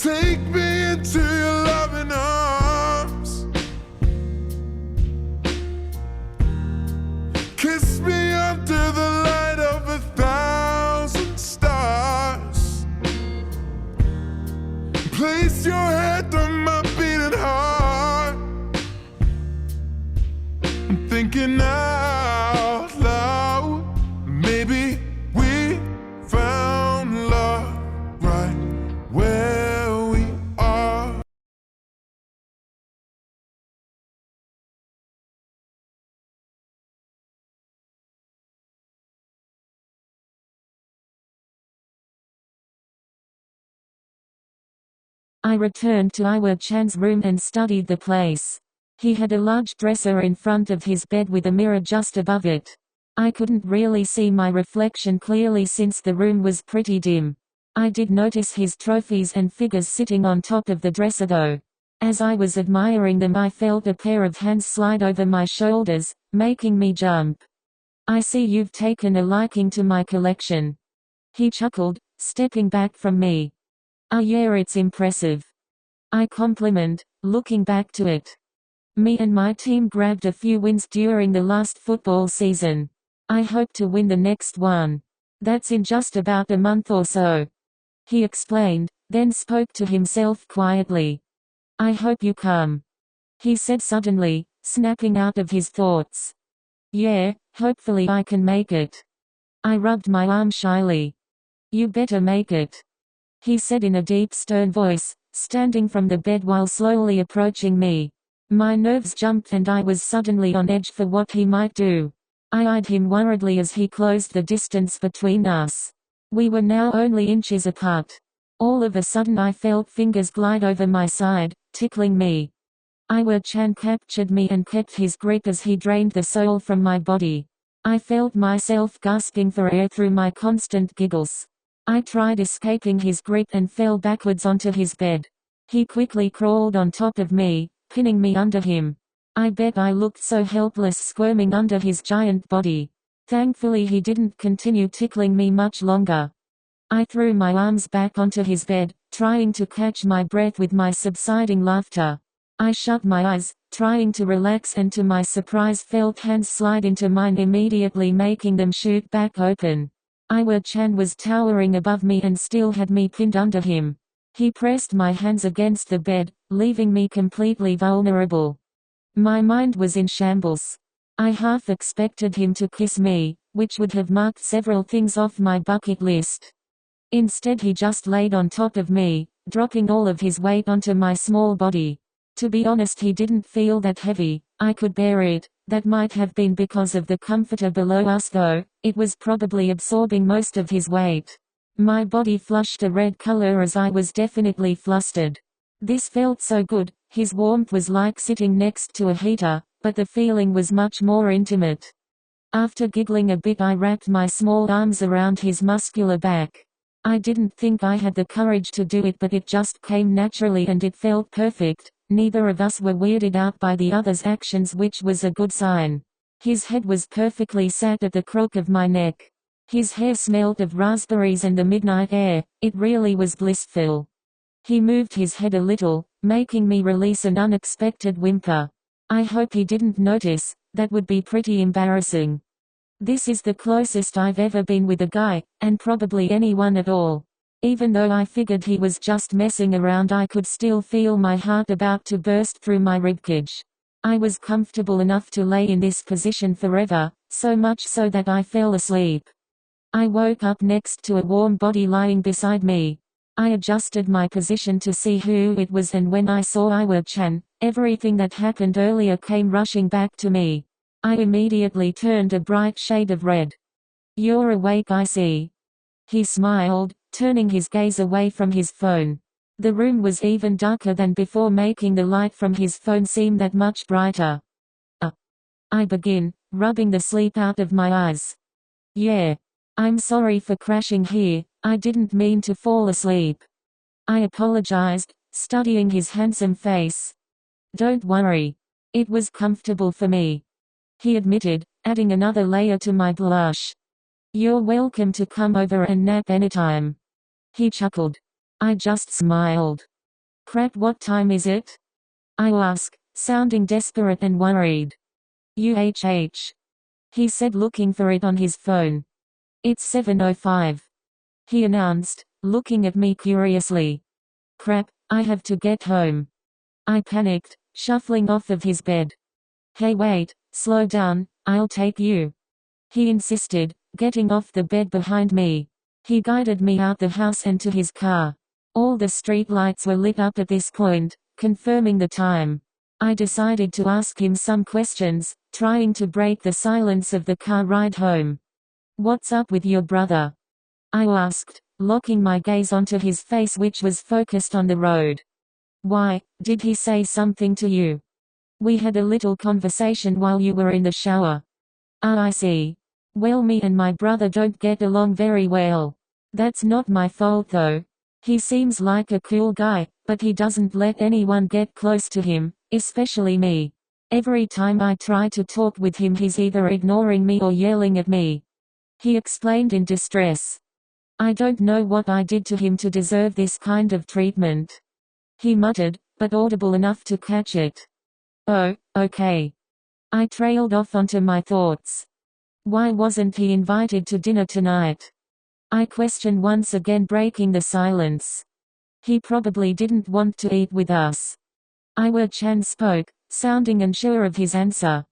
Take me into your loving arms. Kiss me under the light of 1,000 stars. Place your head on my beating heart. I'm thinking out loud. Maybe we found love right where we are. I returned to Iwa-chan's room and studied the place. He had a large dresser in front of his bed with a mirror just above it. I couldn't really see my reflection clearly since the room was pretty dim. I did notice his trophies and figures sitting on top of the dresser though. As I was admiring them, I felt a pair of hands slide over my shoulders, making me jump. "I see you've taken a liking to my collection," he chuckled, stepping back from me. "Oh yeah, it's impressive," I compliment, looking back to it. "Me and my team grabbed a few wins during the last football season. I hope to win the next one. That's in just about a month or so," he explained, then spoke to himself quietly. "I hope you come," he said suddenly, snapping out of his thoughts. "Yeah, hopefully I can make it." I rubbed my arm shyly. "You better make it," he said in a deep stern voice, standing from the bed while slowly approaching me. My nerves jumped and I was suddenly on edge for what he might do. I eyed him worriedly as he closed the distance between us. We were now only inches apart. All of a sudden I felt fingers glide over my side, tickling me. Iwa-chan captured me and kept his grip as he drained the soul from my body. I felt myself gasping for air through my constant giggles. I tried escaping his grip and fell backwards onto his bed. He quickly crawled on top of me, pinning me under him. I bet I looked so helpless squirming under his giant body. Thankfully he didn't continue tickling me much longer. I threw my arms back onto his bed, trying to catch my breath with my subsiding laughter. I shut my eyes, trying to relax, and to my surprise felt hands slide into mine, immediately making them shoot back open. Iwa-chan was towering above me and still had me pinned under him. He pressed my hands against the bed, leaving me completely vulnerable. My mind was in shambles. I half expected him to kiss me, which would have marked several things off my bucket list. Instead he just laid on top of me, dropping all of his weight onto my small body. To be honest, he didn't feel that heavy. I could bear it. That might have been because of the comforter below us though. It was probably absorbing most of his weight. My body flushed a red color as I was definitely flustered. This felt so good. His warmth was like sitting next to a heater, but the feeling was much more intimate. After giggling a bit, I wrapped my small arms around his muscular back. I didn't think I had the courage to do it, but it just came naturally and it felt perfect. Neither of us were weirded out by the other's actions, which was a good sign. His head was perfectly sat at the crook of my neck. His hair smelled of raspberries and the midnight air. It really was blissful. He moved his head a little, making me release an unexpected whimper. I hope he didn't notice. That would be pretty embarrassing. This is the closest I've ever been with a guy, and probably anyone at all. Even though I figured he was just messing around, I could still feel my heart about to burst through my ribcage. I was comfortable enough to lay in this position forever, so much so that I fell asleep. I woke up next to a warm body lying beside me. I adjusted my position to see who it was, and when I saw Iwa-chan, everything that happened earlier came rushing back to me. I immediately turned a bright shade of red. "You're awake, I see," he smiled, turning his gaze away from his phone. The room was even darker than before, making the light from his phone seem that much brighter. I begin, rubbing the sleep out of my eyes. "Yeah. I'm sorry for crashing here, I didn't mean to fall asleep," I apologized, studying his handsome face. "Don't worry. It was comfortable for me," he admitted, adding another layer to my blush. "You're welcome to come over and nap anytime," he chuckled. I just smiled. Crap, what time is it? I ask, sounding desperate and worried. UHH. He said, looking for it on his phone. It's 7:05. He announced, looking at me curiously. Crap, I have to get home. I panicked, shuffling off of his bed. Hey, wait, slow down, I'll take you. He insisted, getting off the bed behind me. He guided me out the house and to his car. All the street lights were lit up at this point, confirming the time. I decided to ask him some questions, trying to break the silence of the car ride home. What's up with your brother? I asked, locking my gaze onto his face, which was focused on the road. Why, did he say something to you? We had a little conversation while you were in the shower. Ah, I see. Well, me and my brother don't get along very well. That's not my fault though. He seems like a cool guy, but he doesn't let anyone get close to him, especially me. Every time I try to talk with him, he's either ignoring me or yelling at me. He explained in distress. I don't know what I did to him to deserve this kind of treatment. He muttered, but audible enough to catch it. Oh, okay. I trailed off onto my thoughts. Why wasn't he invited to dinner tonight? I questioned, once again breaking the silence. He probably didn't want to eat with us. Iwaoi-chan spoke, sounding unsure of his answer.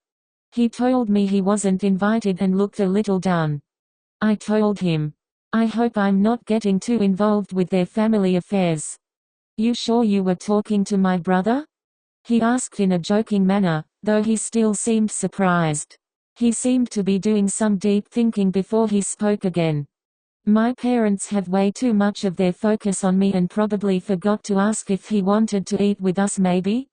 He told me he wasn't invited and looked a little down. I told him. I hope I'm not getting too involved with their family affairs. You sure you were talking to my brother? He asked in a joking manner, though he still seemed surprised. He seemed to be doing some deep thinking before he spoke again. My parents have way too much of their focus on me and probably forgot to ask if he wanted to eat with us maybe?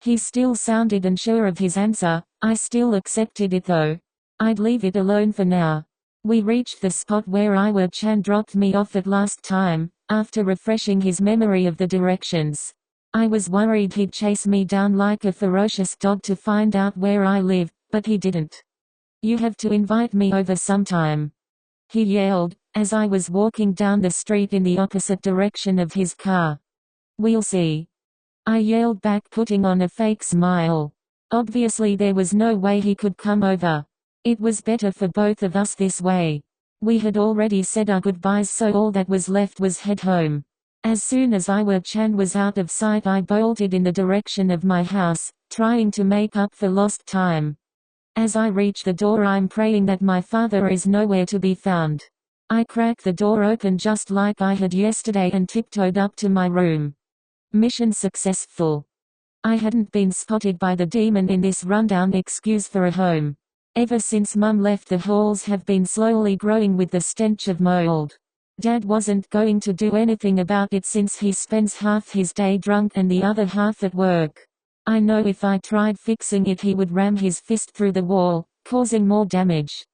He still sounded unsure of his answer. I still accepted it though. I'd leave it alone for now. We reached the spot where Iwaoi-chan dropped me off at last time, after refreshing his memory of the directions. I was worried he'd chase me down like a ferocious dog to find out where I live, but he didn't. You have to invite me over sometime. He yelled, as I was walking down the street in the opposite direction of his car. We'll see. I yelled back, putting on a fake smile. Obviously there was no way he could come over. It was better for both of us this way. We had already said our goodbyes, so all that was left was head home. As soon as Iwaoi-chan was out of sight, I bolted in the direction of my house, trying to make up for lost time. As I reach the door, I'm praying that my father is nowhere to be found. I cracked the door open just like I had yesterday and tiptoed up to my room. Mission successful. I hadn't been spotted by the demon in this rundown excuse for a home. Ever since Mum left, the halls have been slowly growing with the stench of mold. Dad wasn't going to do anything about it since he spends half his day drunk and the other half at work. I know if I tried fixing it, he would ram his fist through the wall, causing more damage.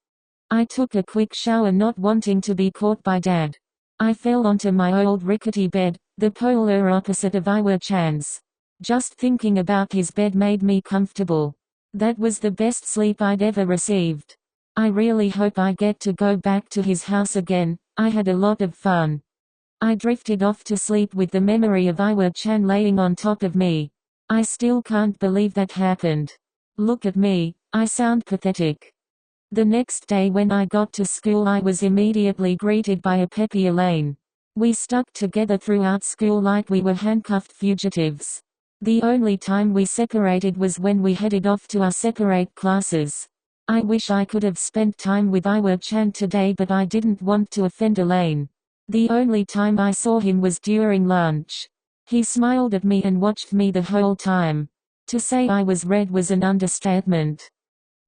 I took a quick shower, not wanting to be caught by Dad. I fell onto my old rickety bed, the polar opposite of Iwaoi-chan's. Just thinking about his bed made me comfortable. That was the best sleep I'd ever received. I really hope I get to go back to his house again. I had a lot of fun. I drifted off to sleep with the memory of Iwaoi-chan laying on top of me. I still can't believe that happened. Look at me, I sound pathetic. The next day when I got to school, I was immediately greeted by a peppy Elaine. We stuck together throughout school like we were handcuffed fugitives. The only time we separated was when we headed off to our separate classes. I wish I could have spent time with Iwaoi-chan today, but I didn't want to offend Elaine. The only time I saw him was during lunch. He smiled at me and watched me the whole time. To say I was red was an understatement.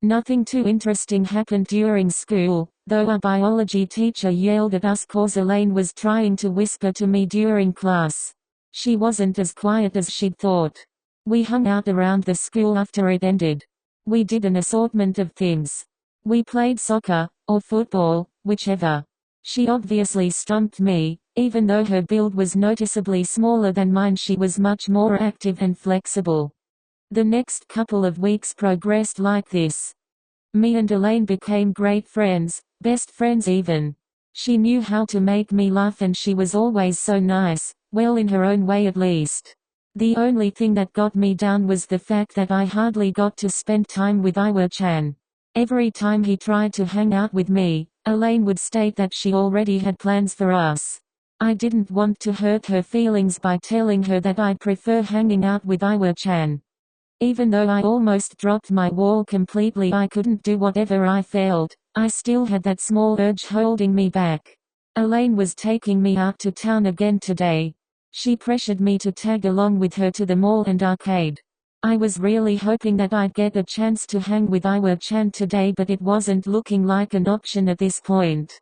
Nothing too interesting happened during school, though our biology teacher yelled at us cause Elaine was trying to whisper to me during class. She wasn't as quiet as she'd thought. We hung out around the school after it ended. We did an assortment of things. We played soccer, or football, whichever. She obviously stumped me. Even though her build was noticeably smaller than mine, she was much more active and flexible. The next couple of weeks progressed like this. Me and Elaine became great friends, best friends even. She knew how to make me laugh and she was always so nice, well, in her own way at least. The only thing that got me down was the fact that I hardly got to spend time with Iwa-chan. Every time he tried to hang out with me, Elaine would state that she already had plans for us. I didn't want to hurt her feelings by telling her that I'd prefer hanging out with Iwa-chan. Even though I almost dropped my wall completely, I couldn't do whatever I felt. I still had that small urge holding me back. Elaine was taking me out to town again today. She pressured me to tag along with her to the mall and arcade. I was really hoping that I'd get a chance to hang with Iwa-chan today, but it wasn't looking like an option at this point.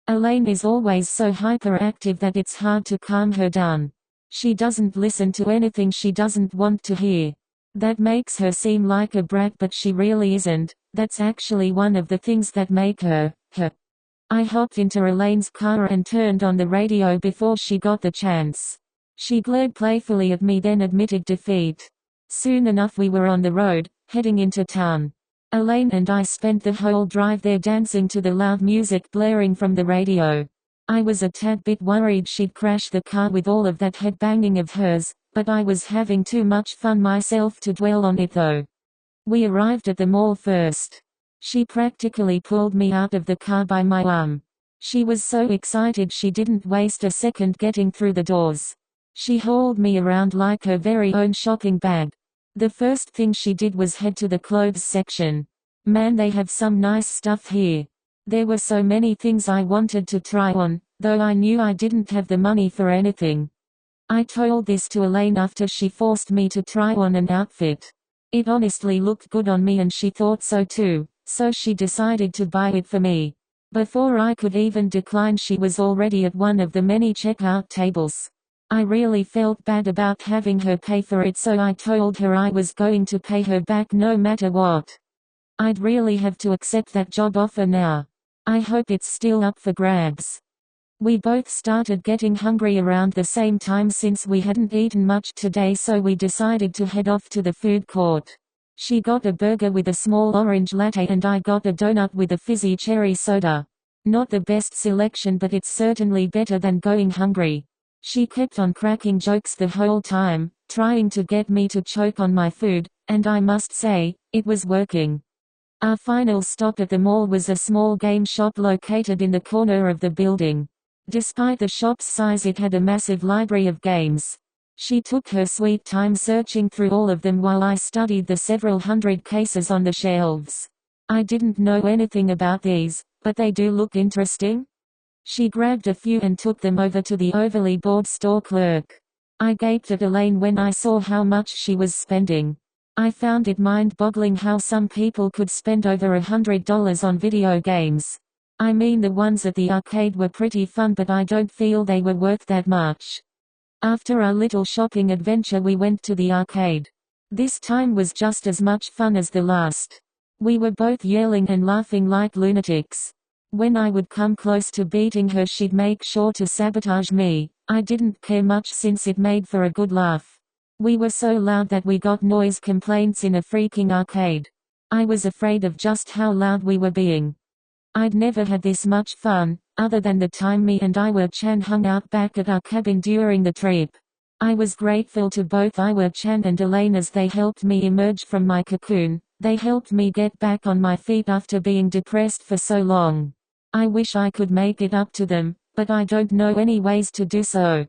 Elaine is always so hyperactive that it's hard to calm her down. She doesn't listen to anything she doesn't want to hear. That makes her seem like a brat, but she really isn't. That's actually one of the things that make her, her. I hopped into Elaine's car and turned on the radio before she got the chance. She glared playfully at me, then admitted defeat. Soon enough we were on the road, heading into town. Elaine and I spent the whole drive there dancing to the loud music blaring from the radio. I was a tad bit worried she'd crash the car with all of that headbanging of hers, but I was having too much fun myself to dwell on it though. We arrived at the mall first. She practically pulled me out of the car by my arm. She was so excited she didn't waste a second getting through the doors. She hauled me around like her very own shopping bag. The first thing she did was head to the clothes section. Man, they have some nice stuff here. There were so many things I wanted to try on, though I knew I didn't have the money for anything. I told this to Elaine after she forced me to try on an outfit. It honestly looked good on me and she thought so too, so she decided to buy it for me. Before I could even decline, she was already at one of the many checkout tables. I really felt bad about having her pay for it, so I told her I was going to pay her back no matter what. I'd really have to accept that job offer now. I hope it's still up for grabs. We both started getting hungry around the same time since we hadn't eaten much today, so we decided to head off to the food court. She got a burger with a small orange latte and I got a donut with a fizzy cherry soda. Not the best selection, but it's certainly better than going hungry. She kept on cracking jokes the whole time, trying to get me to choke on my food, and I must say, it was working. Our final stop at the mall was a small game shop located in the corner of the building. Despite the shop's size, it had a massive library of games. She took her sweet time searching through all of them while I studied the several hundred cases on the shelves. I didn't know anything about these, but they do look interesting. She grabbed a few and took them over to the overly bored store clerk. I gaped at Elaine when I saw how much she was spending. I found it mind-boggling how some people could spend over $100 on video games. I mean, the ones at the arcade were pretty fun, but I don't feel they were worth that much. After our little shopping adventure, we went to the arcade. This time was just as much fun as the last. We were both yelling and laughing like lunatics. When I would come close to beating her, she'd make sure to sabotage me. I didn't care much since it made for a good laugh. We were so loud that we got noise complaints in a freaking arcade. I was afraid of just how loud we were being. I'd never had this much fun, other than the time me and Iwa-chan hung out back at our cabin during the trip. I was grateful to both Iwa-chan and Elaine as they helped me emerge from my cocoon. They helped me get back on my feet after being depressed for so long. I wish I could make it up to them, but I don't know any ways to do so.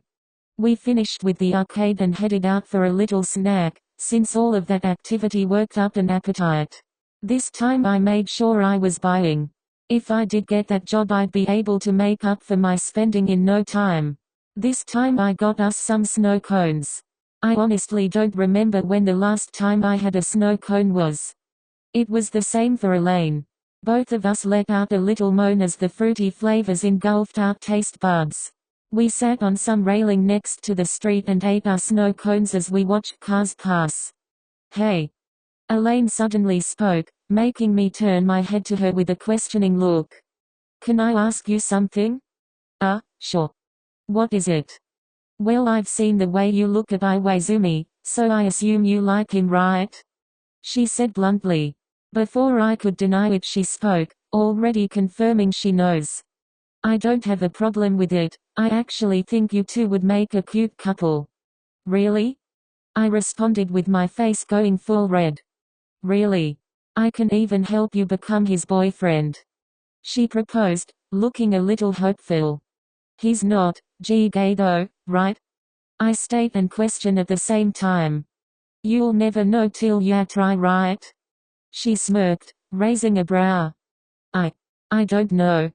We finished with the arcade and headed out for a little snack, since all of that activity worked up an appetite. This time I made sure I was buying. If I did get that job, I'd be able to make up for my spending in no time. This time I got us some snow cones. I honestly don't remember when the last time I had a snow cone was. It was the same for Elaine. Both of us let out a little moan as the fruity flavors engulfed our taste buds. We sat on some railing next to the street and ate our snow cones as we watched cars pass. Hey! Elaine suddenly spoke, making me turn my head to her with a questioning look. Can I ask you something? Sure. What is it? Well, I've seen the way you look at Iwaizumi, so I assume you like him, right? She said bluntly. Before I could deny it, she spoke, already confirming she knows. I don't have a problem with it. I actually think you two would make a cute couple. Really? I responded with my face going full red. Really? I can even help you become his boyfriend. She proposed, looking a little hopeful. He's not gay though, right? I state and question at the same time. You'll never know till you try, right? She smirked, raising a brow. I don't know.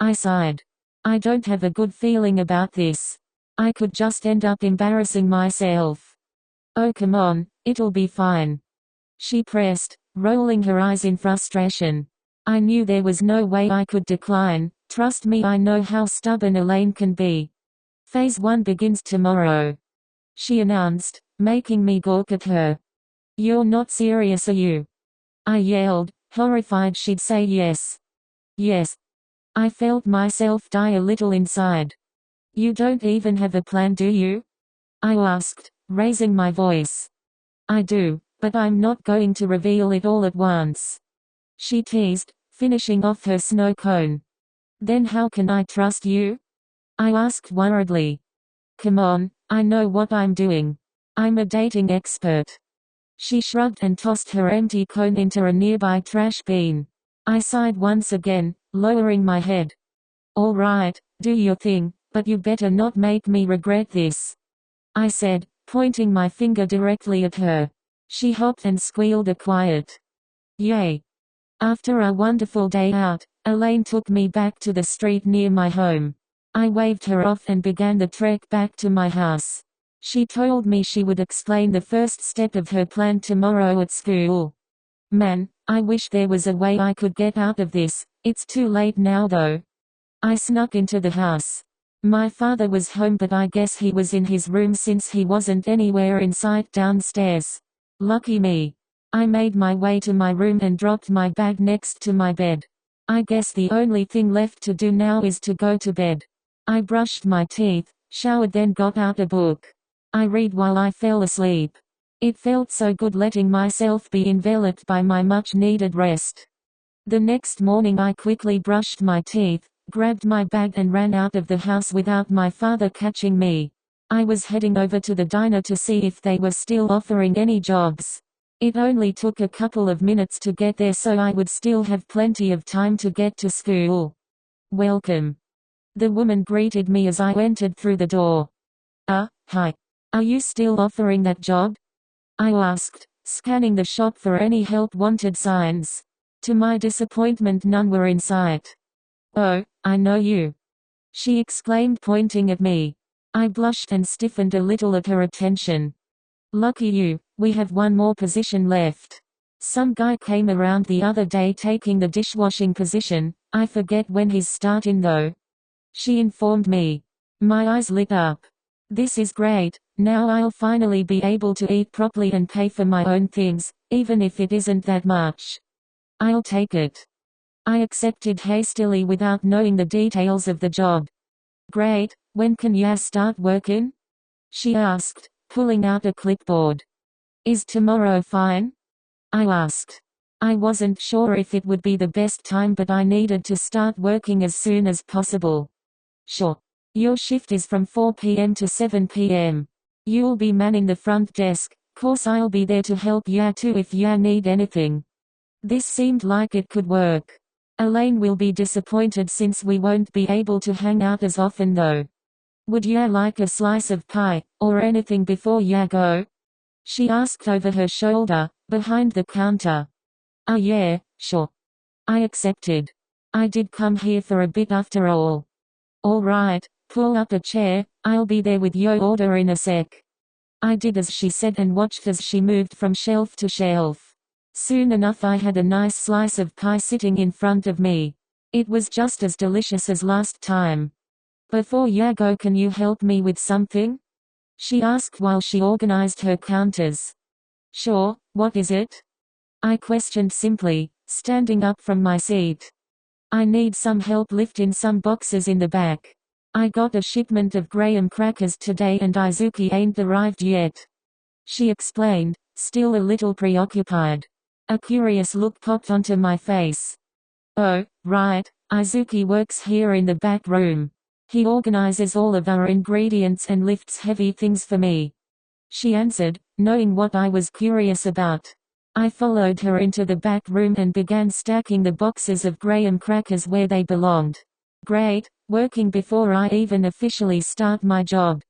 I sighed. I don't have a good feeling about this. I could just end up embarrassing myself. Oh come on, it'll be fine. She pressed, rolling her eyes in frustration. I knew there was no way I could decline. Trust me, I know how stubborn Elaine can be. Phase 1 begins tomorrow, she announced, making me gawk at her. You're not serious, are you? I yelled, horrified she'd say yes. Yes. I felt myself die a little inside. You don't even have a plan, do you? I asked, raising my voice. I do, but I'm not going to reveal it all at once. She teased, finishing off her snow cone. Then how can I trust you? I asked worriedly. Come on, I know what I'm doing. I'm a dating expert. She shrugged and tossed her empty cone into a nearby trash bin. I sighed once again, lowering my head. All right, do your thing, but you better not make me regret this, I said, pointing my finger directly at her. She hopped and squealed a quiet yay. After a wonderful day out, Elaine took me back to the street near my home. I waved her off and began the trek back to my house. She told me she would explain the first step of her plan tomorrow at school. Man, I wish there was a way I could get out of this. It's too late now though. I snuck into the house. My father was home, but I guess he was in his room since he wasn't anywhere in sight downstairs. Lucky me. I made my way to my room and dropped my bag next to my bed. I guess the only thing left to do now is to go to bed. I brushed my teeth, showered, then got out a book. I read while I fell asleep. It felt so good letting myself be enveloped by my much-needed rest. The next morning I quickly brushed my teeth, grabbed my bag and ran out of the house without my father catching me. I was heading over to the diner to see if they were still offering any jobs. It only took a couple of minutes to get there, so I would still have plenty of time to get to school. Welcome. The woman greeted me as I entered through the door. Hi. Are you still offering that job? I asked, scanning the shop for any help wanted signs. To my disappointment, none were in sight. Oh, I know you, she exclaimed, pointing at me. I blushed and stiffened a little at her attention. Lucky you, we have one more position left. Some guy came around the other day taking the dishwashing position. I forget when he's starting though, she informed me. My eyes lit up. This is great. Now I'll finally be able to eat properly and pay for my own things, even if it isn't that much. I'll take it, I accepted hastily without knowing the details of the job. Great, when can ya start working? She asked, pulling out a clipboard. Is tomorrow fine? I asked. I wasn't sure if it would be the best time, but I needed to start working as soon as possible. Sure. Your shift is from 4 p.m. to 7 p.m. You'll be manning the front desk. Course I'll be there to help ya too if ya need anything. This seemed like it could work. Elaine will be disappointed since we won't be able to hang out as often though. Would ya like a slice of pie, or anything before ya go? She asked over her shoulder, behind the counter. Oh yeah, sure. I accepted. I did come here for a bit after all. Alright, pull up a chair, I'll be there with your order in a sec. I did as she said and watched as she moved from shelf to shelf. Soon enough I had a nice slice of pie sitting in front of me. It was just as delicious as last time. Before ya go, can you help me with something? She asked while she organized her counters. Sure, what is it? I questioned simply, standing up from my seat. I need some help lifting some boxes in the back. I got a shipment of graham crackers today and Izuki ain't arrived yet, she explained, still a little preoccupied. A curious look popped onto my face. Oh, right, Izuki works here in the back room. He organizes all of our ingredients and lifts heavy things for me. she answered, knowing what I was curious about. I followed her into the back room and began stacking the boxes of graham crackers where they belonged. Great, working before I even officially start my job.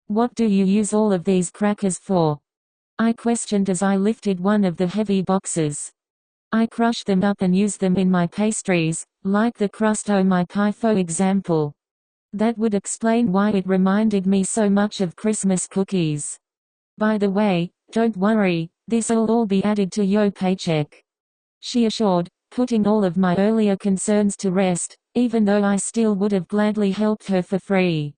What do you use all of these crackers for? I questioned as I lifted one of the heavy boxes. I crush them up and use them in my pastries, like the crust on my pie for example. That would explain why it reminded me so much of Christmas cookies. By the way, don't worry, this'll all be added to your paycheck, she assured, putting all of my earlier concerns to rest, even though I still would have gladly helped her for free.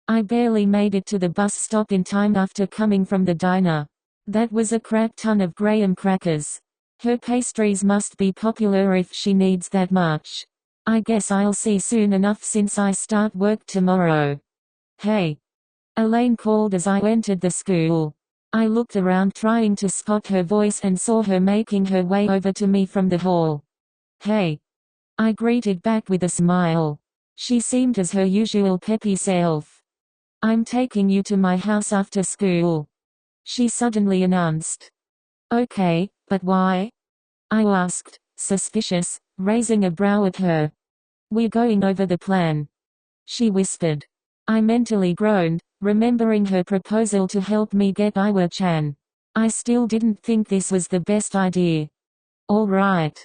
I barely made it to the bus stop in time after coming from the diner. That was a crap ton of graham crackers. Her pastries must be popular if she needs that much. I guess I'll see soon enough since I start work tomorrow. Hey. Elaine called as I entered the school. I looked around trying to spot her voice and saw her making her way over to me from the hall. Hey. I greeted back with a smile. She seemed as her usual peppy self. I'm taking you to my house after school, she suddenly announced. Okay, but why? I asked, suspicious, raising a brow at her. We're going over the plan, she whispered. I mentally groaned, remembering her proposal to help me get Iwa-chan. I still didn't think this was the best idea. All right.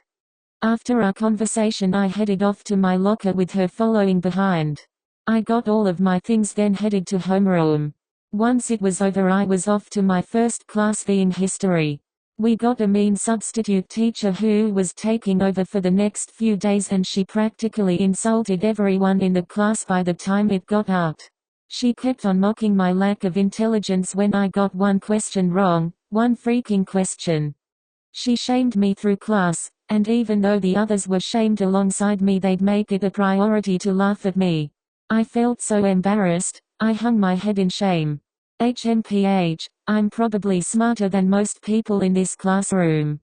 After our conversation I headed off to my locker with her following behind. I got all of my things then headed to homeroom. Once it was over I was off to my first class being history. We got a mean substitute teacher who was taking over for the next few days and she practically insulted everyone in the class by the time it got out. She kept on mocking my lack of intelligence when I got one question wrong, one freaking question. She shamed me through class, and even though the others were shamed alongside me they'd make it a priority to laugh at me. I felt so embarrassed, I hung my head in shame. HMPH, I'm probably smarter than most people in this classroom.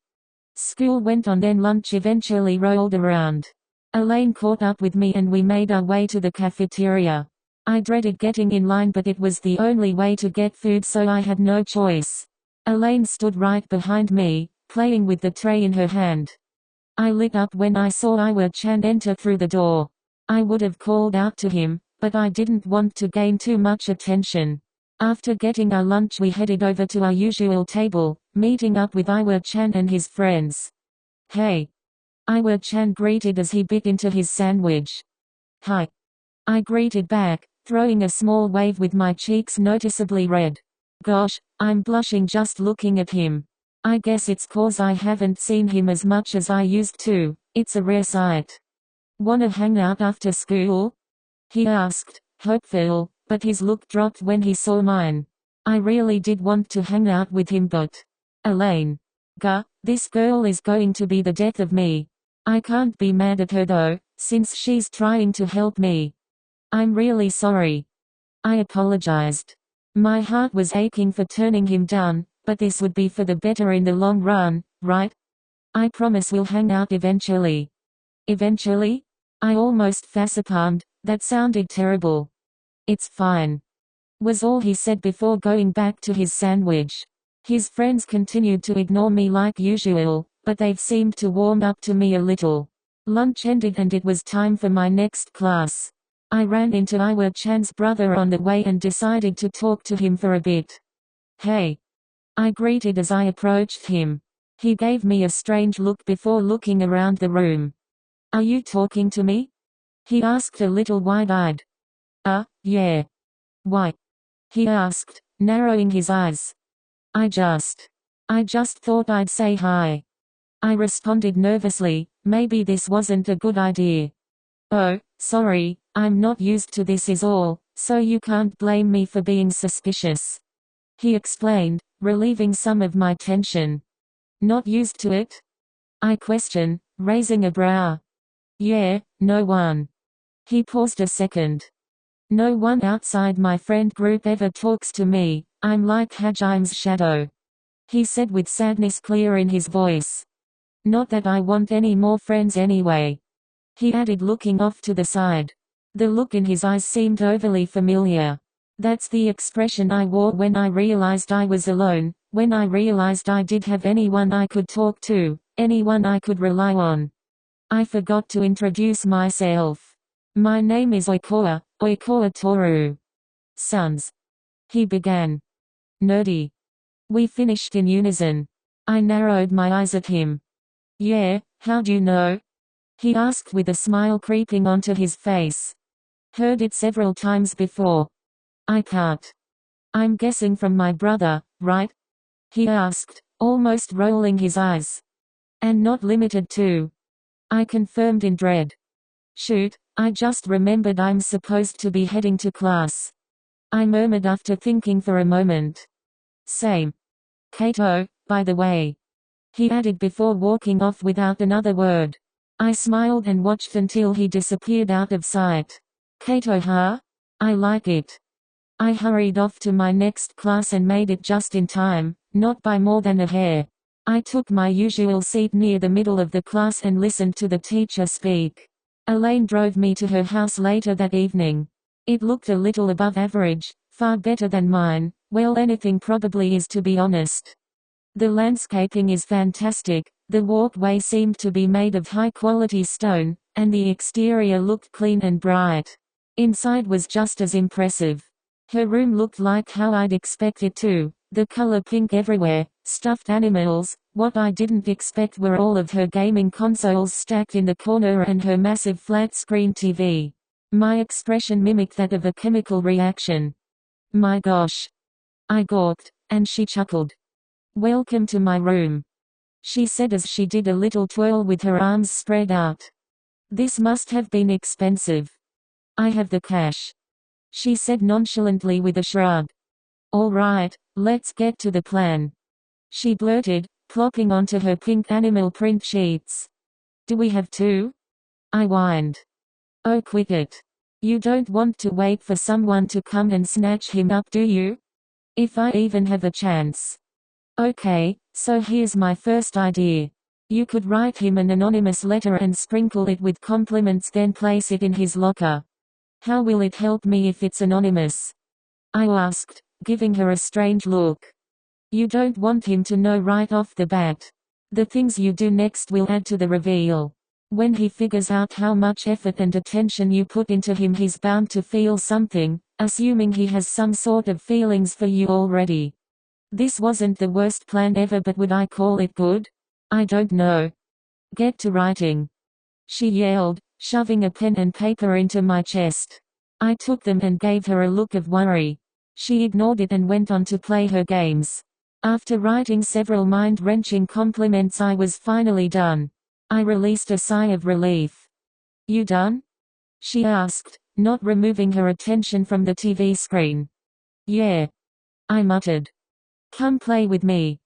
School went on then lunch eventually rolled around. Elaine caught up with me and we made our way to the cafeteria. I dreaded getting in line but it was the only way to get food so I had no choice. Elaine stood right behind me, playing with the tray in her hand. I lit up when I saw Iwa-chan enter through the door. I would have called out to him, but I didn't want to gain too much attention. After getting our lunch we headed over to our usual table, meeting up with Iwa-chan and his friends. Hey. Iwa-chan greeted as he bit into his sandwich. Hi. I greeted back, throwing a small wave with my cheeks noticeably red. Gosh, I'm blushing just looking at him. I guess it's 'cause I haven't seen him as much as I used to, it's a rare sight. Wanna hang out after school? He asked, hopeful, but his look dropped when he saw mine. I really did want to hang out with him but… Elaine. This girl is going to be the death of me. I can't be mad at her though, since she's trying to help me. I'm really sorry. I apologized. My heart was aching for turning him down, but this would be for the better in the long run, right? I promise we'll hang out eventually. Eventually? I almost facepalmed, that sounded terrible. It's fine, was all he said before going back to his sandwich. His friends continued to ignore me like usual, but they've seemed to warm up to me a little. Lunch ended and it was time for my next class. I ran into Iwa-chan's brother on the way and decided to talk to him for a bit. Hey. I greeted as I approached him. He gave me a strange look before looking around the room. Are you talking to me? He asked a little wide-eyed. Yeah. Why? He asked, narrowing his eyes. I just thought I'd say hi. I responded nervously, maybe this wasn't a good idea. Oh, sorry, I'm not used to this is all, so you can't blame me for being suspicious. He explained, relieving some of my tension. Not used to it? I questioned, raising a brow. Yeah, no one. He paused a second. No one outside my friend group ever talks to me, I'm like Hajim's shadow. He said with sadness clear in his voice. Not that I want any more friends anyway. He added looking off to the side. The look in his eyes seemed overly familiar. That's the expression I wore when I realized I was alone, when I realized I did have anyone I could talk to, anyone I could rely on. I forgot to introduce myself. My name is Oikoa Toru. Sons. He began. Nerdy. We finished in unison. I narrowed my eyes at him. Yeah, how'd you know? He asked with a smile creeping onto his face. Heard it several times before. I can't. I'm guessing from my brother, right? He asked, almost rolling his eyes. And not limited to. I confirmed in dread. Shoot, I just remembered I'm supposed to be heading to class. I murmured after thinking for a moment. Same. Kato, by the way. He added before walking off without another word. I smiled and watched until he disappeared out of sight. Kato, huh? I like it. I hurried off to my next class and made it just in time, not by more than a hair. I took my usual seat near the middle of the class and listened to the teacher speak. Elaine drove me to her house later that evening. It looked a little above average, far better than mine. Well, anything probably is, to be honest. The landscaping is fantastic, the walkway seemed to be made of high-quality stone, and the exterior looked clean and bright. Inside was just as impressive. Her room looked like how I'd expect it to, the color pink everywhere, stuffed animals. What I didn't expect were all of her gaming consoles stacked in the corner and her massive flat-screen TV. My expression mimicked that of a chemical reaction. My gosh. I gawked, and she chuckled. Welcome to my room, she said as she did a little twirl with her arms spread out. This must have been expensive. I have the cash, she said nonchalantly with a shrug. All right, let's get to the plan, she blurted, plopping onto her pink animal print sheets. Do we have to? I whined. Oh, quit it. You don't want to wait for someone to come and snatch him up, do you? If I even have a chance. Okay, so here's my first idea. You could write him an anonymous letter and sprinkle it with compliments, then place it in his locker. How will it help me if it's anonymous? I asked, giving her a strange look. You don't want him to know right off the bat. The things you do next will add to the reveal. When he figures out how much effort and attention you put into him, he's bound to feel something, assuming he has some sort of feelings for you already. This wasn't the worst plan ever, but would I call it good? I don't know. Get to writing, she yelled, shoving a pen and paper into my chest. I took them and gave her a look of worry. She ignored it and went on to play her games. After writing several mind-wrenching compliments, I was finally done. I released a sigh of relief. You done? She asked, not removing her attention from the TV screen. Yeah, I muttered. Come play with me,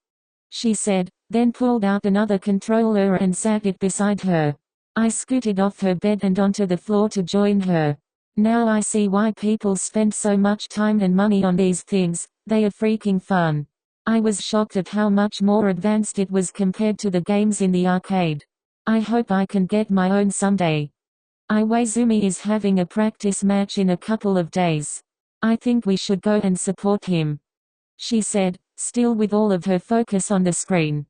she said, then pulled out another controller and sat it beside her. I scooted off her bed and onto the floor to join her. Now I see why people spend so much time and money on these things, they are freaking fun. I was shocked at how much more advanced it was compared to the games in the arcade. I hope I can get my own someday. Iwaizumi is having a practice match in a couple of days. I think we should go and support him, she said, still with all of her focus on the screen.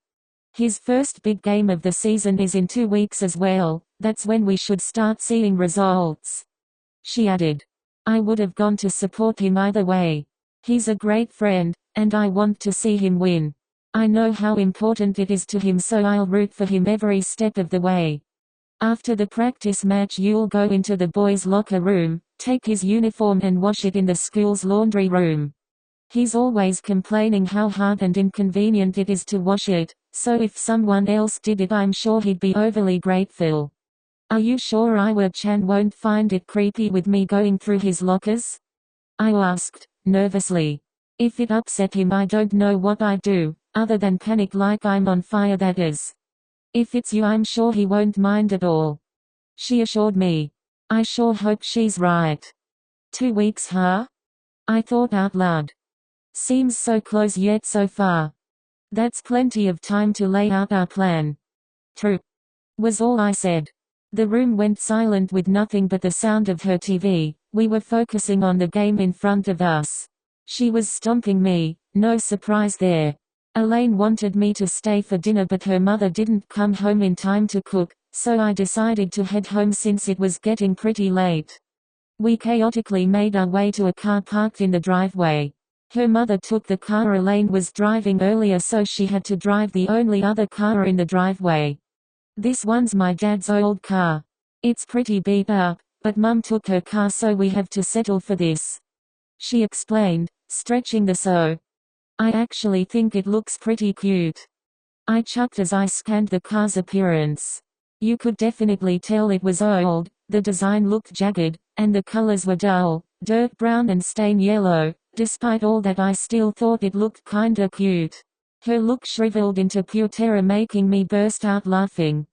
His first big game of the season is in 2 weeks as well. That's when we should start seeing results, she added. I would have gone to support him either way. He's a great friend, and I want to see him win. I know how important it is to him, so I'll root for him every step of the way. After the practice match, you'll go into the boys' locker room, take his uniform and wash it in the school's laundry room. He's always complaining how hard and inconvenient it is to wash it, so if someone else did it, I'm sure he'd be overly grateful. Are you sure Iwa-chan won't find it creepy with me going through his lockers? I asked, nervously. If it upset him, I don't know what I'd do, other than panic like I'm on fire, that is. If it's you, I'm sure he won't mind at all, she assured me. I sure hope she's right. 2 weeks, huh? I thought out loud. Seems so close yet so far. That's plenty of time to lay out our plan. True, was all I said. The room went silent with nothing but the sound of her TV, We were focusing on the game in front of us. She was stomping me, no surprise there. Elaine wanted me to stay for dinner, but her mother didn't come home in time to cook, so I decided to head home since it was getting pretty late. We chaotically made our way to a car parked in the driveway. Her mother took the car Elaine was driving earlier, so she had to drive the only other car in the driveway. This one's my dad's old car. It's pretty beat up, but Mum took her car, so we have to settle for this. She explained, stretching the so. I actually think it looks pretty cute. I chucked as I scanned the car's appearance. You could definitely tell it was old, the design looked jagged, and the colors were dull, dirt brown and stain yellow. Despite all that, I still thought it looked kinda cute. Her look shriveled into pure terror, making me burst out laughing.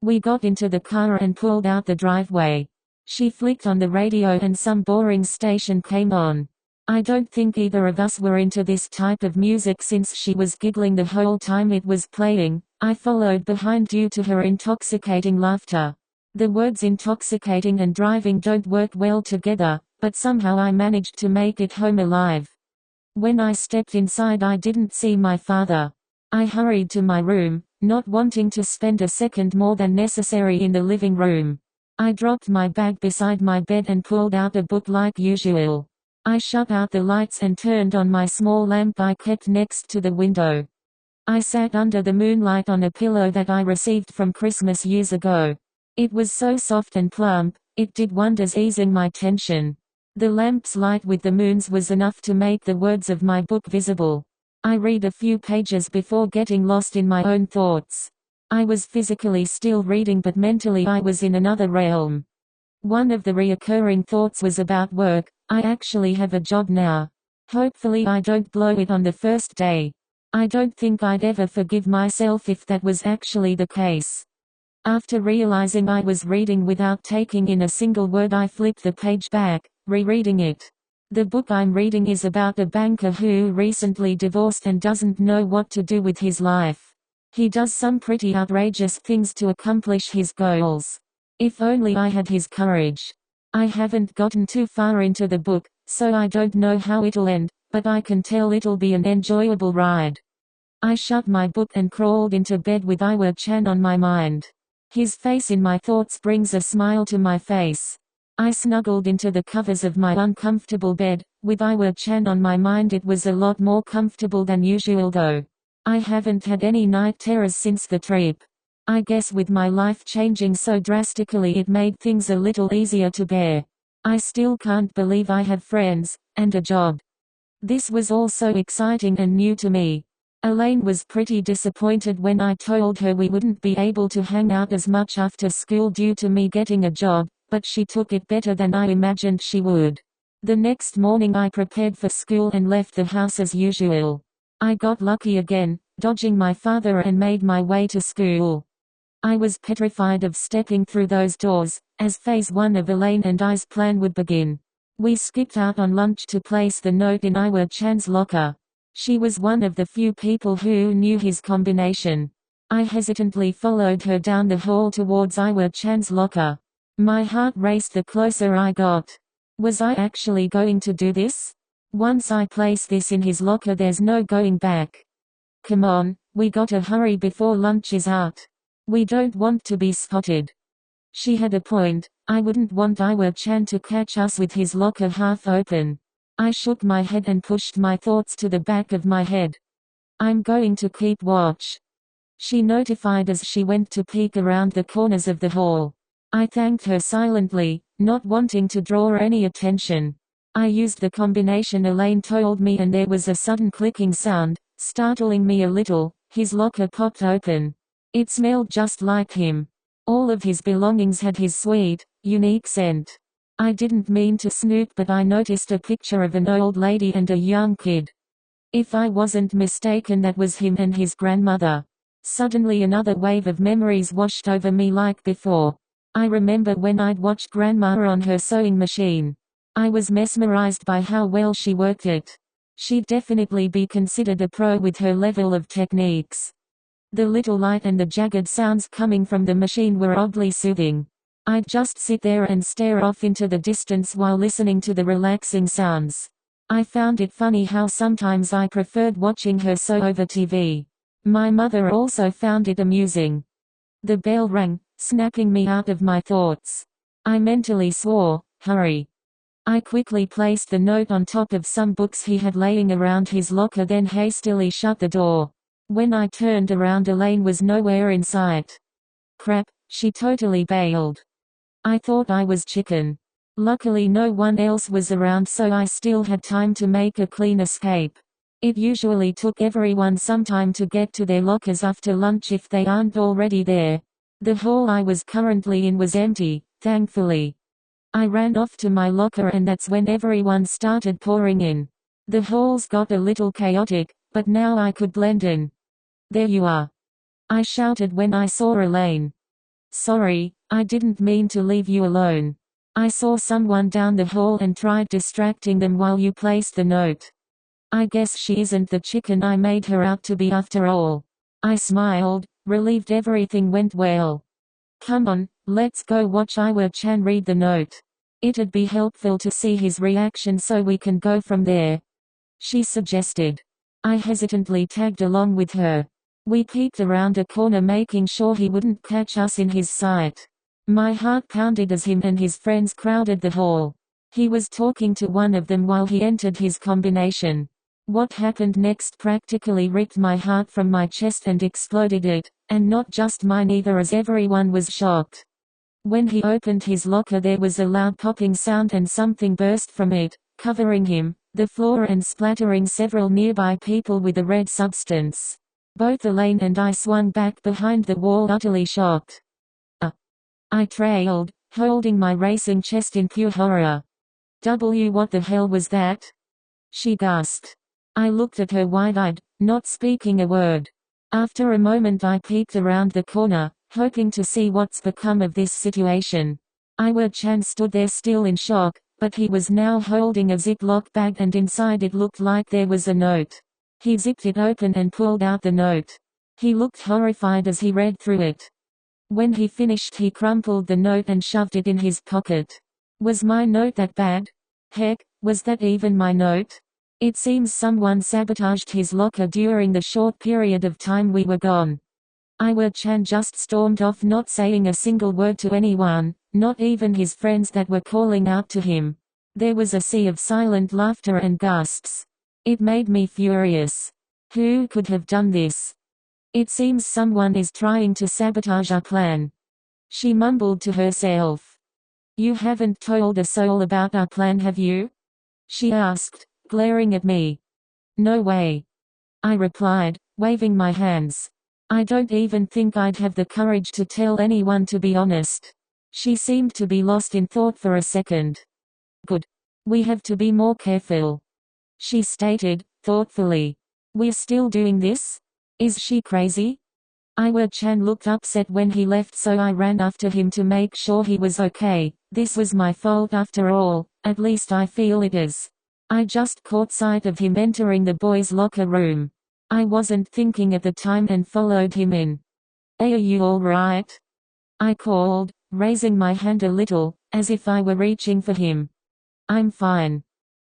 We got into the car and pulled out the driveway. She flicked on the radio and some boring station came on. I don't think either of us were into this type of music since she was giggling the whole time it was playing. I followed behind due to her intoxicating laughter. The words intoxicating and driving don't work well together, but somehow I managed to make it home alive. When I stepped inside, I didn't see my father. I hurried to my room, not wanting to spend a second more than necessary in the living room. I dropped my bag beside my bed and pulled out a book like usual. I shut out the lights and turned on my small lamp I kept next to the window. I sat under the moonlight on a pillow that I received from Christmas years ago. It was so soft and plump, it did wonders easing my tension. The lamp's light with the moons was enough to make the words of my book visible. I read a few pages before getting lost in my own thoughts. I was physically still reading, but mentally I was in another realm. One of the reoccurring thoughts was about work. I actually have a job now. Hopefully I don't blow it on the first day. I don't think I'd ever forgive myself if that was actually the case. After realizing I was reading without taking in a single word, I flipped the page back, rereading it. The book I'm reading is about a banker who recently divorced and doesn't know what to do with his life. He does some pretty outrageous things to accomplish his goals. If only I had his courage. I haven't gotten too far into the book, so I don't know how it'll end, but I can tell it'll be an enjoyable ride. I shut my book and crawled into bed with Iwaoi-chan on my mind. His face in my thoughts brings a smile to my face. I snuggled into the covers of my uncomfortable bed. With Iwaoi-chan on my mind, it was a lot more comfortable than usual though. I haven't had any night terrors since the trip. I guess with my life changing so drastically, it made things a little easier to bear. I still can't believe I have friends, and a job. This was all so exciting and new to me. Elaine was pretty disappointed when I told her we wouldn't be able to hang out as much after school due to me getting a job, but she took it better than I imagined she would. The next morning I prepared for school and left the house as usual. I got lucky again, dodging my father, and made my way to school. I was petrified of stepping through those doors, as phase 1 of Elaine and I's plan would begin. We skipped out on lunch to place the note in Iwaoi-chan's locker. She was one of the few people who knew his combination. I hesitantly followed her down the hall towards Iwaoi-chan's locker. My heart raced the closer I got. Was I actually going to do this? Once I place this in his locker, there's no going back. Come on, we gotta hurry before lunch is out. We don't want to be spotted. She had a point. I wouldn't want Iwaoi-chan to catch us with his locker half open. I shook my head and pushed my thoughts to the back of my head. I'm going to keep watch. She notified as she went to peek around the corners of the hall. I thanked her silently, not wanting to draw any attention. I used the combination Elaine told me, and there was a sudden clicking sound, startling me a little. His locker popped open. It smelled just like him. All of his belongings had his sweet, unique scent. I didn't mean to snoop, but I noticed a picture of an old lady and a young kid. If I wasn't mistaken, that was him and his grandmother. Suddenly another wave of memories washed over me like before. I remember when I'd watch Grandma on her sewing machine. I was mesmerized by how well she worked it. She'd definitely be considered a pro with her level of techniques. The little light and the jagged sounds coming from the machine were oddly soothing. I'd just sit there and stare off into the distance while listening to the relaxing sounds. I found it funny how sometimes I preferred watching her sew over TV. My mother also found it amusing. The bell rang, snapping me out of my thoughts. I mentally swore, "Hurry." I quickly placed the note on top of some books he had laying around his locker, then hastily shut the door. When I turned around, Elaine was nowhere in sight. Crap, she totally bailed. I thought I was chicken. Luckily no one else was around, so I still had time to make a clean escape. It usually took everyone some time to get to their lockers after lunch if they aren't already there. The hall I was currently in was empty, thankfully. I ran off to my locker, and that's when everyone started pouring in. The halls got a little chaotic, but now I could blend in. "There you are," I shouted when I saw Elaine. "Sorry, I didn't mean to leave you alone. I saw someone down the hall and tried distracting them while you placed the note. I guess she isn't the chicken I made her out to be after all." I smiled, relieved everything went well. "Come on, let's go watch Iwaoi-chan read the note. It'd be helpful to see his reaction so we can go from there," she suggested. I hesitantly tagged along with her. We peeked around a corner, making sure he wouldn't catch us in his sight. My heart pounded as him and his friends crowded the hall. He was talking to one of them while he entered his combination. What happened next practically ripped my heart from my chest and exploded it, and not just mine either, as everyone was shocked. When he opened his locker, there was a loud popping sound and something burst from it, covering him, the floor, and splattering several nearby people with a red substance. Both Elaine and I swung back behind the wall, utterly shocked. I trailed, holding my racing chest in pure horror. What the hell was that?" she gasped. I looked at her wide-eyed, not speaking a word. After a moment I peeked around the corner, hoping to see what's become of this situation. Iwaoi-chan stood there still in shock, but he was now holding a Ziploc bag, and inside it looked like there was a note. He zipped it open and pulled out the note. He looked horrified as he read through it. When he finished, he crumpled the note and shoved it in his pocket. Was my note that bad? Heck, was that even my note? It seems someone sabotaged his locker during the short period of time we were gone. Iwaoi-chan just stormed off, not saying a single word to anyone, not even his friends that were calling out to him. There was a sea of silent laughter and gasps. It made me furious. Who could have done this? "It seems someone is trying to sabotage our plan," she mumbled to herself. "You haven't told a soul about our plan, have you?" she asked, glaring at me. "No way," I replied, waving my hands. "I don't even think I'd have the courage to tell anyone, to be honest." She seemed to be lost in thought for a second. "Good. We have to be more careful," she stated, thoughtfully. "We're still doing this? Is she crazy?" Iwaoi-chan looked upset when he left, so I ran after him to make sure he was okay. This was my fault after all, at least I feel it is. I just caught sight of him entering the boys' locker room. I wasn't thinking at the time and followed him in. "Hey, are you alright?" I called, raising my hand a little, as if I were reaching for him. "I'm fine,"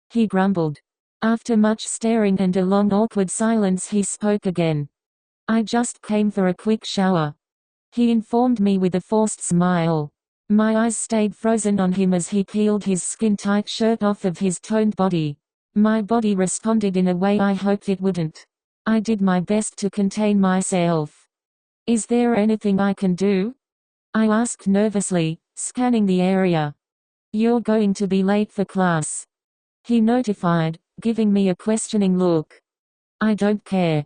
he grumbled. After much staring and a long awkward silence, he spoke again. "I just came for a quick shower," he informed me with a forced smile. My eyes stayed frozen on him as he peeled his skin-tight shirt off of his toned body. My body responded in a way I hoped it wouldn't. I did my best to contain myself. "Is there anything I can do?" I asked nervously, scanning the area. "You're going to be late for class," he notified, giving me a questioning look. "I don't care."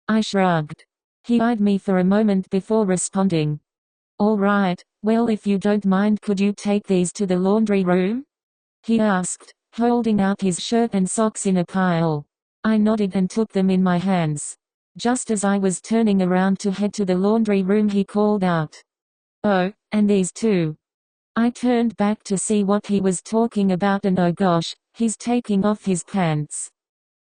I shrugged. He eyed me for a moment before responding. "All right, well, if you don't mind, could you take these to the laundry room?" he asked, holding out his shirt and socks in a pile. I nodded and took them in my hands. Just as I was turning around to head to the laundry room, he called out, "Oh, and these too." I turned back to see what he was talking about, and oh gosh, he's taking off his pants.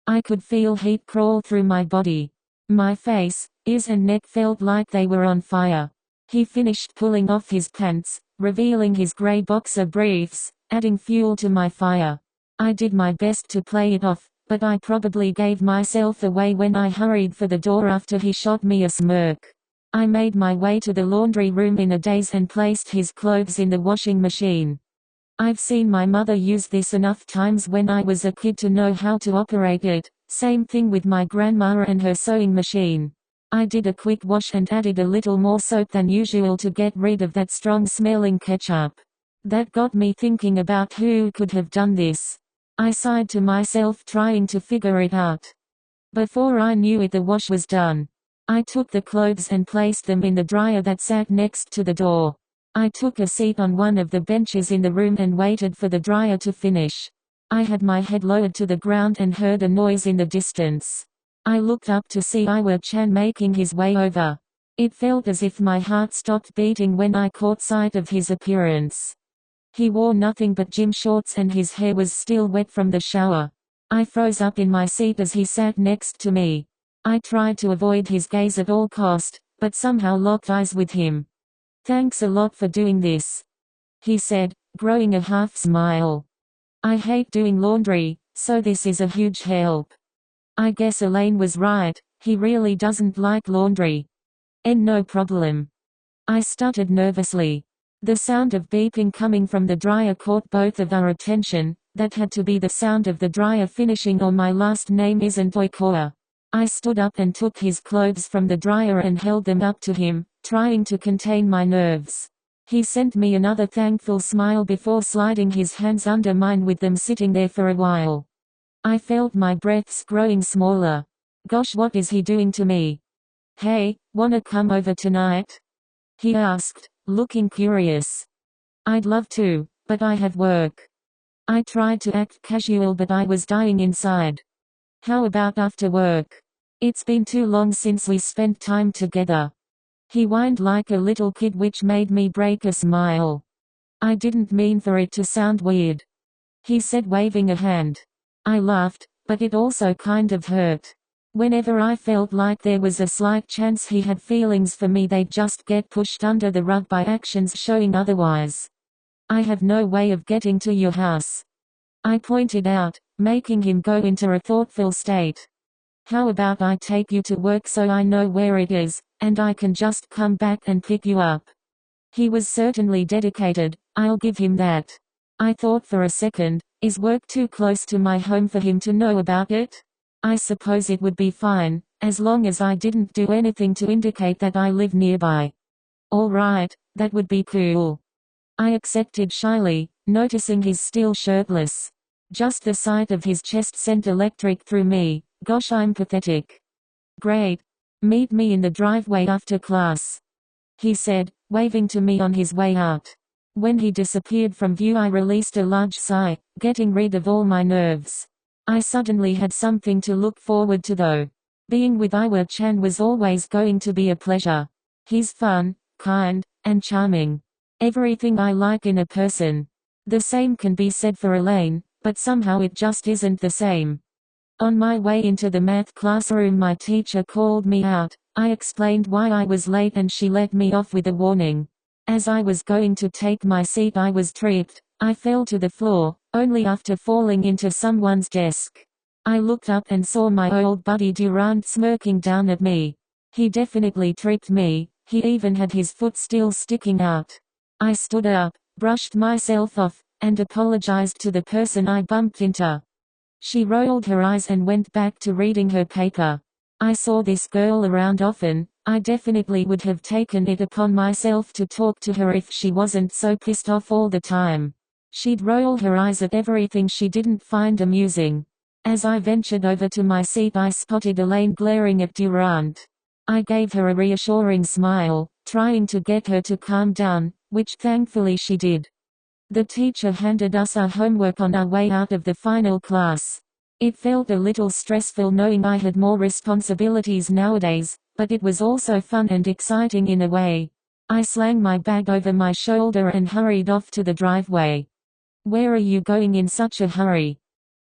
I could feel heat crawl through my body. My face, ears and neck felt like they were on fire. He finished pulling off his pants, revealing his grey boxer briefs, adding fuel to my fire. I did my best to play it off, but I probably gave myself away when I hurried for the door after he shot me a smirk. I made my way to the laundry room in a daze and placed his clothes in the washing machine. I've seen my mother use this enough times when I was a kid to know how to operate it. Same thing with my grandma and her sewing machine. I did a quick wash and added a little more soap than usual to get rid of that strong-smelling ketchup. That got me thinking about who could have done this. I sighed to myself, trying to figure it out. Before I knew it, the wash was done. I took the clothes and placed them in the dryer that sat next to the door. I took a seat on one of the benches in the room and waited for the dryer to finish. I had my head lowered to the ground and heard a noise in the distance. I looked up to see Iwaoi-chan making his way over. It felt as if my heart stopped beating when I caught sight of his appearance. He wore nothing but gym shorts and his hair was still wet from the shower. I froze up in my seat as he sat next to me. I tried to avoid his gaze at all cost, but somehow locked eyes with him. "Thanks a lot for doing this," he said, growing a half smile. "I hate doing laundry, so this is a huge help." I guess Elaine was right, he really doesn't like laundry. "And no problem." I stuttered nervously. The sound of beeping coming from the dryer caught both of our attention. That had to be the sound of the dryer finishing, or my last name isn't Oikoa. I stood up and took his clothes from the dryer and held them up to him, trying to contain my nerves. He sent me another thankful smile before sliding his hands under mine with them sitting there for a while. I felt my breaths growing smaller. Gosh, what is he doing to me? "Hey, wanna come over tonight?" he asked, looking curious. "I'd love to, but I have work." I tried to act casual, but I was dying inside. "How about after work? It's been too long since we spent time together." He whined like a little kid, which made me break a smile. "I didn't mean for it to sound weird," he said, waving a hand. I laughed, but it also kind of hurt. Whenever I felt like there was a slight chance he had feelings for me, they'd just get pushed under the rug by actions showing otherwise. "I have no way of getting to your house," I pointed out, making him go into a thoughtful state. "How about I take you to work so I know where it is, and I can just come back and pick you up?" He was certainly dedicated, I'll give him that. I thought for a second, is work too close to my home for him to know about it? I suppose it would be fine, as long as I didn't do anything to indicate that I live nearby. "All right, that would be cool," I accepted shyly, noticing he's still shirtless. Just the sight of his chest sent electric through me. Gosh, I'm pathetic. "Great. Meet me in the driveway after class," he said, waving to me on his way out. When he disappeared from view, I released a large sigh, getting rid of all my nerves. I suddenly had something to look forward to, though. Being with Iwaoi-chan was always going to be a pleasure. He's fun, kind, and charming. Everything I like in a person. The same can be said for Elaine, but somehow it just isn't the same. On my way into the math classroom, my teacher called me out. I explained why I was late and she let me off with a warning. As I was going to take my seat, I was tripped. I fell to the floor, only after falling into someone's desk. I looked up and saw my old buddy Durant smirking down at me. He definitely tripped me, he even had his foot still sticking out. I stood up, brushed myself off, and apologized to the person I bumped into. She rolled her eyes and went back to reading her paper. I saw this girl around often. I definitely would have taken it upon myself to talk to her if she wasn't so pissed off all the time. She'd roll her eyes at everything she didn't find amusing. As I ventured over to my seat, I spotted Elaine glaring at Durant. I gave her a reassuring smile, trying to get her to calm down, which thankfully she did. The teacher handed us our homework on our way out of the final class. It felt a little stressful knowing I had more responsibilities nowadays, but it was also fun and exciting in a way. I slung my bag over my shoulder and hurried off to the driveway. "Where are you going in such a hurry?"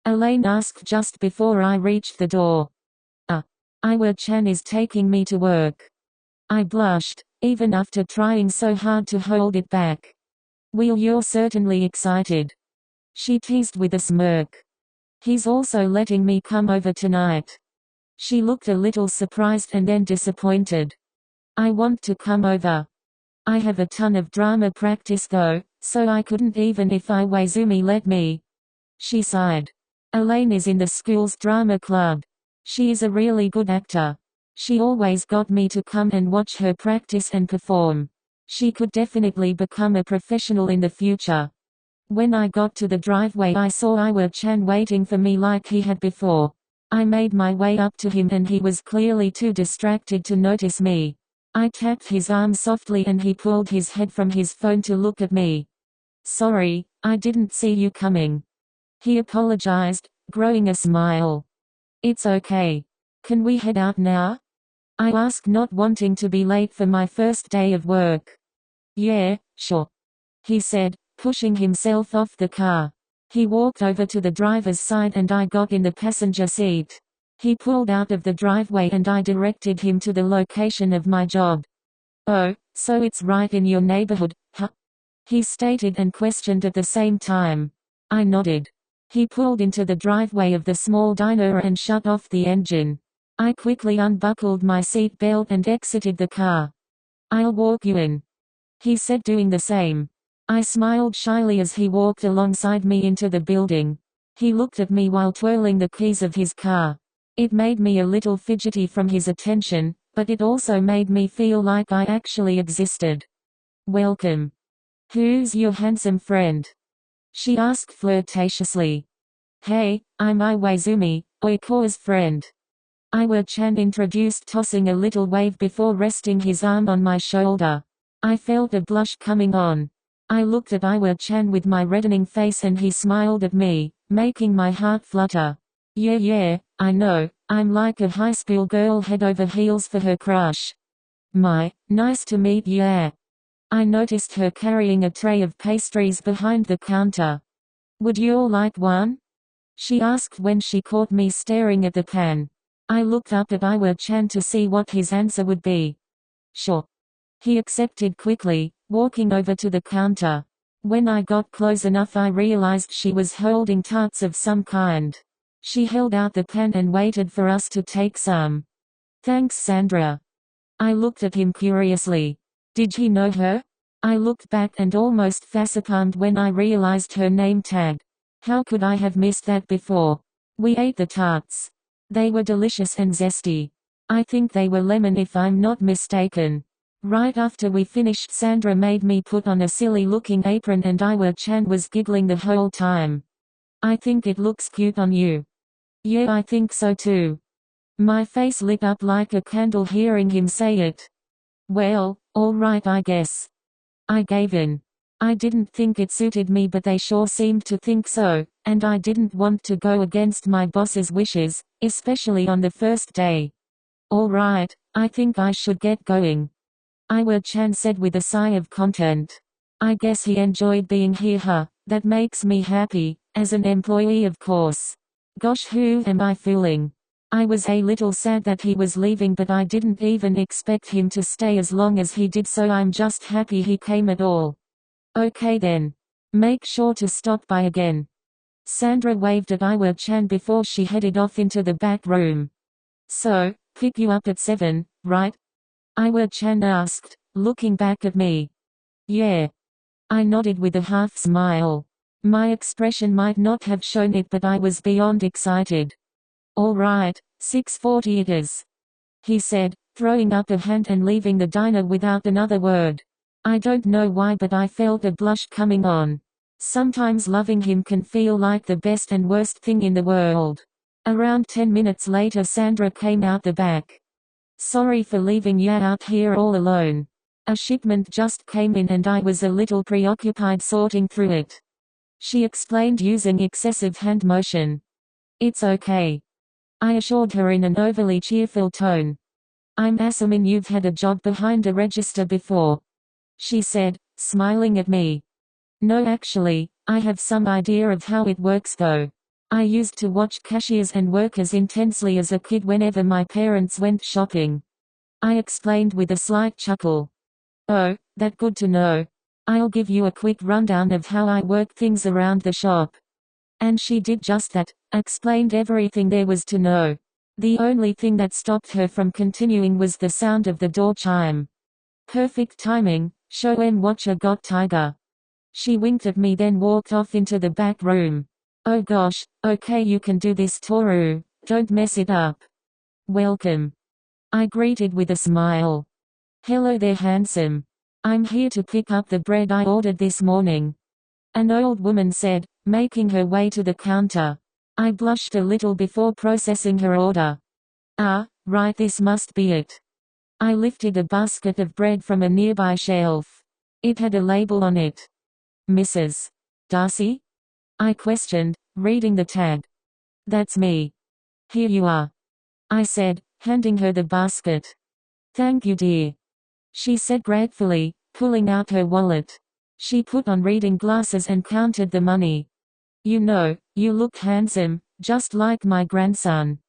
Elaine asked just before I reached the door. Iwaoi-chan is taking me to work." I blushed, even after trying so hard to hold it back. Well, you're certainly excited, she teased with a smirk. He's also letting me come over tonight. She looked a little surprised and then disappointed. I want to come over. I have a ton of drama practice though, so I couldn't even if Iwaizumi let me. She sighed. Elaine is in the school's drama club. She is a really good actor. She always got me to come and watch her practice and perform. She could definitely become a professional in the future. When I got to the driveway, I saw Iwa-chan waiting for me like he had before. I made my way up to him and he was clearly too distracted to notice me. I tapped his arm softly and he pulled his head from his phone to look at me. Sorry, I didn't see you coming. He apologized, growing a smile. It's okay. Can we head out now? I asked, not wanting to be late for my first day of work. Yeah, sure, he said, pushing himself off the car. He walked over to the driver's side and I got in the passenger seat. He pulled out of the driveway and I directed him to the location of my job. Oh, so it's right in your neighborhood, huh? He stated and questioned at the same time. I nodded. He pulled into the driveway of the small diner and shut off the engine. I quickly unbuckled my seat belt and exited the car. I'll walk you in, he said, doing the same. I smiled shyly as he walked alongside me into the building. He looked at me while twirling the keys of his car. It made me a little fidgety from his attention, but it also made me feel like I actually existed. Welcome. Who's your handsome friend? She asked flirtatiously. Hey, I'm Iwaizumi, Oiko's friend. Iwa-chan introduced, tossing a little wave before resting his arm on my shoulder. I felt a blush coming on. I looked at Iwa-chan with my reddening face and he smiled at me, making my heart flutter. Yeah, I know, I'm like a high school girl head over heels for her crush. Nice to meet ya. I noticed her carrying a tray of pastries behind the counter. Would you all like one? She asked when she caught me staring at the pan. I looked up at Iwa-chan to see what his answer would be. Sure. He accepted quickly, walking over to the counter. When I got close enough, I realized she was holding tarts of some kind. She held out the pan and waited for us to take some. Thanks, Sandra. I looked at him curiously. Did he know her? I looked back and almost facepalmed when I realized her name tag. How could I have missed that before? We ate the tarts. They were delicious and zesty. I think they were lemon if I'm not mistaken. Right after we finished, Sandra made me put on a silly-looking apron and Iwa-chan was giggling the whole time. I think it looks cute on you. Yeah, I think so too. My face lit up like a candle hearing him say it. Well, alright, I guess. I gave in. I didn't think it suited me, but they sure seemed to think so, and I didn't want to go against my boss's wishes, especially on the first day. Alright, I think I should get going, Iwa-chan said with a sigh of content. I guess he enjoyed being here, huh? That makes me happy, as an employee of course. Gosh, who am I fooling? I was a little sad that he was leaving, but I didn't even expect him to stay as long as he did, so I'm just happy he came at all. Okay then. Make sure to stop by again. Sandra waved at Iwa-chan before she headed off into the back room. So, pick you up at 7, right? Iwa-chan asked, looking back at me. Yeah. I nodded with a half smile. My expression might not have shown it, but I was beyond excited. Alright, 6:40 it is, he said, throwing up a hand and leaving the diner without another word. I don't know why, but I felt a blush coming on. Sometimes loving him can feel like the best and worst thing in the world. Around 10 minutes later, Sandra came out the back. Sorry for leaving ya out here all alone. A shipment just came in and I was a little preoccupied sorting through it, she explained using excessive hand motion. It's okay, I assured her in an overly cheerful tone. I'm assuming you've had a job behind a register before, she said, smiling at me. No, actually, I have some idea of how it works though. I used to watch cashiers and workers intensely as a kid whenever my parents went shopping, I explained with a slight chuckle. Oh, that's good to know. I'll give you a quick rundown of how I work things around the shop. And she did just that, explained everything there was to know. The only thing that stopped her from continuing was the sound of the door chime. Perfect timing, show 'em what ya got, tiger. She winked at me, then walked off into the back room. Oh gosh, okay, you can do this, Toru, don't mess it up. Welcome, I greeted with a smile. Hello there, handsome. I'm here to pick up the bread I ordered this morning, an old woman said, making her way to the counter. I blushed a little before processing her order. Ah, right, this must be it. I lifted a basket of bread from a nearby shelf. It had a label on it. Mrs. Darcy? I questioned, reading the tag. That's me. Here you are, I said, handing her the basket. Thank you, dear, she said gratefully, pulling out her wallet. She put on reading glasses and counted the money. You know, you look handsome, just like my grandson,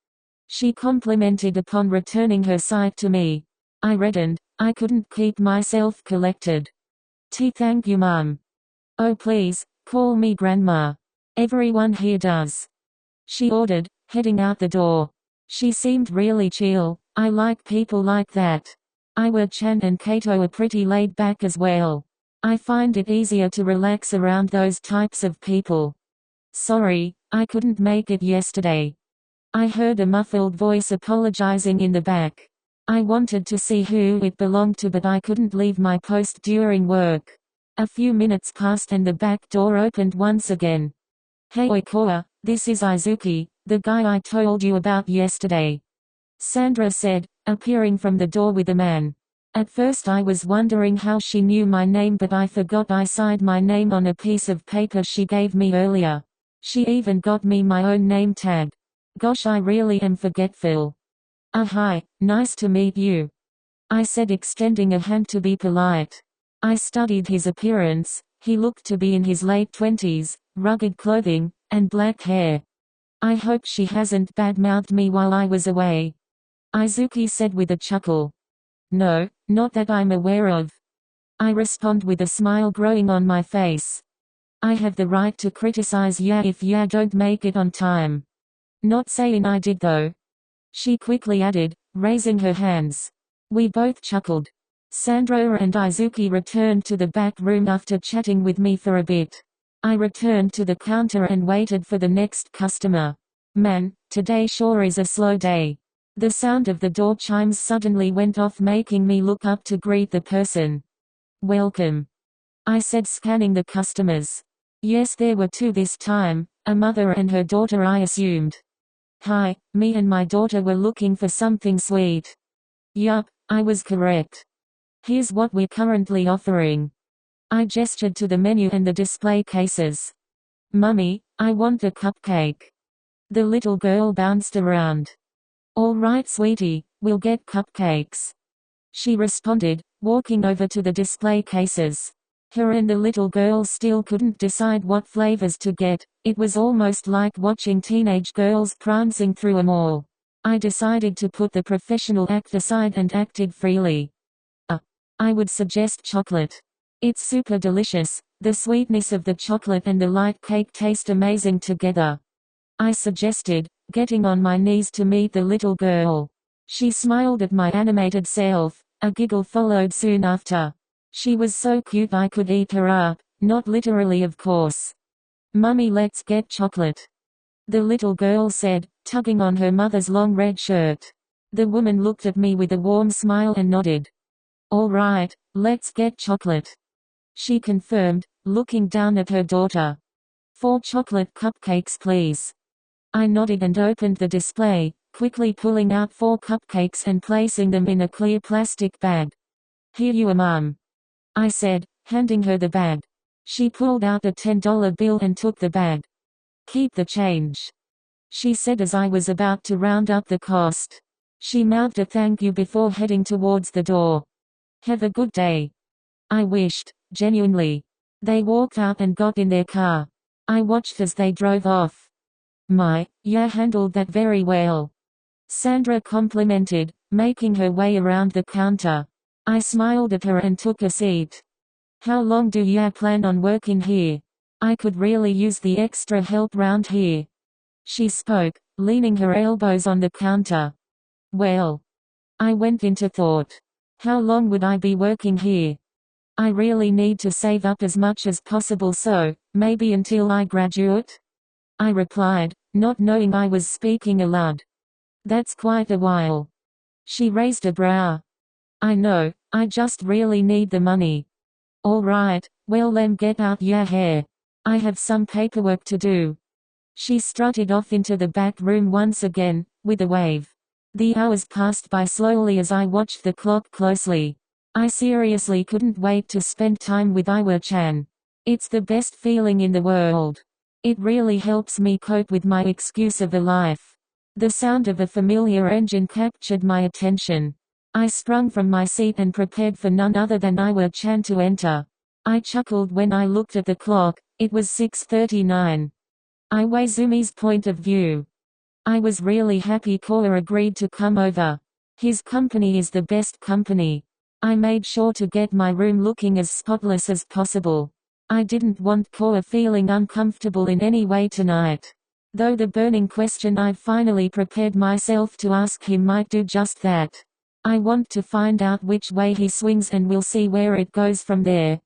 she complimented upon returning her sight to me. I reddened, I couldn't keep myself collected. Thank you, Mum. Oh please, call me Grandma. Everyone here does, she ordered, heading out the door. She seemed really chill. I like people like that. Iwaoi-chan and Kato are pretty laid back as well. I find it easier to relax around those types of people. Sorry, I couldn't make it yesterday, I heard a muffled voice apologizing in the back. I wanted to see who it belonged to, but I couldn't leave my post during work. A few minutes passed and the back door opened once again. Hey Oikoa, this is Izuki, the guy I told you about yesterday, Sandra said, appearing from the door with a man. At first I was wondering how she knew my name, but I forgot I signed my name on a piece of paper she gave me earlier. She even got me my own name tag. Gosh, I really am forgetful. Hi, nice to meet you, I said, extending a hand to be polite. I studied his appearance. He looked to be in his late 20s, rugged clothing, and black hair. I hope she hasn't bad-mouthed me while I was away, Izuki said with a chuckle. No, not that I'm aware of, I respond with a smile growing on my face. I have the right to criticize ya if ya don't make it on time. Not saying I did though, she quickly added, raising her hands. We both chuckled. Sandra and Izuki returned to the back room after chatting with me for a bit. I returned to the counter and waited for the next customer. Man, today sure is a slow day. The sound of the door chimes suddenly went off, making me look up to greet the person. Welcome, I said, scanning the customers. Yes, there were two this time, a mother and her daughter, I assumed. Hi, me and my daughter were looking for something sweet. Yup, I was correct. Here's what we're currently offering. I gestured to the menu and the display cases. Mummy, I want a cupcake. The little girl bounced around. All right, sweetie, we'll get cupcakes, she responded, walking over to the display cases. Her and the little girl still couldn't decide what flavors to get. It was almost like watching teenage girls prancing through a mall. I decided to put the professional act aside and acted freely. I would suggest chocolate. It's super delicious. The sweetness of the chocolate and the light cake taste amazing together, I suggested, getting on my knees to meet the little girl. She smiled at my animated self. A giggle followed soon after. She was so cute I could eat her up, not literally of course. Mummy, let's get chocolate, the little girl said, tugging on her mother's long red shirt. The woman looked at me with a warm smile and nodded. All right, let's get chocolate, she confirmed, looking down at her daughter. 4 chocolate cupcakes, please. I nodded and opened the display, quickly pulling out 4 cupcakes and placing them in a clear plastic bag. Here you are, Mum, I said, handing her the bag. She pulled out a $10 bill and took the bag. Keep the change, she said as I was about to round up the cost. She mouthed a thank you before heading towards the door. Have a good day, I wished, genuinely. They walked out and got in their car. I watched as they drove off. Ya handled that very well, Sandra complimented, making her way around the counter. I smiled at her and took a seat. How long do ya plan on working here? I could really use the extra help round here. She spoke, leaning her elbows on the counter. Well, I went into thought. How long would I be working here? I really need to save up as much as possible, so, maybe until I graduate? I replied, not knowing I was speaking aloud. That's quite a while. She raised a brow. I know, I just really need the money. All right, well then get out your hair. I have some paperwork to do. She strutted off into the back room once again, with a wave. The hours passed by slowly as I watched the clock closely. I seriously couldn't wait to spend time with Iwaoi-chan. It's the best feeling in the world. It really helps me cope with my excuse of a life. The sound of a familiar engine captured my attention. I sprung from my seat and prepared for none other than Iwaoi-chan to enter. I chuckled when I looked at the clock. It was 6:39. Iwaizumi's point of view. I was really happy Koa agreed to come over. His company is the best company. I made sure to get my room looking as spotless as possible. I didn't want Koa feeling uncomfortable in any way tonight. Though the burning question I'd finally prepared myself to ask him might do just that. I want to find out which way he swings and we'll see where it goes from there.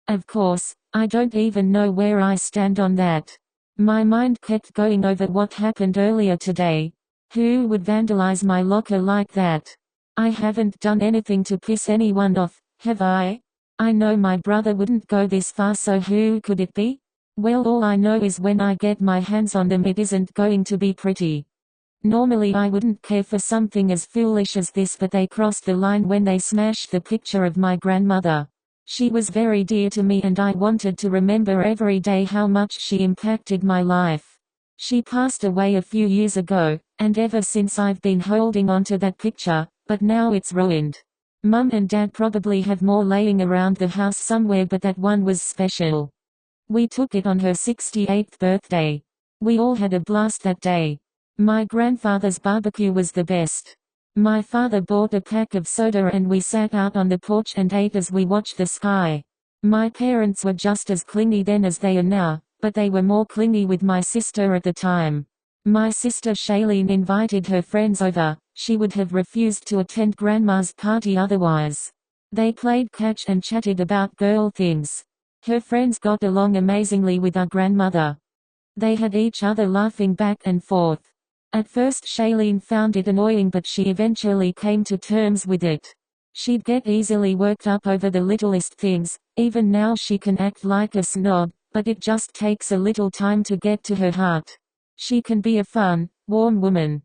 Of course, I don't even know where I stand on that. My mind kept going over what happened earlier today. Who would vandalize my locker like that? I haven't done anything to piss anyone off, have I? I know my brother wouldn't go this far, so who could it be? Well, all I know is when I get my hands on them it isn't going to be pretty. Normally I wouldn't care for something as foolish as this, but they crossed the line when they smashed the picture of my grandmother. She was very dear to me and I wanted to remember every day how much she impacted my life. She passed away a few years ago, and ever since I've been holding on to that picture, but now it's ruined. Mum and Dad probably have more laying around the house somewhere, but that one was special. We took it on her 68th birthday. We all had a blast that day. My grandfather's barbecue was the best. My father bought a pack of soda and we sat out on the porch and ate as we watched the sky. My parents were just as clingy then as they are now, but they were more clingy with my sister at the time. My sister Shailene invited her friends over. She would have refused to attend Grandma's party otherwise. They played catch and chatted about girl things. Her friends got along amazingly with our grandmother. They had each other laughing back and forth. At first Shailene found it annoying, but she eventually came to terms with it. She'd get easily worked up over the littlest things. Even now she can act like a snob, but it just takes a little time to get to her heart. She can be a fun, warm woman.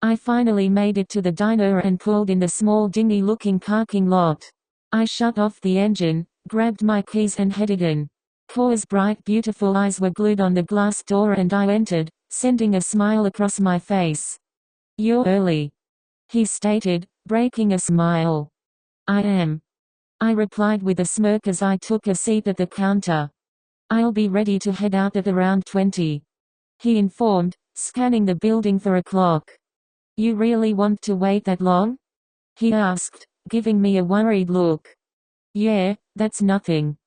I finally made it to the diner and pulled in the small dingy-looking parking lot. I shut off the engine, grabbed my keys and headed in. Koa's bright beautiful eyes were glued on the glass door and I entered, sending a smile across my face. "You're early," he stated, breaking a smile. "I am," I replied with a smirk as I took a seat at the counter. "I'll be ready to head out at around 20. He informed, scanning the building for a clock. "You really want to wait that long?" he asked, giving me a worried look. "Yeah, that's nothing,"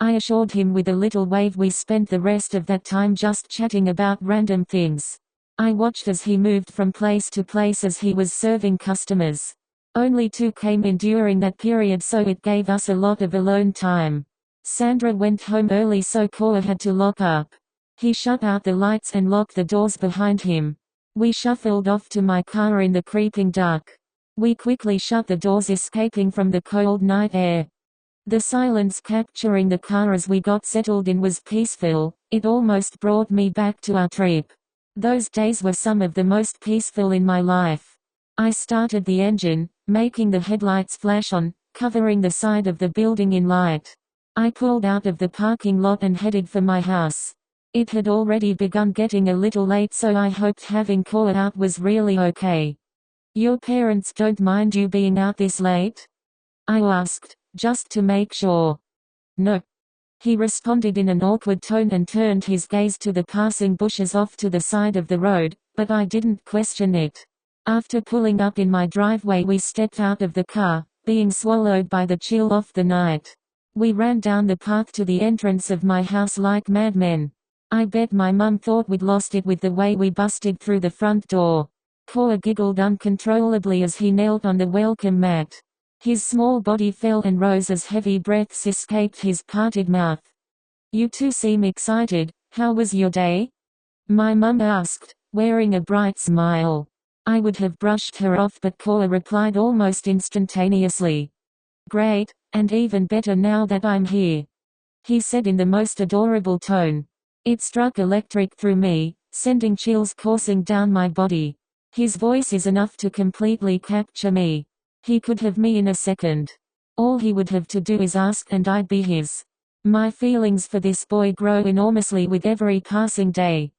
I assured him with a little wave. We spent the rest of that time just chatting about random things. I watched as he moved from place to place as he was serving customers. Only 2 came in during that period, so it gave us a lot of alone time. Sandra went home early, so Koa had to lock up. He shut out the lights and locked the doors behind him. We shuffled off to my car in the creeping dark. We quickly shut the doors, escaping from the cold night air. The silence capturing the car as we got settled in was peaceful. It almost brought me back to our trip. Those days were some of the most peaceful in my life. I started the engine, making the headlights flash on, covering the side of the building in light. I pulled out of the parking lot and headed for my house. It had already begun getting a little late, so I hoped having Koa out was really okay. "Your parents don't mind you being out this late?" I asked, just to make sure. "No," he responded in an awkward tone and turned his gaze to the passing bushes off to the side of the road, but I didn't question it. After pulling up in my driveway, we stepped out of the car, being swallowed by the chill of the night. We ran down the path to the entrance of my house like madmen. I bet my mum thought we'd lost it with the way we busted through the front door. Koa giggled uncontrollably as he knelt on the welcome mat. His small body fell and rose as heavy breaths escaped his parted mouth. You two seem excited. How was your day? My mum asked, wearing a bright smile. I would have brushed her off, but Koa replied almost instantaneously. Great, and even better now that I'm here, he said in the most adorable tone. It struck electric through me, sending chills coursing down my body. His voice is enough to completely capture me. He could have me in a second. All he would have to do is ask and I'd be his. My feelings for this boy grow enormously with every passing day.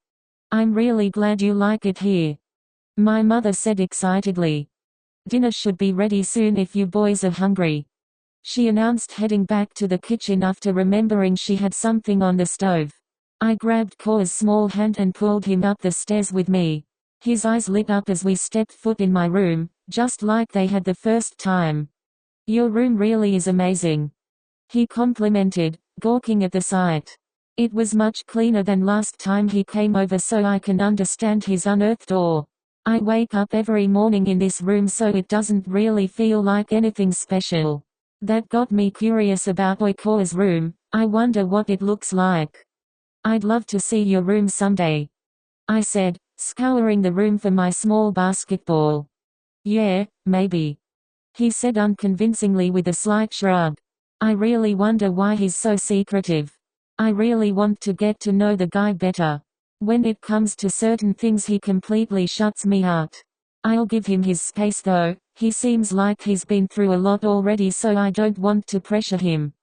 I'm really glad you like it here, my mother said excitedly. Dinner should be ready soon if you boys are hungry, she announced, heading back to the kitchen after remembering she had something on the stove. I grabbed Koa's small hand and pulled him up the stairs with me. His eyes lit up as we stepped foot in my room, just like they had the first time. Your room really is amazing, he complimented, gawking at the sight. It was much cleaner than last time he came over, so I can understand his unearthed awe. I wake up every morning in this room, so it doesn't really feel like anything special. That got me curious about Koa's room. I wonder what it looks like. I'd love to see your room someday, I said, scouring the room for my small basketball. Yeah, maybe, he said unconvincingly with a slight shrug. I really wonder why he's so secretive. I really want to get to know the guy better. When it comes to certain things, he completely shuts me out. I'll give him his space though. He seems like he's been through a lot already, so I don't want to pressure him.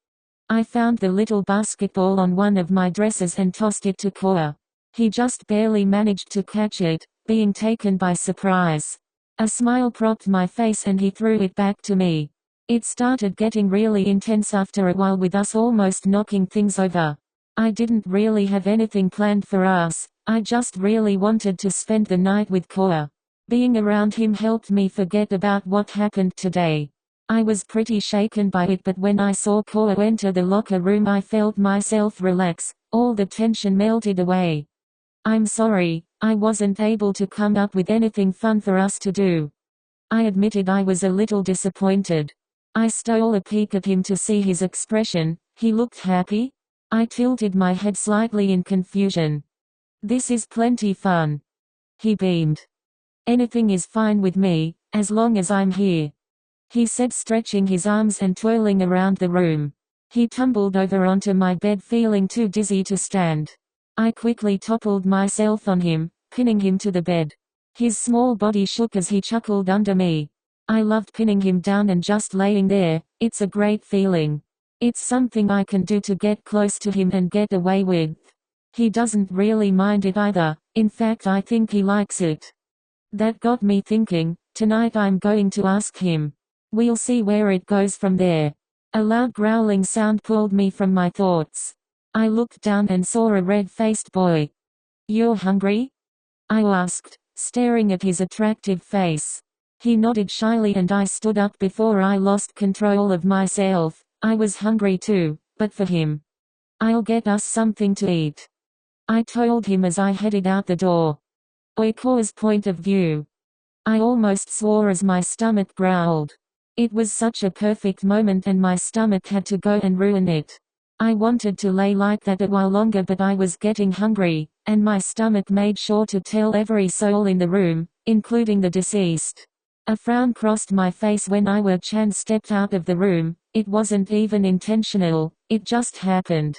I found the little basketball on one of my dresses and tossed it to Koa. He just barely managed to catch it, being taken by surprise. A smile propped my face and he threw it back to me. It started getting really intense after a while, with us almost knocking things over. I didn't really have anything planned for us. I just really wanted to spend the night with Koa. Being around him helped me forget about what happened today. I was pretty shaken by it, but when I saw Koa enter the locker room, I felt myself relax. All the tension melted away. I'm sorry, I wasn't able to come up with anything fun for us to do, I admitted. I was a little disappointed. I stole a peek at him to see his expression. He looked happy. I tilted my head slightly in confusion. This is plenty fun, he beamed. Anything is fine with me, as long as I'm here, he said, stretching his arms and twirling around the room. He tumbled over onto my bed, feeling too dizzy to stand. I quickly toppled myself on him, pinning him to the bed. His small body shook as he chuckled under me. I loved pinning him down and just laying there. It's a great feeling. It's something I can do to get close to him and get away with. He doesn't really mind it either. In fact, I think he likes it. That got me thinking. Tonight I'm going to ask him. We'll see where it goes from there. A loud growling sound pulled me from my thoughts. I looked down and saw a red-faced boy. You're hungry? I asked, staring at his attractive face. He nodded shyly and I stood up before I lost control of myself. I was hungry too, but for him. I'll get us something to eat, I told him as I headed out the door. Koa's point of view. I almost swore as my stomach growled. It was such a perfect moment and my stomach had to go and ruin it. I wanted to lay like that a while longer, but I was getting hungry, and my stomach made sure to tell every soul in the room, including the deceased. A frown crossed my face when Iwaoi-chan stepped out of the room. It wasn't even intentional, it just happened.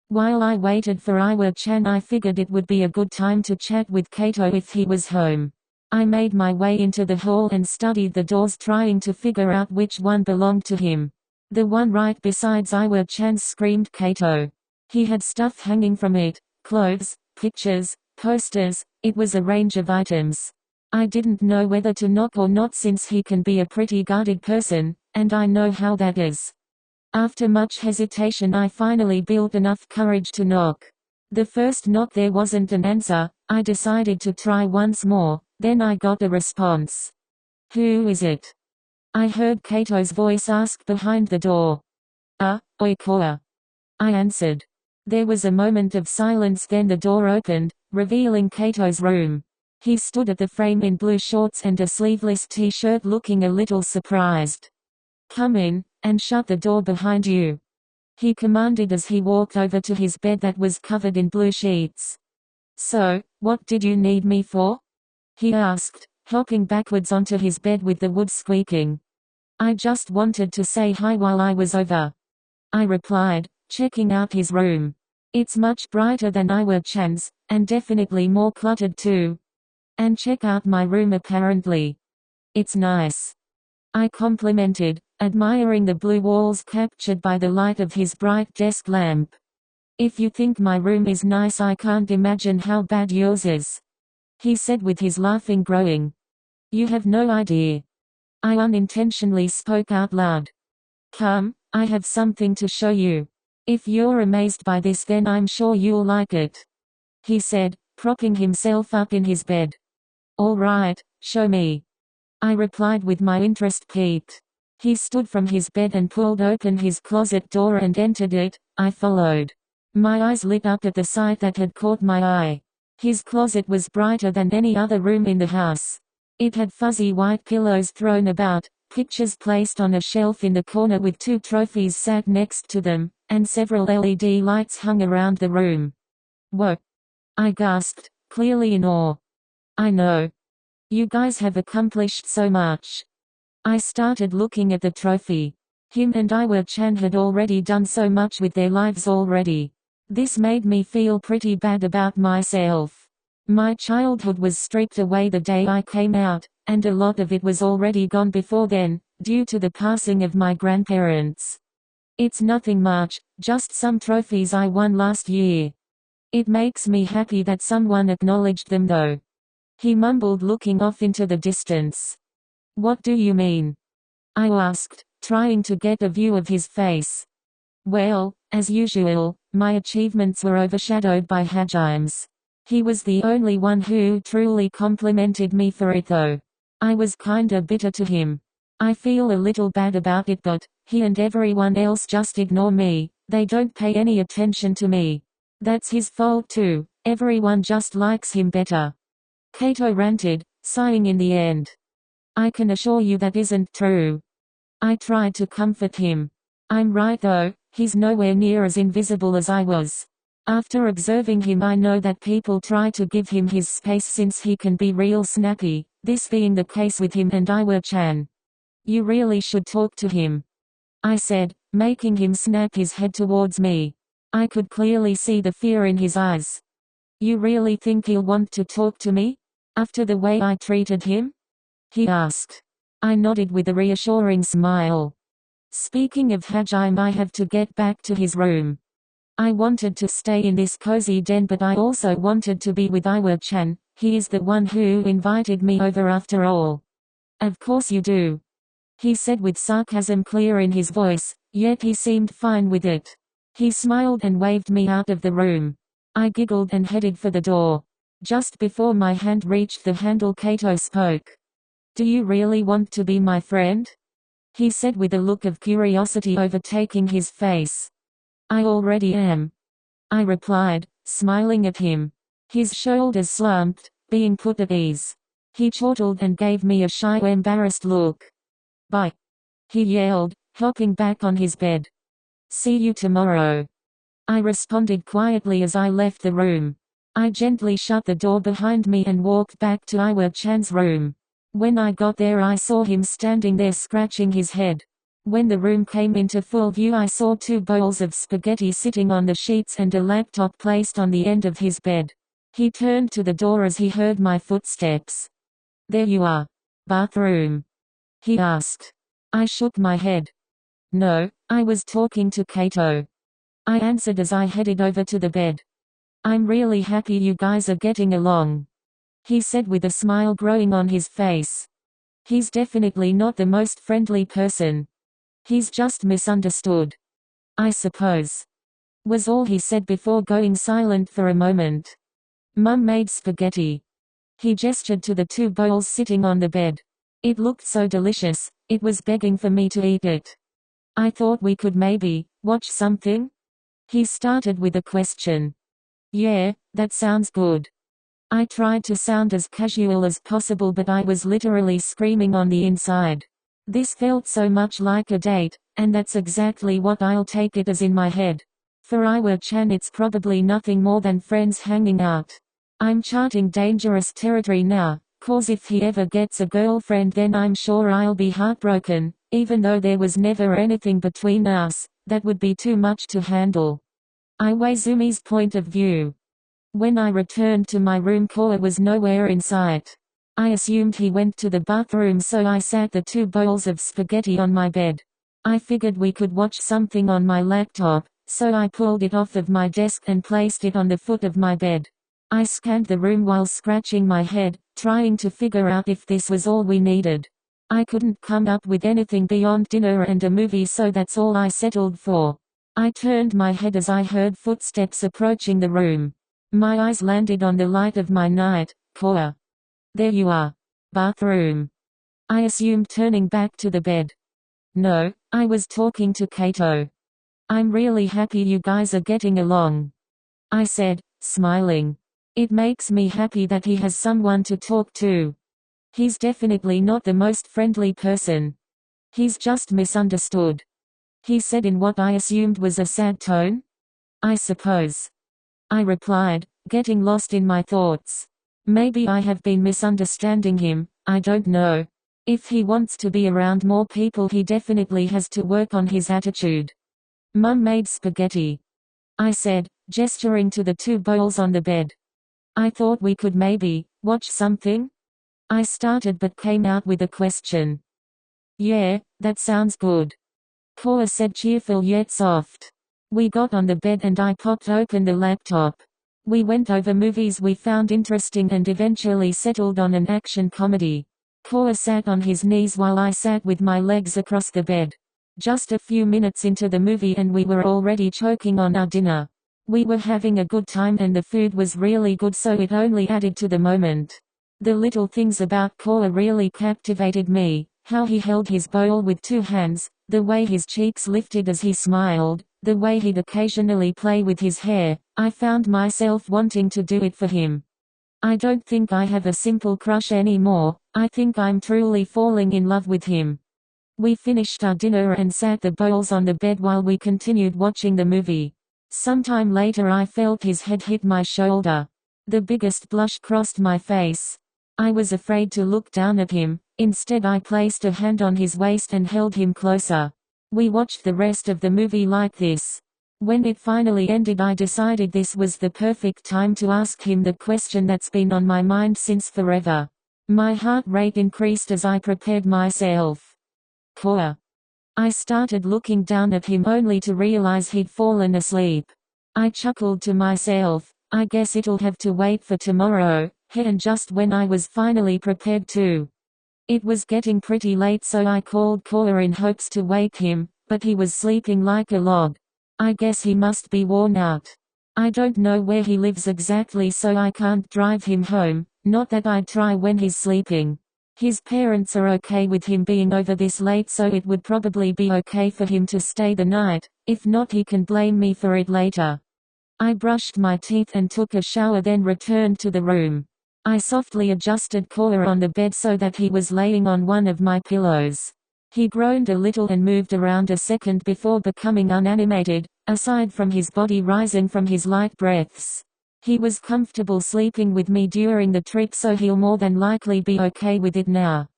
While I waited for Iwaoi-chan, I figured it would be a good time to chat with Kato if he was home. I made my way into the hall and studied the doors, trying to figure out which one belonged to him. The one right beside Iwaoi-chan screamed Kato. He had stuff hanging from it, clothes, pictures, posters. It was a range of items. I didn't know whether to knock or not, since he can be a pretty guarded person, and I know how that is. After much hesitation, I finally built enough courage to knock. The first knock there wasn't an answer. I decided to try once more. Then I got a response. Who is it? I heard Kato's voice ask behind the door. Oikoa. I answered. There was a moment of silence, then the door opened, revealing Kato's room. He stood at the frame in blue shorts and a sleeveless t-shirt, looking a little surprised. "Come in, and shut the door behind you," he commanded as he walked over to his bed that was covered in blue sheets. "So, what did you need me for?" he asked, hopping backwards onto his bed with the wood squeaking. "I just wanted to say hi while I was over," I replied, checking out his room. "It's much brighter than Iwa-chan's, and definitely more cluttered too. And check out my room apparently. It's nice," I complimented, admiring the blue walls captured by the light of his bright desk lamp. "If you think my room is nice, I can't imagine how bad yours is," he said with his laughing growing. "You have no idea." I unintentionally spoke out loud. "Come, I have something to show you. If you're amazed by this, then I'm sure you'll like it," he said, propping himself up in his bed. "All right, show me," I replied with my interest piqued. He stood from his bed and pulled open his closet door and entered it. I followed. My eyes lit up at the sight that had caught my eye. His closet was brighter than any other room in the house. It had fuzzy white pillows thrown about, pictures placed on a shelf in the corner with 2 trophies sat next to them, and several LED lights hung around the room. "Whoa!" I gasped, clearly in awe. "I know. You guys have accomplished so much." I started looking at the trophy. Him and Iwa-chan had already done so much with their lives already. This made me feel pretty bad about myself. My childhood was stripped away the day I came out, and a lot of it was already gone before then, due to the passing of my grandparents. It's nothing much, just some trophies I won last year. It makes me happy that someone acknowledged them though," he mumbled, looking off into the distance. "What do you mean?" I asked, trying to get a view of his face. "Well, as usual, my achievements were overshadowed by Hajime's. He was the only one who truly complimented me for it though. I was kinda bitter to him. I feel a little bad about it, but he and everyone else just ignore me. They don't pay any attention to me. That's his fault too. Everyone just likes him better," Kato ranted, sighing in the end. "I can assure you that isn't true." I tried to comfort him. "I'm right though, he's nowhere near as invisible as I was. After observing him, I know that people try to give him his space since he can be real snappy, this being the case with him and Iwa-chan. You really should talk to him," I said, making him snap his head towards me. I could clearly see the fear in his eyes. "You really think he'll want to talk to me? After the way I treated him?" he asked. I nodded with a reassuring smile. "Speaking of Hajime, I have to get back to his room. I wanted to stay in this cozy den, but I also wanted to be with Iwa-chan. He is the one who invited me over after all." "Of course you do," he said with sarcasm clear in his voice, yet he seemed fine with it. He smiled and waved me out of the room. I giggled and headed for the door. Just before my hand reached the handle, Kato spoke. "Do you really want to be my friend?" he said with a look of curiosity overtaking his face. "I already am," I replied, smiling at him. His shoulders slumped, being put at ease. He chortled and gave me a shy, embarrassed look. "Bye," he yelled, hopping back on his bed. "See you tomorrow," I responded quietly as I left the room. I gently shut the door behind me and walked back to Iwa-chan's room. When I got there, I saw him standing there scratching his head. When the room came into full view, I saw 2 bowls of spaghetti sitting on the sheets and a laptop placed on the end of his bed. He turned to the door as he heard my footsteps. "There you are. Bathroom?" he asked. I shook my head. "No, I was talking to Kato," I answered as I headed over to the bed. "I'm really happy you guys are getting along," he said with a smile growing on his face. "He's definitely not the most friendly person. He's just misunderstood, I suppose," was all he said before going silent for a moment. "Mum made spaghetti." He gestured to the 2 bowls sitting on the bed. "It looked so delicious, it was begging for me to eat it." I thought we could maybe watch something? He started with a question. Yeah, that sounds good. I tried to sound as casual as possible, but I was literally screaming on the inside. This felt so much like a date, and that's exactly what I'll take it as in my head. For Iwaoi-chan it's probably nothing more than friends hanging out. I'm charting dangerous territory now, 'cause if he ever gets a girlfriend then I'm sure I'll be heartbroken, even though there was never anything between us. That would be too much to handle. Iwaizumi's point of view. When I returned to my room, Koa was nowhere in sight. I assumed he went to the bathroom, so I sat the 2 bowls of spaghetti on my bed. I figured we could watch something on my laptop, so I pulled it off of my desk and placed it on the foot of my bed. I scanned the room while scratching my head, trying to figure out if this was all we needed. I couldn't come up with anything beyond dinner and a movie, so that's all I settled for. I turned my head as I heard footsteps approaching the room. My eyes landed on the light of my night. Koa. There you are. Bathroom. I assumed, turning back to the bed. No, I was talking to Kato. I'm really happy you guys are getting along, I said, smiling. It makes me happy that he has someone to talk to. He's definitely not the most friendly person. He's just misunderstood, he said in what I assumed was a sad tone. I suppose, I replied, getting lost in my thoughts. Maybe I have been misunderstanding him, I don't know. If he wants to be around more people, he definitely has to work on his attitude. Mum made spaghetti, I said, gesturing to the 2 bowls on the bed. I thought we could maybe watch something? I started but came out with a question. Yeah, that sounds good, Koa said, cheerful yet soft. We got on the bed and I popped open the laptop. We went over movies we found interesting and eventually settled on an action comedy. Koa sat on his knees while I sat with my legs across the bed. Just a few minutes into the movie and we were already choking on our dinner. We were having a good time and the food was really good, so it only added to the moment. The little things about Koa really captivated me. How he held his bowl with 2 hands, the way his cheeks lifted as he smiled, the way he'd occasionally play with his hair. I found myself wanting to do it for him. I don't think I have a simple crush anymore, I think I'm truly falling in love with him. We finished our dinner and sat the bowls on the bed while we continued watching the movie. Sometime later I felt his head hit my shoulder. The biggest blush crossed my face. I was afraid to look down at him. Instead I placed a hand on his waist and held him closer. We watched the rest of the movie like this. When it finally ended I decided this was the perfect time to ask him the question that's been on my mind since forever. My heart rate increased as I prepared myself. Koa. I started looking down at him only to realize he'd fallen asleep. I chuckled to myself, I guess it'll have to wait for tomorrow. And just when I was finally prepared to. It was getting pretty late, so I called Koa in hopes to wake him, but he was sleeping like a log. I guess he must be worn out. I don't know where he lives exactly, so I can't drive him home, not that I'd try when he's sleeping. His parents are okay with him being over this late, so it would probably be okay for him to stay the night. If not, he can blame me for it later. I brushed my teeth and took a shower, then returned to the room. I softly adjusted Koa on the bed so that he was laying on one of my pillows. He groaned a little and moved around a second before becoming unanimated, aside from his body rising from his light breaths. He was comfortable sleeping with me during the trip, so he'll more than likely be okay with it now.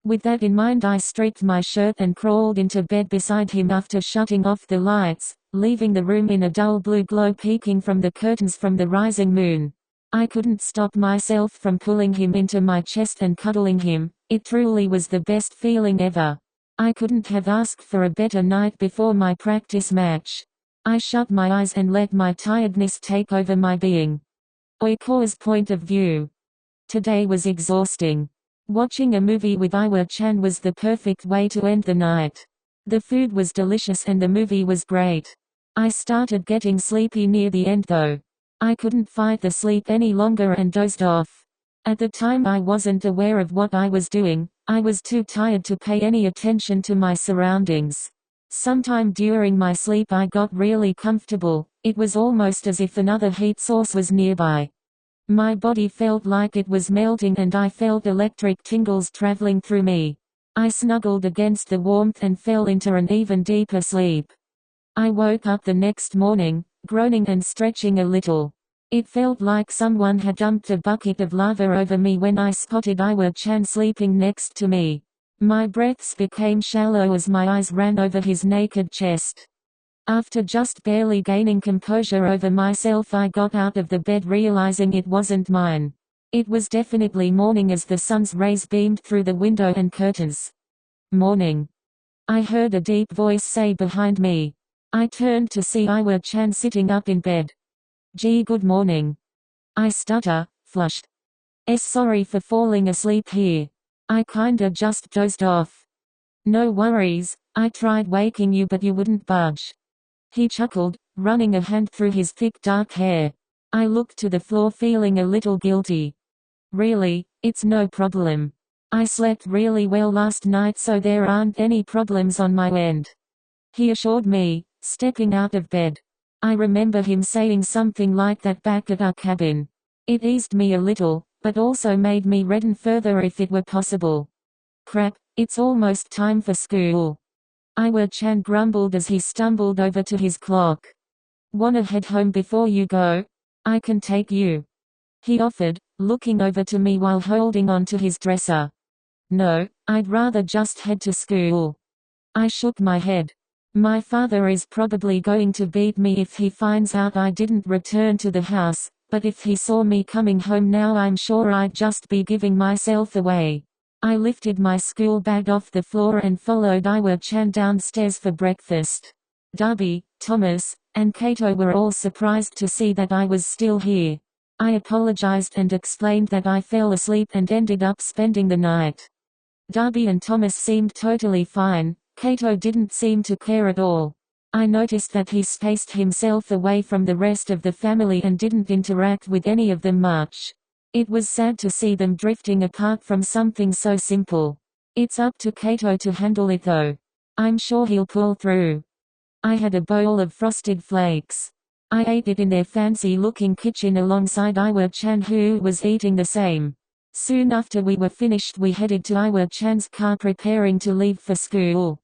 With that in mind I stripped my shirt and crawled into bed beside him after shutting off the lights, leaving the room in a dull blue glow peeking from the curtains from the rising moon. I couldn't stop myself from pulling him into my chest and cuddling him. It truly was the best feeling ever. I couldn't have asked for a better night before my practice match. I shut my eyes and let my tiredness take over my being. Koa's point of view. Today was exhausting. Watching a movie with Iwaoi-chan was the perfect way to end the night. The food was delicious and the movie was great. I started getting sleepy near the end though. I couldn't fight the sleep any longer and dozed off. At the time I wasn't aware of what I was doing. I was too tired to pay any attention to my surroundings. Sometime during my sleep I got really comfortable. It was almost as if another heat source was nearby. My body felt like it was melting and I felt electric tingles traveling through me. I snuggled against the warmth and fell into an even deeper sleep. I woke up the next morning, groaning and stretching a little. It felt like someone had dumped a bucket of lava over me when I spotted Iwa-chan sleeping next to me. My breaths became shallow as my eyes ran over his naked chest. After just barely gaining composure over myself, I got out of the bed realizing it wasn't mine. It was definitely morning as the sun's rays beamed through the window and curtains. Morning. I heard a deep voice say behind me. I turned to see Iwa-chan sitting up in bed. Gee, good morning. I stutter, flushed. Sorry for falling asleep here. I kinda just dozed off. No worries, I tried waking you but you wouldn't budge. He chuckled, running a hand through his thick dark hair. I looked to the floor feeling a little guilty. Really, it's no problem. I slept really well last night so there aren't any problems on my end. He assured me, stepping out of bed. I remember him saying something like that back at our cabin. It eased me a little, but also made me redden further if it were possible. Crap, it's almost time for school. Iwa-chan grumbled as he stumbled over to his clock. Wanna head home before you go? I can take you. He offered, looking over to me while holding on to his dresser. No, I'd rather just head to school. I shook my head. My father is probably going to beat me if he finds out I didn't return to the house, but if he saw me coming home now I'm sure I'd just be giving myself away. I lifted my school bag off the floor and followed Iwa-chan downstairs for breakfast. Darby, Thomas, and Kato were all surprised to see that I was still here. I apologized and explained that I fell asleep and ended up spending the night. Darby and Thomas seemed totally fine. Kato didn't seem to care at all. I noticed that he spaced himself away from the rest of the family and didn't interact with any of them much. It was sad to see them drifting apart from something so simple. It's up to Kato to handle it though. I'm sure he'll pull through. I had a bowl of frosted flakes. I ate it in their fancy-looking kitchen alongside Iwa-chan who was eating the same. Soon after we were finished we headed to Iwa-chan's car preparing to leave for school.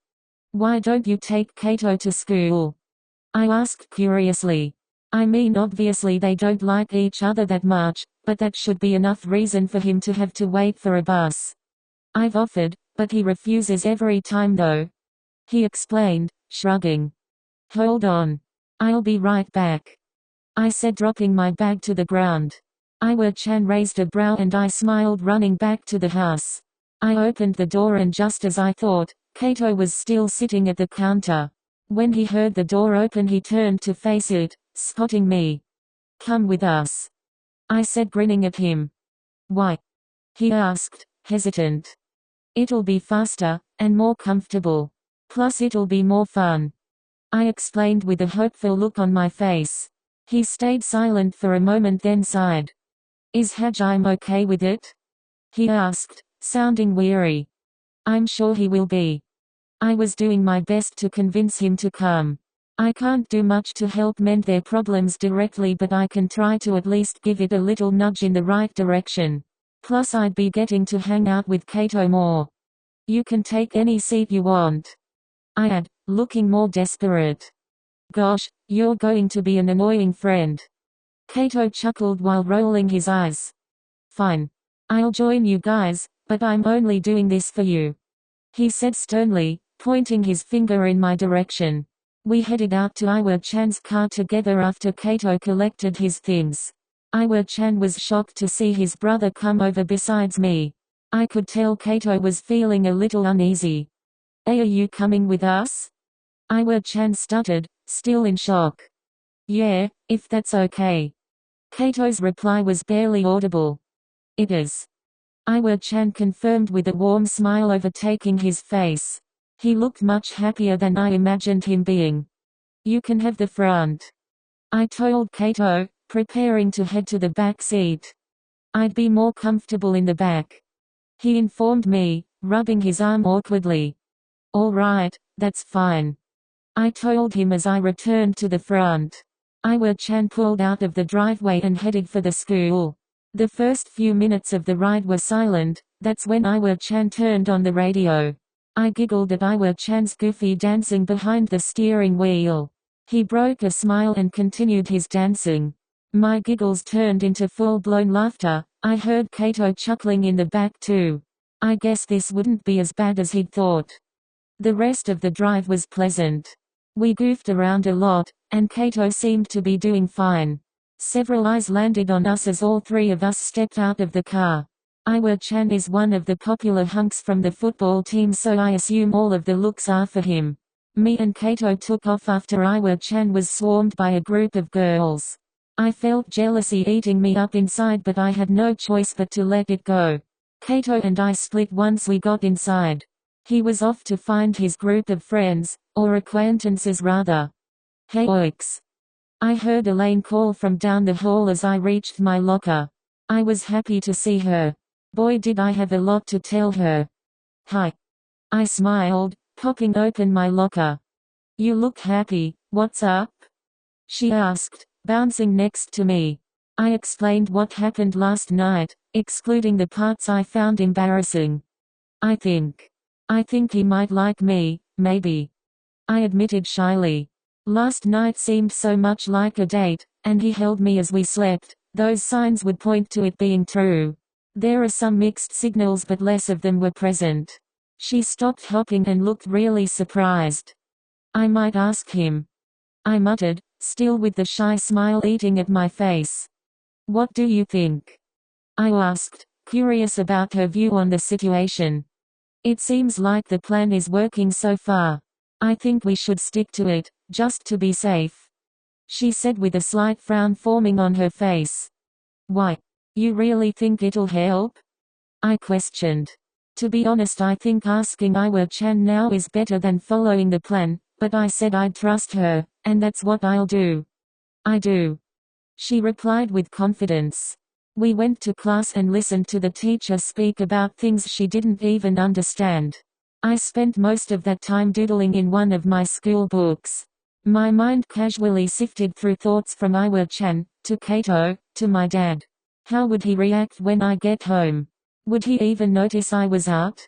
Why don't you take Kato to school? I asked curiously. I mean obviously they don't like each other that much, but that should be enough reason for him to have to wait for a bus. I've offered, but he refuses every time though. He explained, shrugging. Hold on. I'll be right back. I said dropping my bag to the ground. Iwa-chan raised a brow and I smiled running back to the house. I opened the door and just as I thought, Kato was still sitting at the counter. When he heard the door open he turned to face it, spotting me. Come with us. I said grinning at him. Why? He asked, hesitant. It'll be faster, and more comfortable. Plus it'll be more fun. I explained with a hopeful look on my face. He stayed silent for a moment then sighed. Is Hajime okay with it? He asked, sounding weary. I'm sure he will be. I was doing my best to convince him to come. I can't do much to help mend their problems directly but I can try to at least give it a little nudge in the right direction. Plus I'd be getting to hang out with Kato more. You can take any seat you want. I add, looking more desperate. Gosh, you're going to be an annoying friend. Kato chuckled while rolling his eyes. Fine. I'll join you guys, but I'm only doing this for you. He said sternly, pointing his finger in my direction. We headed out to Iwa-chan's car together after Kato collected his things. Iwa-chan was shocked to see his brother come over besides me. I could tell Kato was feeling a little uneasy. Hey, are you coming with us? Iwa-chan stuttered, still in shock. Yeah, if that's okay. Kato's reply was barely audible. It is. Iwa-chan confirmed with a warm smile overtaking his face. He looked much happier than I imagined him being. You can have the front. I told Kato, preparing to head to the back seat. I'd be more comfortable in the back. He informed me, rubbing his arm awkwardly. All right, that's fine. I told him as I returned to the front. Iwa-chan pulled out of the driveway and headed for the school. The first few minutes of the ride were silent. That's when Iwa-chan turned on the radio. I giggled at Iwa-chan's goofy dancing behind the steering wheel. He broke a smile and continued his dancing. My giggles turned into full-blown laughter. I heard Kato chuckling in the back too. I guess this wouldn't be as bad as he'd thought. The rest of the drive was pleasant. We goofed around a lot, and Kato seemed to be doing fine. Several eyes landed on us as all three of us stepped out of the car. Iwa-chan is one of the popular hunks from the football team, so I assume all of the looks are for him. Me and Kato took off after Iwa-chan was swarmed by a group of girls. I felt jealousy eating me up inside, but I had no choice but to let it go. Kato and I split once we got inside. He was off to find his group of friends, or acquaintances rather. Hey oiks. I heard Elaine call from down the hall as I reached my locker. I was happy to see her. Boy, did I have a lot to tell her. Hi. I smiled, popping open my locker. You look happy, what's up? She asked, bouncing next to me. I explained what happened last night, excluding the parts I found embarrassing. I think he might like me, maybe. I admitted shyly. Last night seemed so much like a date, and he held me as we slept. Those signs would point to it being true. There are some mixed signals, but less of them were present. She stopped hopping and looked really surprised. I might ask him. I muttered, still with the shy smile eating at my face. What do you think? I asked, curious about her view on the situation. It seems like the plan is working so far. I think we should stick to it, just to be safe. She said with a slight frown forming on her face. Why? You really think it'll help? I questioned. To be honest, I think asking Iwa-chan now is better than following the plan, but I said I'd trust her, and that's what I'll do. I do. She replied with confidence. We went to class and listened to the teacher speak about things she didn't even understand. I spent most of that time doodling in one of my school books. My mind casually sifted through thoughts from Iwa-chan, to Kato, to my dad. How would he react when I get home? Would he even notice I was out?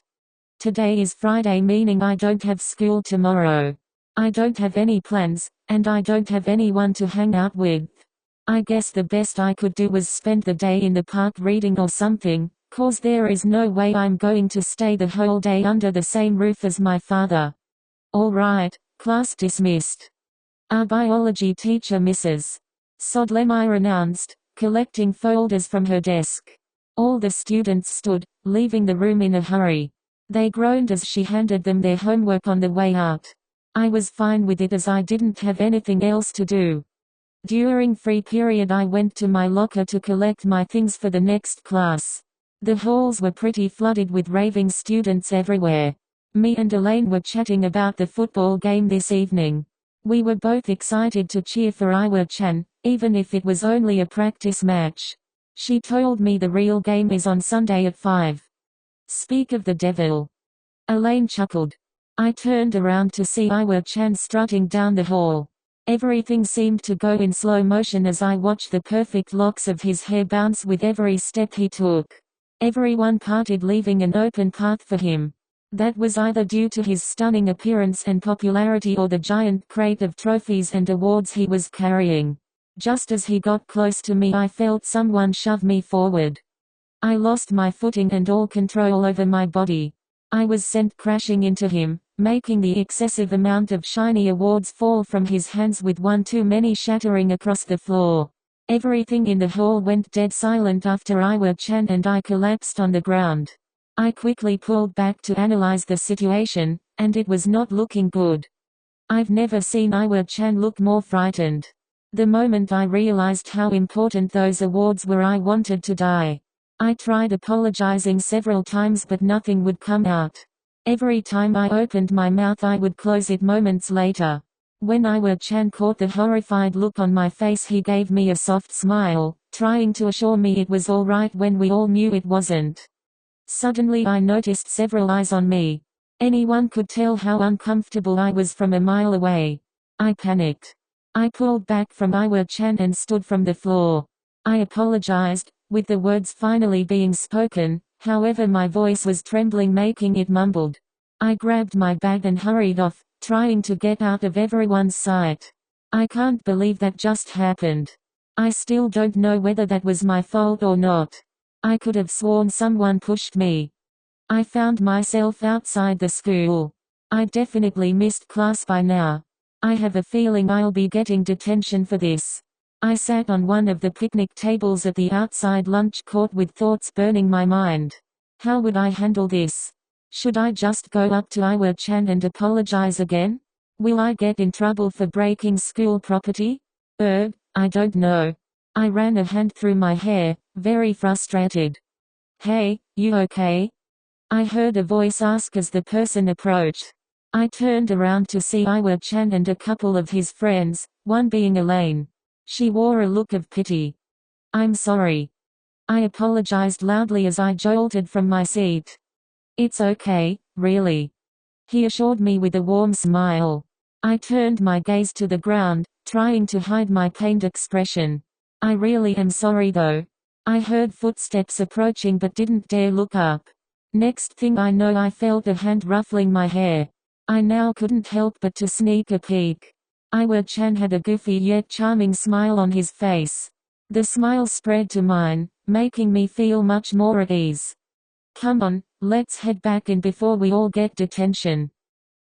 Today is Friday, meaning I don't have school tomorrow. I don't have any plans, and I don't have anyone to hang out with. I guess the best I could do was spend the day in the park reading or something, cause there is no way I'm going to stay the whole day under the same roof as my father. Alright, class dismissed. Our biology teacher Mrs. Sodlemire announced, collecting folders from her desk. All the students stood, leaving the room in a hurry. They groaned as she handed them their homework on the way out. I was fine with it as I didn't have anything else to do. During free period I went to my locker to collect my things for the next class. The halls were pretty flooded with raving students everywhere. Me and Elaine were chatting about the football game this evening. We were both excited to cheer for Iwa-chan, even if it was only a practice match. She told me the real game is on Sunday at 5. Speak of the devil. Elaine chuckled. I turned around to see Iwa-chan strutting down the hall. Everything seemed to go in slow motion as I watched the perfect locks of his hair bounce with every step he took. Everyone parted, leaving an open path for him. That was either due to his stunning appearance and popularity or the giant crate of trophies and awards he was carrying. Just as he got close to me, I felt someone shove me forward. I lost my footing and all control over my body. I was sent crashing into him, making the excessive amount of shiny awards fall from his hands with one too many shattering across the floor. Everything in the hall went dead silent after Iwa-chan and I collapsed on the ground. I quickly pulled back to analyze the situation, and it was not looking good. I've never seen Iwa-chan look more frightened. The moment I realized how important those awards were, I wanted to die. I tried apologizing several times, but nothing would come out. Every time I opened my mouth I would close it moments later. When Iwa-chan caught the horrified look on my face, he gave me a soft smile, trying to assure me it was all right when we all knew it wasn't. Suddenly I noticed several eyes on me. Anyone could tell how uncomfortable I was from a mile away. I panicked. I pulled back from Iwa-chan and stood from the floor. I apologized, with the words finally being spoken, however my voice was trembling, making it mumbled. I grabbed my bag and hurried off, trying to get out of everyone's sight. I can't believe that just happened. I still don't know whether that was my fault or not. I could have sworn someone pushed me. I found myself outside the school. I definitely missed class by now. I have a feeling I'll be getting detention for this. I sat on one of the picnic tables at the outside lunch court with thoughts burning my mind. How would I handle this? Should I just go up to Iwa-chan and apologize again? Will I get in trouble for breaking school property? I don't know. I ran a hand through my hair, very frustrated. Hey, you okay? I heard a voice ask as the person approached. I turned around to see Iwa-chan and a couple of his friends, one being Elaine. She wore a look of pity. I'm sorry. I apologized loudly as I jolted from my seat. It's okay, really. He assured me with a warm smile. I turned my gaze to the ground, trying to hide my pained expression. I really am sorry though. I heard footsteps approaching but didn't dare look up. Next thing I know, I felt a hand ruffling my hair. I now couldn't help but to sneak a peek. Iwa-chan had a goofy yet charming smile on his face. The smile spread to mine, making me feel much more at ease. Come on, let's head back in before we all get detention.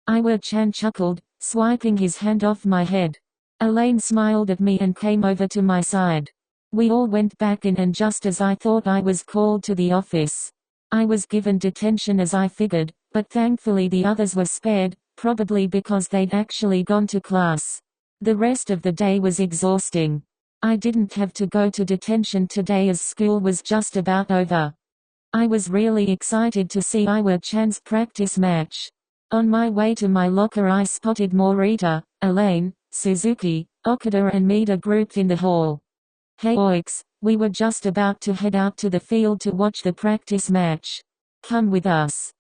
Iwa-chan chuckled, swiping his hand off my head. Elaine smiled at me and came over to my side. We all went back in, and just as I thought, I was called to the office. I was given detention as I figured, but thankfully the others were spared, probably because they'd actually gone to class. The rest of the day was exhausting. I didn't have to go to detention today as school was just about over. I was really excited to see Iwa-chan's practice match. On my way to my locker, I spotted Morita, Elaine, Suzuki, Okada and Mida grouped in the hall. Hey oiks, we were just about to head out to the field to watch the practice match. Come with us.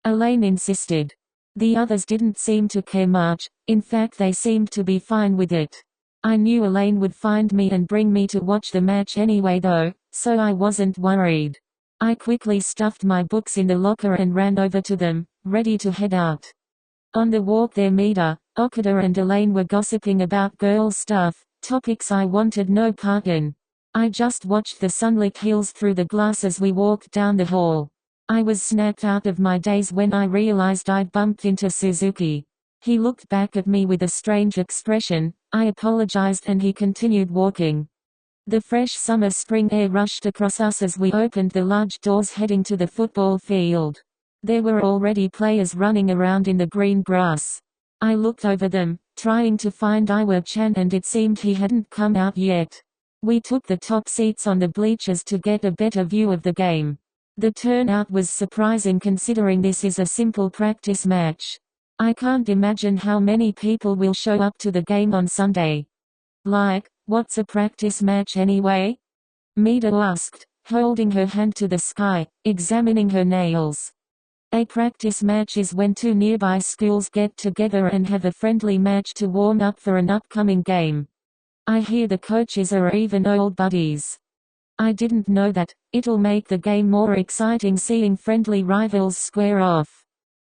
Elaine insisted. The others didn't seem to care much, in fact they seemed to be fine with it. I knew Elaine would find me and bring me to watch the match anyway though, so I wasn't worried. I quickly stuffed my books in the locker and ran over to them, ready to head out. On the walk there, Mida, Okada and Elaine were gossiping about girl stuff, topics I wanted no part in. I just watched the sunlit hills through the glass as we walked down the hall. I was snapped out of my daze when I realized I'd bumped into Suzuki. He looked back at me with a strange expression. I apologized and he continued walking. The fresh summer spring air rushed across us as we opened the large doors heading to the football field. There were already players running around in the green grass. I looked over them, trying to find Iwa-chan, and it seemed he hadn't come out yet. We took the top seats on the bleachers to get a better view of the game. The turnout was surprising considering this is a simple practice match. I can't imagine how many people will show up to the game on Sunday. Like, what's a practice match anyway? Mida asked, holding her hand to the sky, examining her nails. A practice match is when two nearby schools get together and have a friendly match to warm up for an upcoming game. I hear the coaches are even old buddies. I didn't know that. It'll make the game more exciting seeing friendly rivals square off.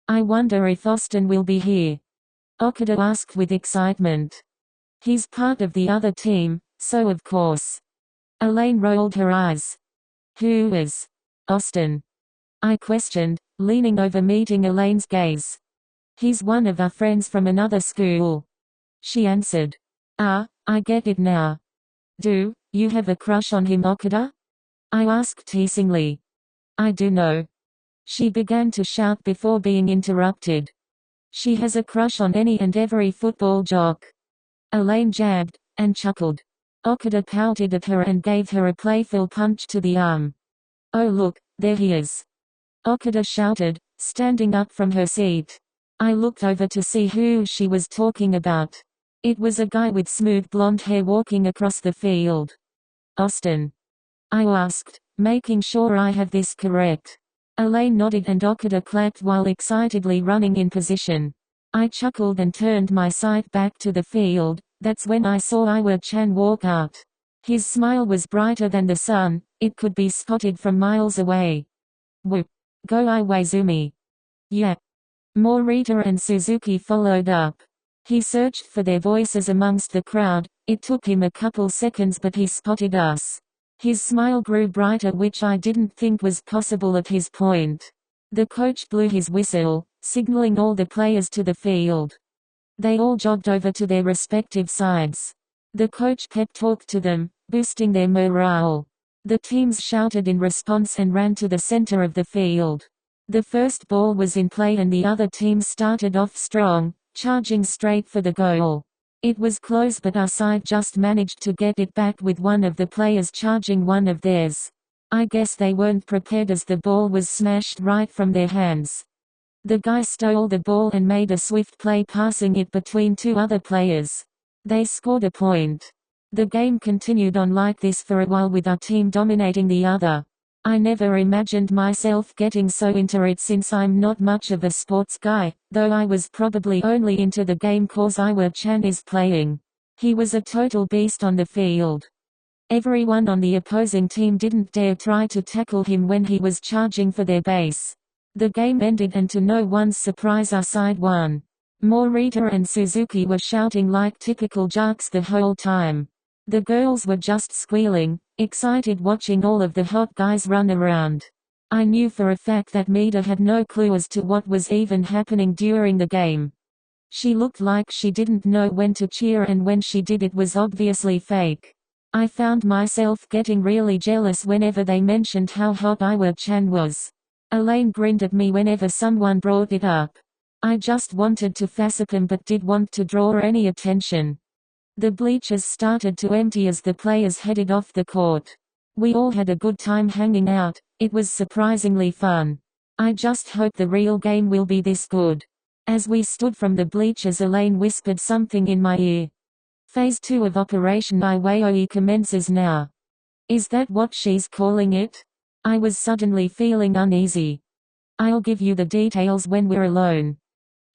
I wonder if Austin will be here. Okada asked with excitement. He's part of the other team, so of course. Elaine rolled her eyes. Who is Austin? I questioned, leaning over, meeting Elaine's gaze. He's one of our friends from another school. She answered. Ah, I get it now. Do you have a crush on him, Okada? I asked teasingly. I do know. She began to shout before being interrupted. She has a crush on any and every football jock. Elaine jabbed, and chuckled. Okada pouted at her and gave her a playful punch to the arm. Oh look, there he is. Okada shouted, standing up from her seat. I looked over to see who she was talking about. It was a guy with smooth blonde hair walking across the field. Austin? I asked, making sure I have this correct. Elaine nodded and Okada clapped while excitedly running in position. I chuckled and turned my sight back to the field. That's when I saw Iwa-chan walk out. His smile was brighter than the sun, it could be spotted from miles away. Whoop! Go Iwaizumi! Yeah. Morita and Suzuki followed up. He searched for their voices amongst the crowd. It took him a couple seconds but he spotted us. His smile grew brighter, which I didn't think was possible at his point. The coach blew his whistle, signaling all the players to the field. They all jogged over to their respective sides. The coach pep-talked to them, boosting their morale. The teams shouted in response and ran to the center of the field. The first ball was in play and the other team started off strong, charging straight for the goal. It was close but our side just managed to get it back with one of the players charging one of theirs. I guess they weren't prepared as the ball was smashed right from their hands. The guy stole the ball and made a swift play passing it between two other players. They scored a point. The game continued on like this for a while with our team dominating the other. I never imagined myself getting so into it since I'm not much of a sports guy, though I was probably only into the game cause Iwa-chan is playing. He was a total beast on the field. Everyone on the opposing team didn't dare try to tackle him when he was charging for their base. The game ended and to no one's surprise our side won. Morita and Suzuki were shouting like typical jocks the whole time. The girls were just squealing, excited watching all of the hot guys run around. I knew for a fact that Mida had no clue as to what was even happening during the game. She looked like she didn't know when to cheer and when she did it was obviously fake. I found myself getting really jealous whenever they mentioned how hot Iwa-chan was. Elaine grinned at me whenever someone brought it up. I just wanted to fassip him but didn't want to draw any attention. The bleachers started to empty as the players headed off the court. We all had a good time hanging out, it was surprisingly fun. I just hope the real game will be this good. As we stood from the bleachers, Elaine whispered something in my ear. Phase 2 of Operation Iwaoi commences now. Is that what she's calling it? I was suddenly feeling uneasy. I'll give you the details when we're alone.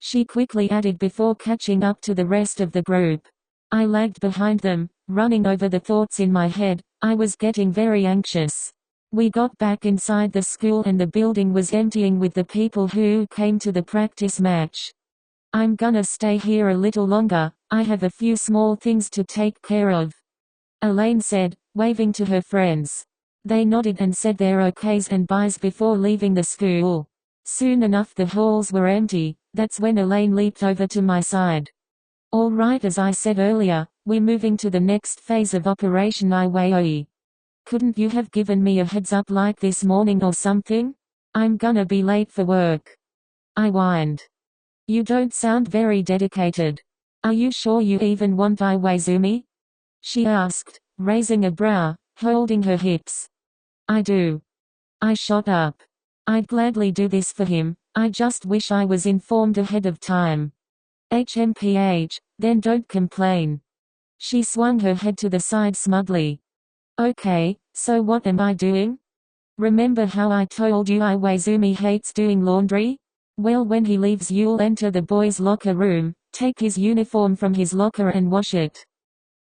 She quickly added before catching up to the rest of the group. I lagged behind them, running over the thoughts in my head. I was getting very anxious. We got back inside the school and the building was emptying with the people who came to the practice match. I'm gonna stay here a little longer, I have a few small things to take care of, Elaine said, waving to her friends. They nodded and said their okays and byes before leaving the school. Soon enough the halls were empty. That's when Elaine leaped over to my side. All right, as I said earlier, we're moving to the next phase of Operation Iwaoi. Couldn't you have given me a heads up like this morning or something? I'm gonna be late for work. I whined. You don't sound very dedicated. Are you sure you even want Iwaizumi? She asked, raising a brow, holding her hips. I do. I shot up. I'd gladly do this for him, I just wish I was informed ahead of time. HMPH, then don't complain. She swung her head to the side smugly. Okay, so what am I doing? Remember how I told you Iwaizumi hates doing laundry? Well, when he leaves you'll enter the boys' locker room, take his uniform from his locker and wash it.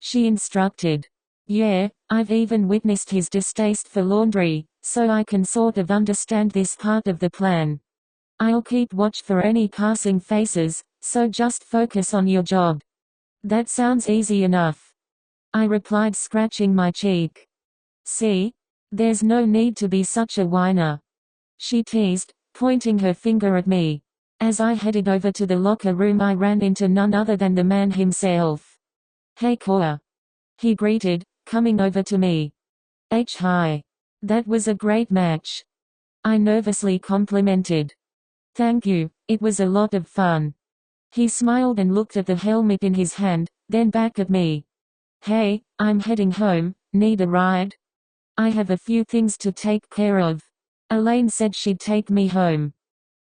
She instructed. Yeah, I've even witnessed his distaste for laundry, so I can sort of understand this part of the plan. I'll keep watch for any passing faces, so just focus on your job. That sounds easy enough. I replied, scratching my cheek. See? There's no need to be such a whiner. She teased, pointing her finger at me. As I headed over to the locker room I ran into none other than the man himself. Hey Koa. He greeted, coming over to me. Hi. That was a great match. I nervously complimented. Thank you, it was a lot of fun. He smiled and looked at the helmet in his hand, then back at me. Hey, I'm heading home, need a ride? I have a few things to take care of. Elaine said she'd take me home.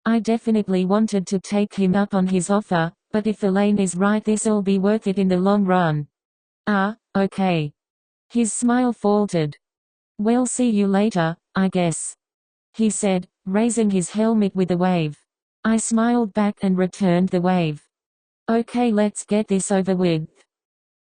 I definitely wanted to take him up on his offer, but if Elaine is right this'll be worth it in the long run. Okay. His smile faltered. Well, see you later, I guess. He said, raising his helmet with a wave. I smiled back and returned the wave. Okay, let's get this over with,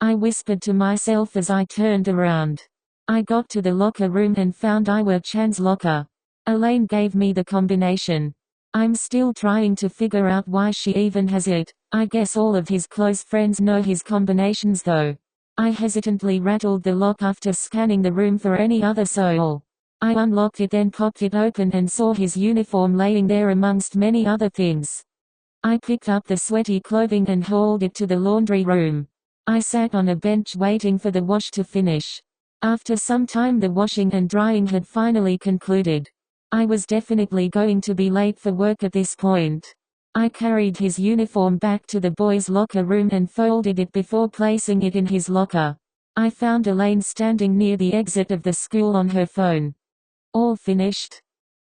I whispered to myself as I turned around. I got to the locker room and found Iwa-chan's locker. Elaine gave me the combination. I'm still trying to figure out why she even has it. I guess all of his close friends know his combinations though. I hesitantly rattled the lock after scanning the room for any other soul. I unlocked it, then popped it open and saw his uniform laying there amongst many other things. I picked up the sweaty clothing and hauled it to the laundry room. I sat on a bench waiting for the wash to finish. After some time the washing and drying had finally concluded. I was definitely going to be late for work at this point. I carried his uniform back to the boys' locker room and folded it before placing it in his locker. I found Elaine standing near the exit of the school on her phone. All finished?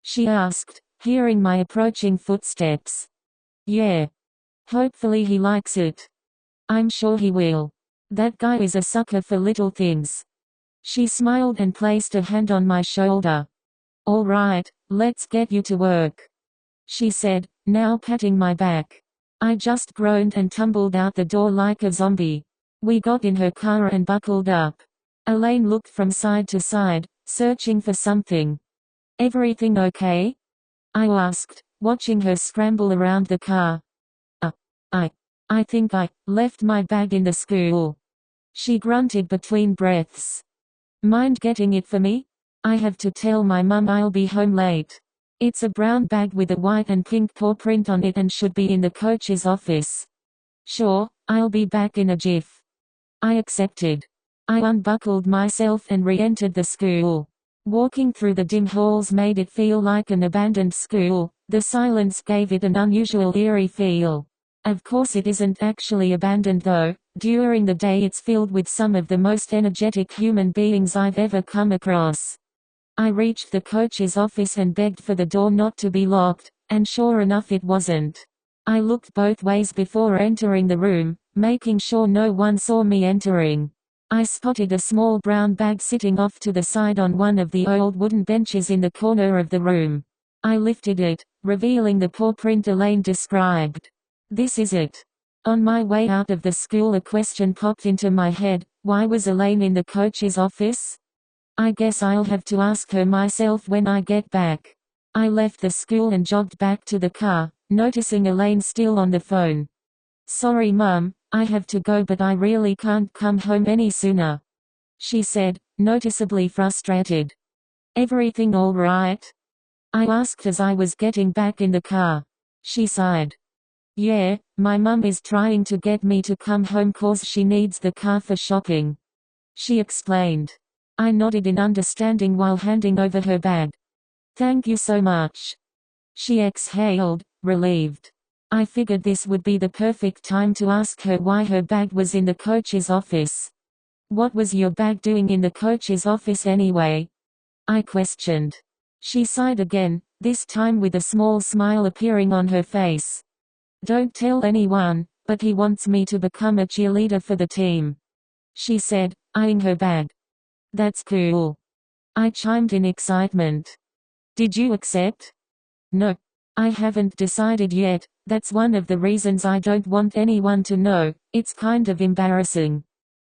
She asked, hearing my approaching footsteps. Yeah. Hopefully he likes it. I'm sure he will. That guy is a sucker for little things. She smiled and placed a hand on my shoulder. All right, let's get you to work, she said, now patting my back. I just groaned and tumbled out the door like a zombie. We got in her car and buckled up. Elaine looked from side to side, searching for something. Everything okay? I asked, watching her scramble around the car. I think I left my bag in the school. She grunted between breaths. Mind getting it for me? I have to tell my mum I'll be home late. It's a brown bag with a white and pink paw print on it and should be in the coach's office. Sure, I'll be back in a jiff. I accepted. I unbuckled myself and re-entered the school. Walking through the dim halls made it feel like an abandoned school. The silence gave it an unusual eerie feel. Of course it isn't actually abandoned though. During the day it's filled with some of the most energetic human beings I've ever come across. I reached the coach's office and begged for the door not to be locked, and sure enough it wasn't. I looked both ways before entering the room, making sure no one saw me entering. I spotted a small brown bag sitting off to the side on one of the old wooden benches in the corner of the room. I lifted it, revealing the paw print Elaine described. This is it. On my way out of the school a question popped into my head: why was Elaine in the coach's office? I guess I'll have to ask her myself when I get back. I left the school and jogged back to the car, noticing Elaine still on the phone. Sorry Mum, I have to go but I really can't come home any sooner, she said, noticeably frustrated. Everything all right? I asked as I was getting back in the car. She sighed. Yeah, my mum is trying to get me to come home cause she needs the car for shopping, she explained. I nodded in understanding while handing over her bag. Thank you so much. She exhaled, relieved. I figured this would be the perfect time to ask her why her bag was in the coach's office. What was your bag doing in the coach's office anyway? I questioned. She sighed again, this time with a small smile appearing on her face. Don't tell anyone, but he wants me to become a cheerleader for the team, she said, eyeing her bag. That's cool, I chimed in excitement. Did you accept? No. I haven't decided yet. That's one of the reasons I don't want anyone to know. It's kind of embarrassing,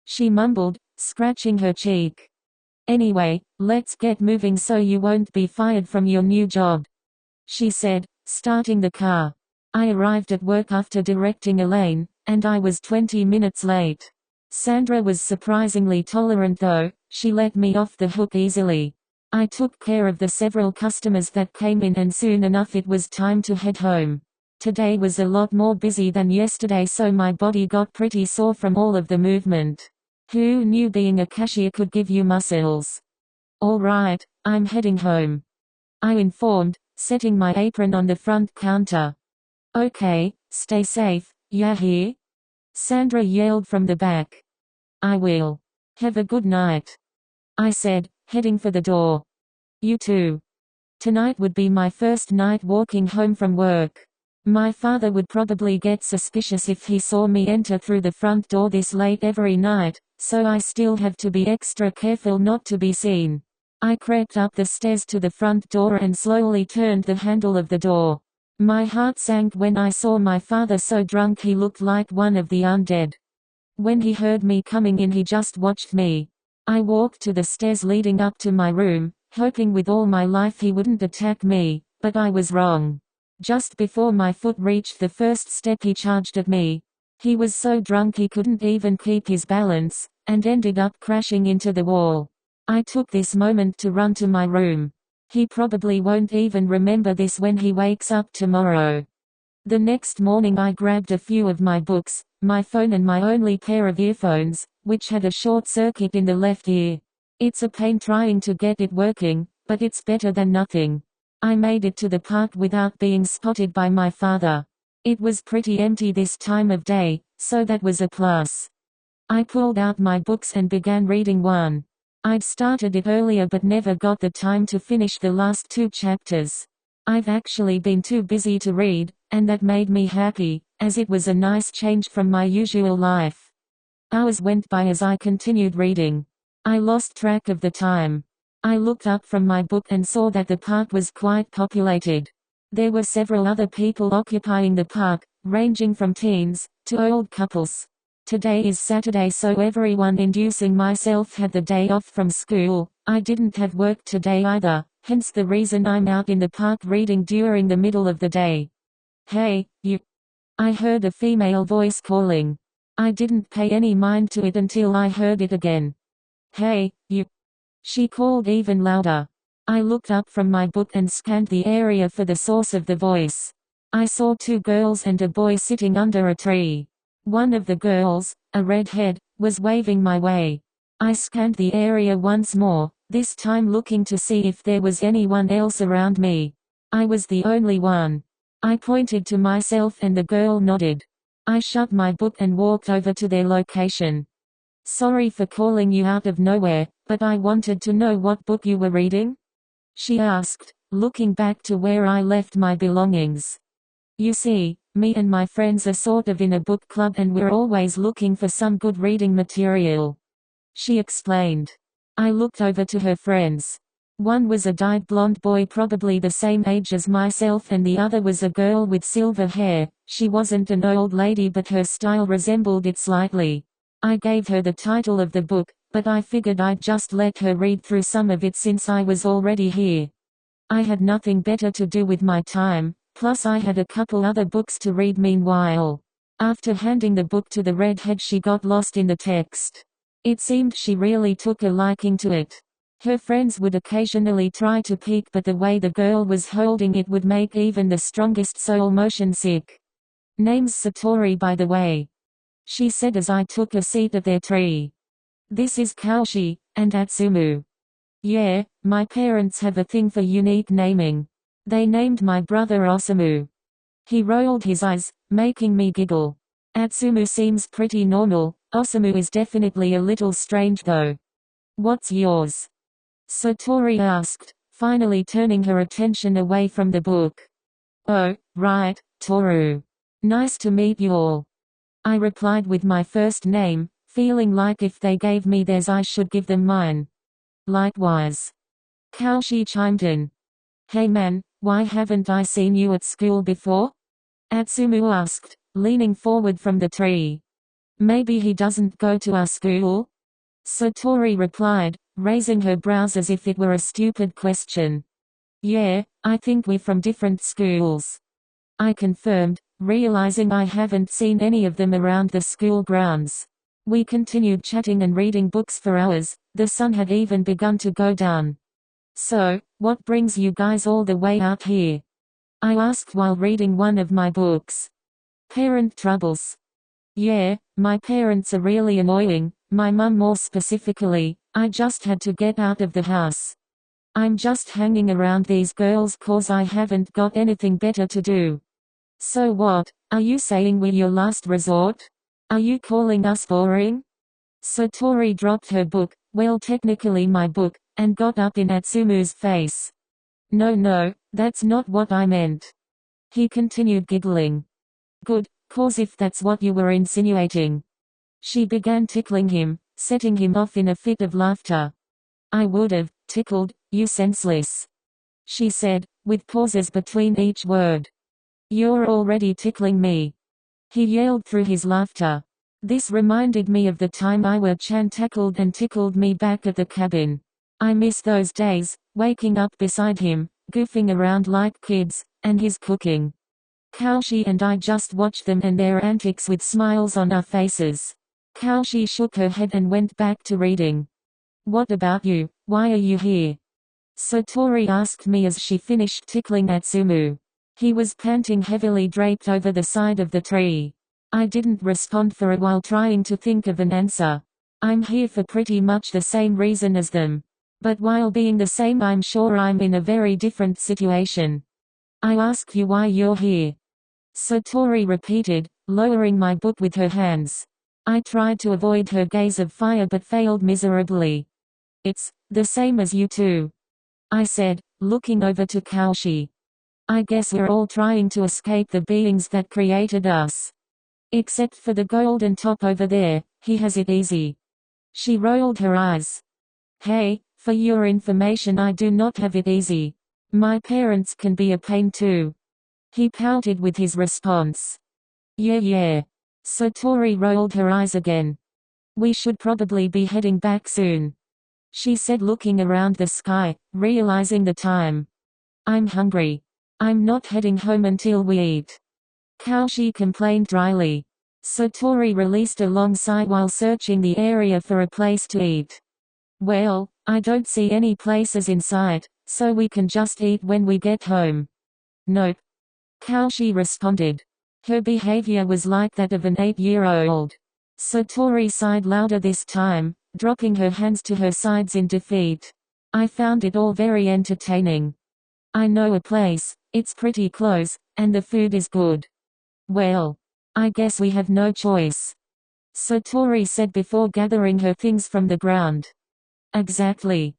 she mumbled, scratching her cheek. Anyway, let's get moving so you won't be fired from your new job, she said, starting the car. I arrived at work after directing Elaine, and I was 20 minutes late. Sandra was surprisingly tolerant though, she let me off the hook easily. I took care of the several customers that came in and soon enough it was time to head home. Today was a lot more busy than yesterday so my body got pretty sore from all of the movement. Who knew being a cashier could give you muscles? Alright, I'm heading home, I informed, setting my apron on the front counter. Okay, stay safe, ya hear? Sandra yelled from the back. I will. Have a good night, I said, heading for the door. You too. Tonight would be my first night walking home from work. My father would probably get suspicious if he saw me enter through the front door this late every night, so I still have to be extra careful not to be seen. I crept up the stairs to the front door and slowly turned the handle of the door. My heart sank when I saw my father so drunk he looked like one of the undead. When he heard me coming in he just watched me. I walked to the stairs leading up to my room, hoping with all my life he wouldn't attack me, but I was wrong. Just before my foot reached the first step he charged at me. He was so drunk he couldn't even keep his balance, and ended up crashing into the wall. I took this moment to run to my room. He probably won't even remember this when he wakes up tomorrow. The next morning I grabbed a few of my books, my phone and my only pair of earphones, which had a short circuit in the left ear. It's a pain trying to get it working, but it's better than nothing. I made it to the park without being spotted by my father. It was pretty empty this time of day, so that was a plus. I pulled out my books and began reading one. I'd started it earlier but never got the time to finish the last 2 chapters. I've actually been too busy to read, and that made me happy, as it was a nice change from my usual life. Hours went by as I continued reading. I lost track of the time. I looked up from my book and saw that the park was quite populated. There were several other people occupying the park, ranging from teens to old couples. Today is Saturday, so everyone inducing myself had the day off from school. I didn't have work today either, hence the reason I'm out in the park reading during the middle of the day. Hey, you. I heard a female voice calling. I didn't pay any mind to it until I heard it again. Hey, you. She called even louder. I looked up from my book and scanned the area for the source of the voice. I saw 2 girls and a boy sitting under a tree. One of the girls, a redhead, was waving my way. I scanned the area once more, this time looking to see if there was anyone else around me. I was the only one. I pointed to myself and the girl nodded. I shut my book and walked over to their location. Sorry for calling you out of nowhere, but I wanted to know what book you were reading? She asked, looking back to where I left my belongings. You see, me and my friends are sort of in a book club and we're always looking for some good reading material. She explained. I looked over to her friends. One was a dyed blonde boy probably the same age as myself and the other was a girl with silver hair. She wasn't an old lady but her style resembled it slightly. I gave her the title of the book, but I figured I'd just let her read through some of it since I was already here. I had nothing better to do with my time, plus I had a couple other books to read meanwhile. After handing the book to the redhead she got lost in the text. It seemed she really took a liking to it. Her friends would occasionally try to peek but the way the girl was holding it would make even the strongest soul motion sick. Name's Satori by the way. She said as I took a seat at their tree. This is Kaoshi, and Atsumu. Yeah, my parents have a thing for unique naming. They named my brother Osamu. He rolled his eyes, making me giggle. Atsumu seems pretty normal, Osamu is definitely a little strange though. What's yours? Satori asked, finally turning her attention away from the book. Oh, right, Toru. Nice to meet you all. I replied with my first name, feeling like if they gave me theirs I should give them mine. Likewise. Kaoshi chimed in. Hey man, why haven't I seen you at school before? Atsumu asked, leaning forward from the tree. Maybe he doesn't go to our school? Satori replied, raising her brows as if it were a stupid question. Yeah, I think we're from different schools. I confirmed, realizing I haven't seen any of them around the school grounds. We continued chatting and reading books for hours, the sun had even begun to go down. So, what brings you guys all the way out here? I asked while reading one of my books. Parent troubles. Yeah, my parents are really annoying, my mum more specifically. I just had to get out of the house. I'm just hanging around these girls cause I haven't got anything better to do. So what, are you saying we're your last resort? Are you calling us boring? Satori dropped her book, well technically my book, and got up in Atsumu's face. No, that's not what I meant. He continued giggling. Good, cause if that's what you were insinuating. She began tickling him, setting him off in a fit of laughter. I would've, tickled, you senseless," she said, with pauses between each word. "You're already tickling me," he yelled through his laughter. This reminded me of the time Iwa-chan tackled and tickled me back at the cabin. I miss those days, waking up beside him, goofing around like kids, and his cooking. Kaoshi and I just watched them and their antics with smiles on our faces. Kaoshi shook her head and went back to reading. "What about you? Why are you here?" Satori asked me as she finished tickling Atsumu. He was panting heavily draped over the side of the tree. I didn't respond for a while, trying to think of an answer. I'm here for pretty much the same reason as them. But while being the same, I'm sure I'm in a very different situation. "I ask you why you're here," Satori repeated, lowering my book with her hands. I tried to avoid her gaze of fire but failed miserably. "It's the same as you two," I said, looking over to Kaoshi. "I guess we're all trying to escape the beings that created us. Except for the golden top over there, he has it easy." She rolled her eyes. "Hey, for your information, I do not have it easy. My parents can be a pain too." He pouted with his response. Yeah. Satori rolled her eyes again. "We should probably be heading back soon," she said, looking around the sky, realizing the time. "I'm hungry. I'm not heading home until we eat," Kaoshi complained dryly. Satori released a long sigh while searching the area for a place to eat. "Well, I don't see any places in sight, so we can just eat when we get home." "Nope," Kaoshi responded. Her behavior was like that of an 8-year-old. Satori sighed louder this time, dropping her hands to her sides in defeat. I found it all very entertaining. "I know a place, it's pretty close, and the food is good." "Well, I guess we have no choice," Satori said before gathering her things from the ground. "Exactly,"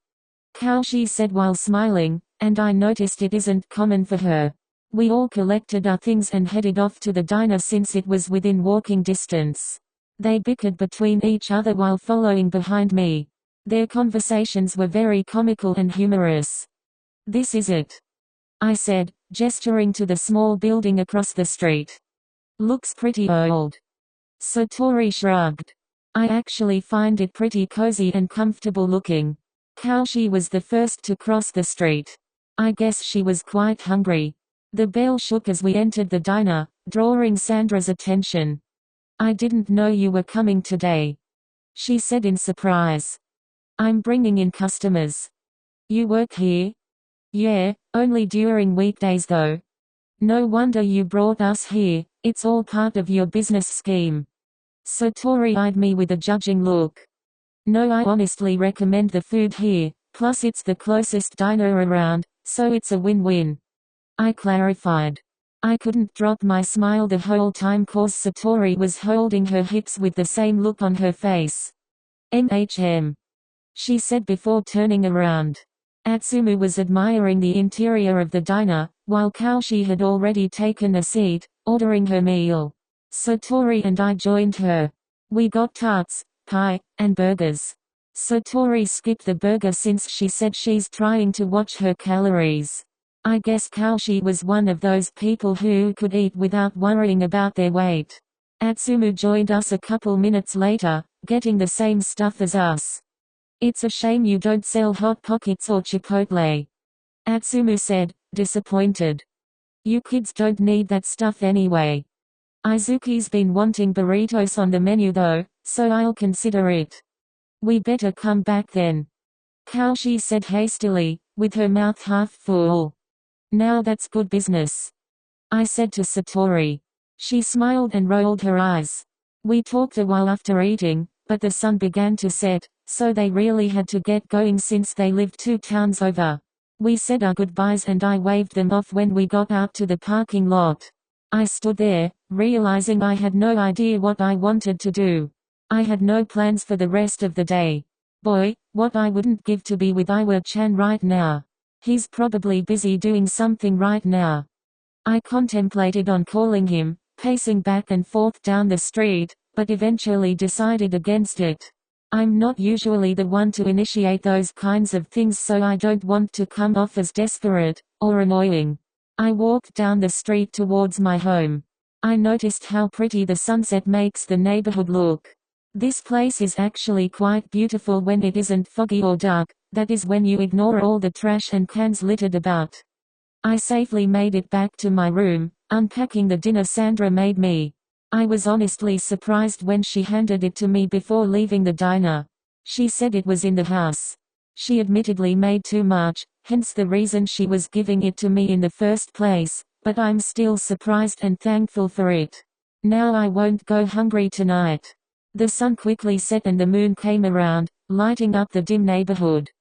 Kaoshi said while smiling, and I noticed it isn't common for her. We all collected our things and headed off to the diner since it was within walking distance. They bickered between each other while following behind me. Their conversations were very comical and humorous. "This is it," I said, gesturing to the small building across the street. "Looks pretty old." Satori shrugged. "I actually find it pretty cozy and comfortable looking." Kaoshi was the first to cross the street. I guess she was quite hungry. The bell shook as we entered the diner, drawing Sandra's attention. "I didn't know you were coming today," she said in surprise. "I'm bringing in customers." "You work here?" "Yeah, only during weekdays though." "No wonder you brought us here, it's all part of your business scheme." Satori eyed me with a judging look. "No, I honestly recommend the food here, plus it's the closest diner around, so it's a win-win," I clarified. I couldn't drop my smile the whole time cause Satori was holding her hips with the same look on her face. She said before turning around. Atsumu was admiring the interior of the diner, while Kaoshi had already taken a seat, ordering her meal. Satori and I joined her. We got tarts, pie, and burgers. Satori skipped the burger since she said she's trying to watch her calories. I guess Kaoshi was one of those people who could eat without worrying about their weight. Atsumu joined us a couple minutes later, getting the same stuff as us. "It's a shame you don't sell Hot Pockets or Chipotle," Atsumu said, disappointed. "You kids don't need that stuff anyway." "Izuki's been wanting burritos on the menu though, so I'll consider it." "We better come back then," Kaoshi said hastily, with her mouth half full. "Now that's good business," I said to Satori. She smiled and rolled her eyes. We talked a while after eating, but the sun began to set, so they really had to get going since they lived 2 towns over. We said our goodbyes and I waved them off when we got out to the parking lot. I stood there, realizing I had no idea what I wanted to do. I had no plans for the rest of the day. Boy, what I wouldn't give to be with Iwa-chan right now. He's probably busy doing something right now. I contemplated on calling him, pacing back and forth down the street, but eventually decided against it. I'm not usually the one to initiate those kinds of things, so I don't want to come off as desperate or annoying. I walked down the street towards my home. I noticed how pretty the sunset makes the neighborhood look. This place is actually quite beautiful when it isn't foggy or dark, that is when you ignore all the trash and cans littered about. I safely made it back to my room, unpacking the dinner Sandra made me. I was honestly surprised when she handed it to me before leaving the diner. She said it was in the house. She admittedly made too much, hence the reason she was giving it to me in the first place, but I'm still surprised and thankful for it. Now I won't go hungry tonight. The sun quickly set and the moon came around, lighting up the dim neighborhood.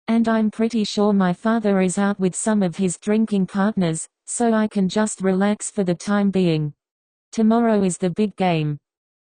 And I'm pretty sure my father is out with some of his drinking partners, so I can just relax for the time being. Tomorrow is the big game.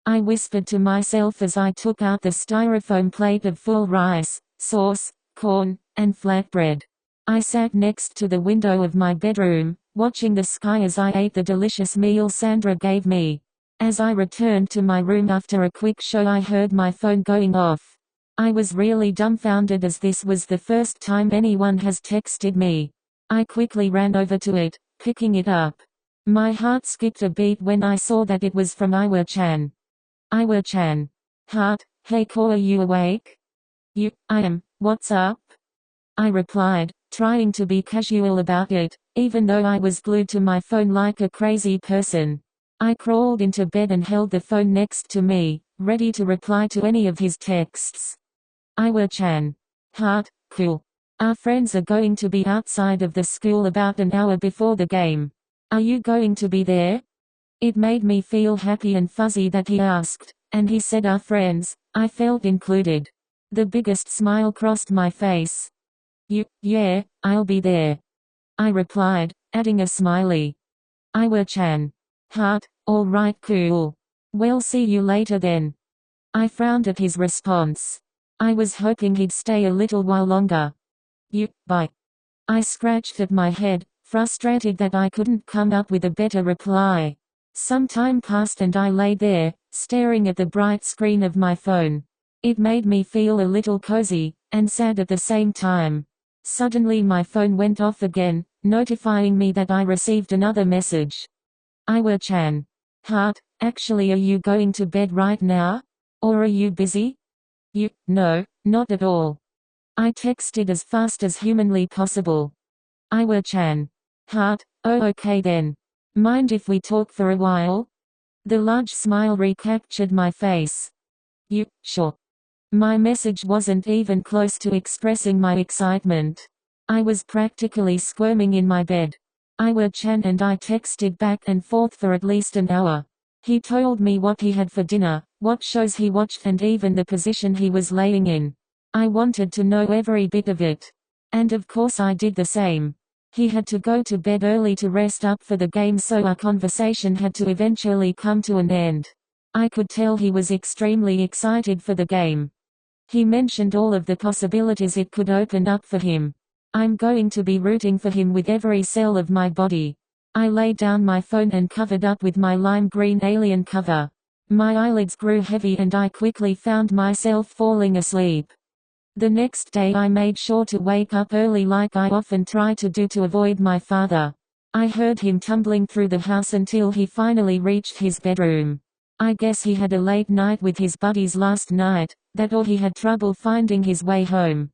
I whispered to myself as I took out the styrofoam plate of full rice, sauce, corn, and flatbread. I sat next to the window of my bedroom, watching the sky as I ate the delicious meal Sandra gave me. As I returned to my room after a quick show, I heard my phone going off. I was really dumbfounded as this was the first time anyone has texted me. I quickly ran over to it, picking it up. My heart skipped a beat when I saw that it was from Iwaoi-chan. Iwaoi-chan. Heart, hey Ko, are you awake? I am, what's up? I replied, trying to be casual about it, even though I was glued to my phone like a crazy person. I crawled into bed and held the phone next to me, ready to reply to any of his texts. Iwaoi-chan. Heart, cool. Our friends are going to be outside of the school about an hour before the game. Are you going to be there? It made me feel happy and fuzzy that he asked, and he said our friends. I felt included. The biggest smile crossed my face. Yeah, I'll be there. I replied, adding a smiley. Iwaoi-chan. Heart, alright, cool. Well, see you later then. I frowned at his response. I was hoping he'd stay a little while longer. Bye. I scratched at my head, frustrated that I couldn't come up with a better reply. Some time passed and I lay there, staring at the bright screen of my phone. It made me feel a little cozy, and sad at the same time. Suddenly my phone went off again, notifying me that I received another message. Iwaoi-chan. Heart, actually, are you going to bed right now? Or are you busy? No, not at all. I texted as fast as humanly possible. Iwaoi-chan. Heart, oh okay then. Mind if we talk for a while? The large smile recaptured my face. Sure. My message wasn't even close to expressing my excitement. I was practically squirming in my bed. Iwaoi-chan and I texted back and forth for at least an hour. He told me what he had for dinner, what shows he watched, and even the position he was laying in. I wanted to know every bit of it. And of course I did the same. He had to go to bed early to rest up for the game, so our conversation had to eventually come to an end. I could tell he was extremely excited for the game. He mentioned all of the possibilities it could open up for him. I'm going to be rooting for him with every cell of my body. I laid down my phone and covered up with my lime green alien cover. My eyelids grew heavy and I quickly found myself falling asleep. The next day I made sure to wake up early like I often try to do to avoid my father. I heard him tumbling through the house until he finally reached his bedroom. I guess he had a late night with his buddies last night, that or he had trouble finding his way home.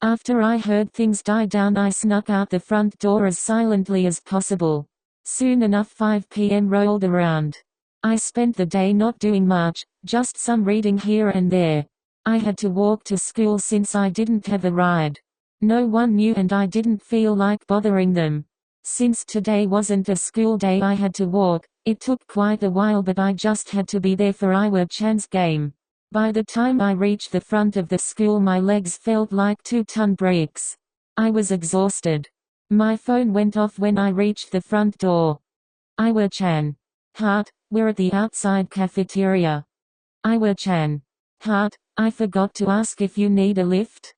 After I heard things die down, I snuck out the front door as silently as possible. Soon enough 5 p.m. rolled around. I spent the day not doing much, just some reading here and there. I had to walk to school since I didn't have a ride. No one knew and I didn't feel like bothering them. Since today wasn't a school day, I had to walk. It took quite a while, but I just had to be there for Iwaoi-chan's game. By the time I reached the front of the school, my legs felt like 2-ton bricks. I was exhausted. My phone went off when I reached the front door. Iwaoi-chan. Heart, we're at the outside cafeteria. Iwaoi-chan. Heart, I forgot to ask if you need a lift.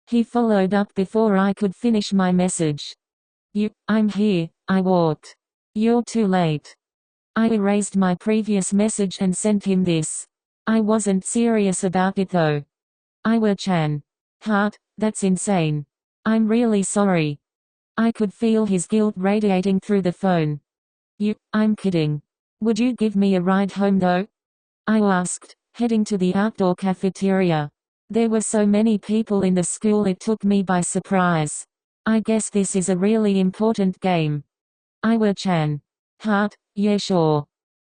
He followed up before I could finish my message. I'm here, I walked. You're too late. I erased my previous message and sent him this. I wasn't serious about it though. Iwa-chan. Heart, that's insane. I'm really sorry. I could feel his guilt radiating through the phone. I'm kidding. Would you give me a ride home though? I asked, heading to the outdoor cafeteria. There were so many people in the school it took me by surprise. I guess this is a really important game. Iwa-chan. Heart, yeah sure.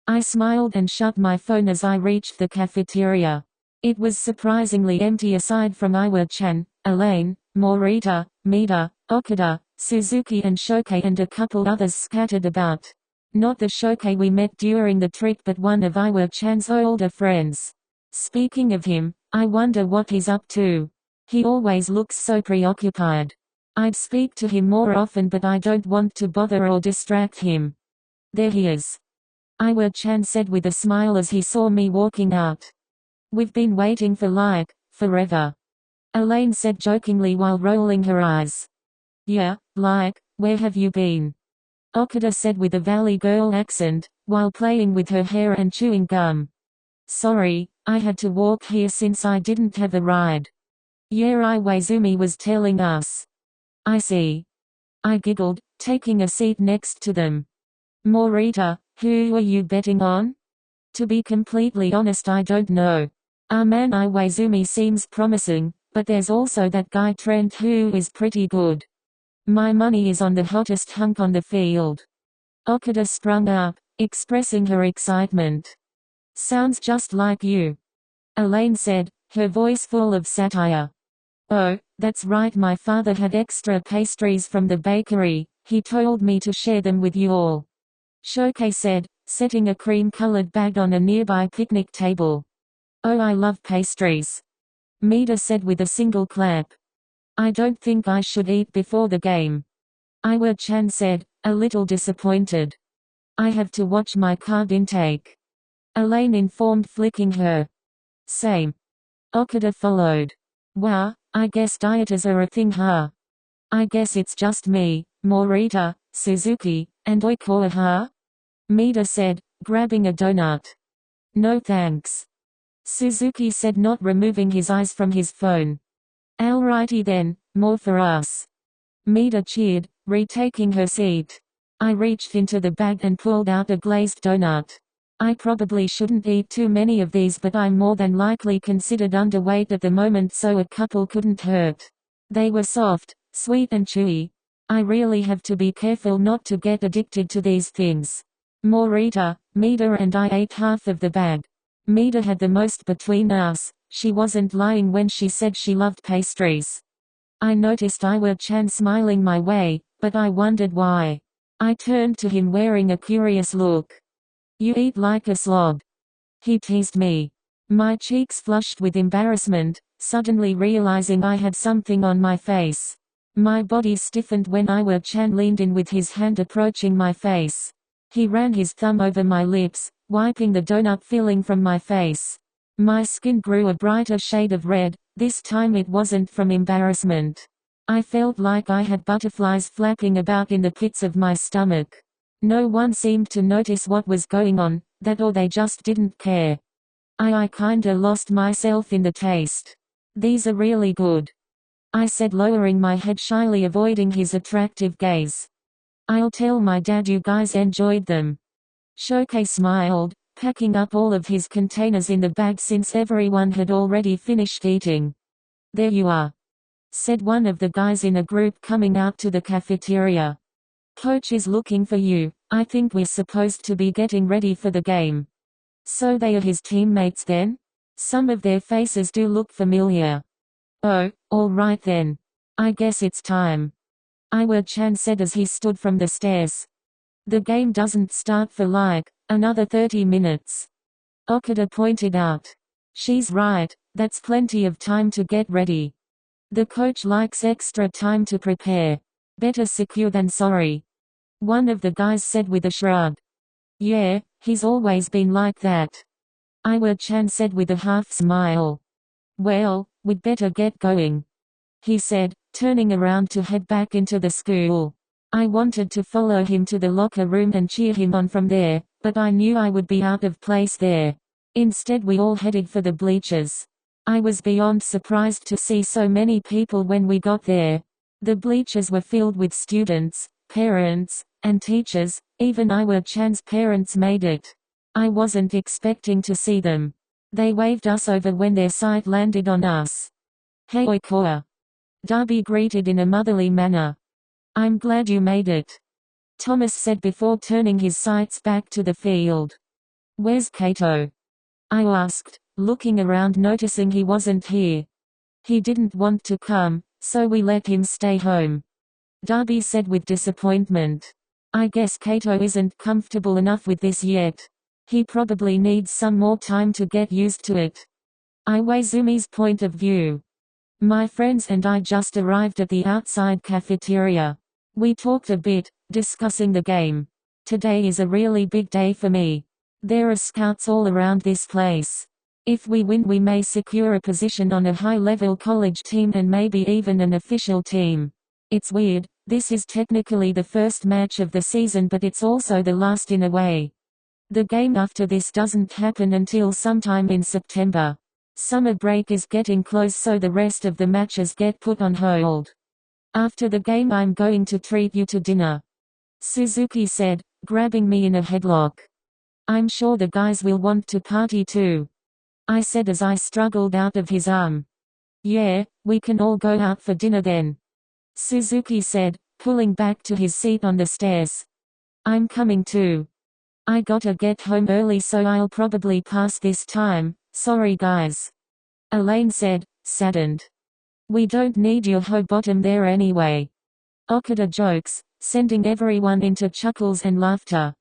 I smiled and shut my phone as I reached the cafeteria. It was surprisingly empty aside from Iwa-chan, Elaine, Morita, Mida, Okada, Suzuki and Shokei and a couple others scattered about. Not the Shokei we met during the trip but one of Iwa-chan's older friends. Speaking of him, I wonder what he's up to. He always looks so preoccupied. I'd speak to him more often but I don't want to bother or distract him. There he is. Iwa-chan said with a smile as he saw me walking out. We've been waiting for forever. Elaine said jokingly while rolling her eyes. Yeah, where have you been? Okada said with a Valley Girl accent, while playing with her hair and chewing gum. Sorry, I had to walk here since I didn't have a ride. Yeah, Iwaizumi was telling us. I see. I giggled, taking a seat next to them. Morita, who are you betting on? To be completely honest, I don't know. Our man Iwaizumi seems promising, but there's also that guy Trent who is pretty good. My money is on the hottest hunk on the field. Okada sprung up, expressing her excitement. Sounds just like you. Elaine said, her voice full of satire. Oh, that's right, my father had extra pastries from the bakery, he told me to share them with you all. Shokei said, setting a cream-colored bag on a nearby picnic table. Oh, I love pastries. Mida said with a single clap. I don't think I should eat before the game. Iwa-chan said, a little disappointed. I have to watch my carb intake. Elaine informed, flicking her. Same. Okada followed. Wow, I guess dieters are a thing, huh? I guess it's just me, Morita, Suzuki, and Oikawa, huh? Mida said, grabbing a donut. No thanks. Suzuki said, not removing his eyes from his phone. Alrighty then, more for us. Mida cheered, retaking her seat. I reached into the bag and pulled out a glazed donut. I probably shouldn't eat too many of these, but I'm more than likely considered underweight at the moment, so a couple couldn't hurt. They were soft, sweet and chewy. I really have to be careful not to get addicted to these things. Morita, Mida and I ate half of the bag. Mida had the most between us. She wasn't lying when she said she loved pastries. I noticed Iwa-chan smiling my way, but I wondered why. I turned to him wearing a curious look. You eat like a slob. He teased me. My cheeks flushed with embarrassment, suddenly realizing I had something on my face. My body stiffened when Iwa-chan leaned in with his hand approaching my face. He ran his thumb over my lips, wiping the donut filling from my face. My skin grew a brighter shade of red. This time it wasn't from embarrassment. I felt like I had butterflies flapping about in the pits of my stomach. No one seemed to notice what was going on, that or they just didn't care. I kinda lost myself in the taste. These are really good. I said, lowering my head, shyly avoiding his attractive gaze. I'll tell my dad you guys enjoyed them. Shokei smiled, packing up all of his containers in the bag since everyone had already finished eating. There you are, said one of the guys in a group coming out to the cafeteria. Coach is looking for you. I think we're supposed to be getting ready for the game. So they are his teammates then? Some of their faces do look familiar. Oh, all right then. I guess it's time. Iwa-chan said as he stood from the stairs. The game doesn't start for another 30 minutes. Okada pointed out. She's right, that's plenty of time to get ready. The coach likes extra time to prepare. Better secure than sorry. One of the guys said with a shrug. Yeah, he's always been like that. Iwa-chan said with a half smile. Well, we'd better get going, he said, turning around to head back into the school. I wanted to follow him to the locker room and cheer him on from there, but I knew I would be out of place there. Instead we all headed for the bleachers. I was beyond surprised to see so many people when we got there. The bleachers were filled with students, parents, and teachers. Even Iwa-chan's parents made it. I wasn't expecting to see them. They waved us over when their sight landed on us. "Hey Oikoa." Darby greeted in a motherly manner. "I'm glad you made it," Thomas said before turning his sights back to the field. "Where's Kato?" I asked, looking around noticing he wasn't here. "He didn't want to come, so we let him stay home," Darby said with disappointment. "I guess Kato isn't comfortable enough with this yet. He probably needs some more time to get used to it." Iwaizumi's point of view. "My friends and I just arrived at the outside cafeteria. We talked a bit, discussing the game. Today is a really big day for me. There are scouts all around this place. If we win we may secure a position on a high-level college team and maybe even an official team. It's weird, this is technically the first match of the season but it's also the last in a way. The game after this doesn't happen until sometime in September. Summer break is getting close so the rest of the matches get put on hold. After the game I'm going to treat you to dinner," Suzuki said, grabbing me in a headlock. "I'm sure the guys will want to party too," I said as I struggled out of his arm. "Yeah, we can all go out for dinner then," Suzuki said, pulling back to his seat on the stairs. "I'm coming too. I gotta get home early so I'll probably pass this time, sorry guys," Elaine said, saddened. "We don't need your hoe bottom there anyway," Okada jokes, sending everyone into chuckles and laughter.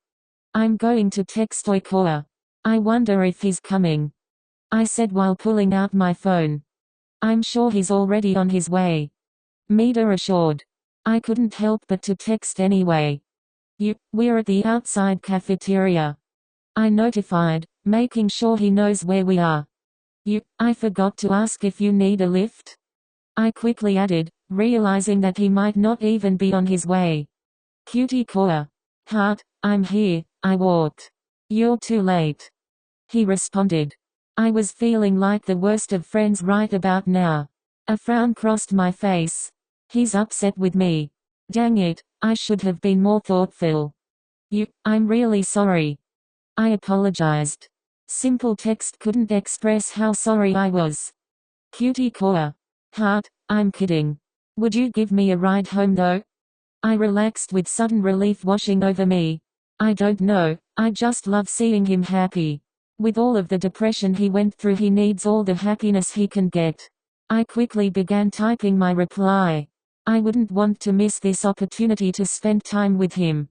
"I'm going to text Oikoa. I wonder if he's coming," I said while pulling out my phone. "I'm sure he's already on his way," Mida assured. I couldn't help but to text anyway. We're at the outside cafeteria," I notified, making sure he knows where we are. I forgot to ask if you need a lift," I quickly added, realizing that he might not even be on his way. "Cutie Koa. Heart, I'm here," I walked. "You're too late," he responded. I was feeling like the worst of friends right about now. A frown crossed my face. He's upset with me. Dang it, I should have been more thoughtful. I'm really sorry," I apologized. Simple text couldn't express how sorry I was. "Cutie Koa. Heart, I'm kidding. Would you give me a ride home though?" I relaxed with sudden relief washing over me. I don't know, I just love seeing him happy. With all of the depression he went through he needs all the happiness he can get. I quickly began typing my reply. I wouldn't want to miss this opportunity to spend time with him.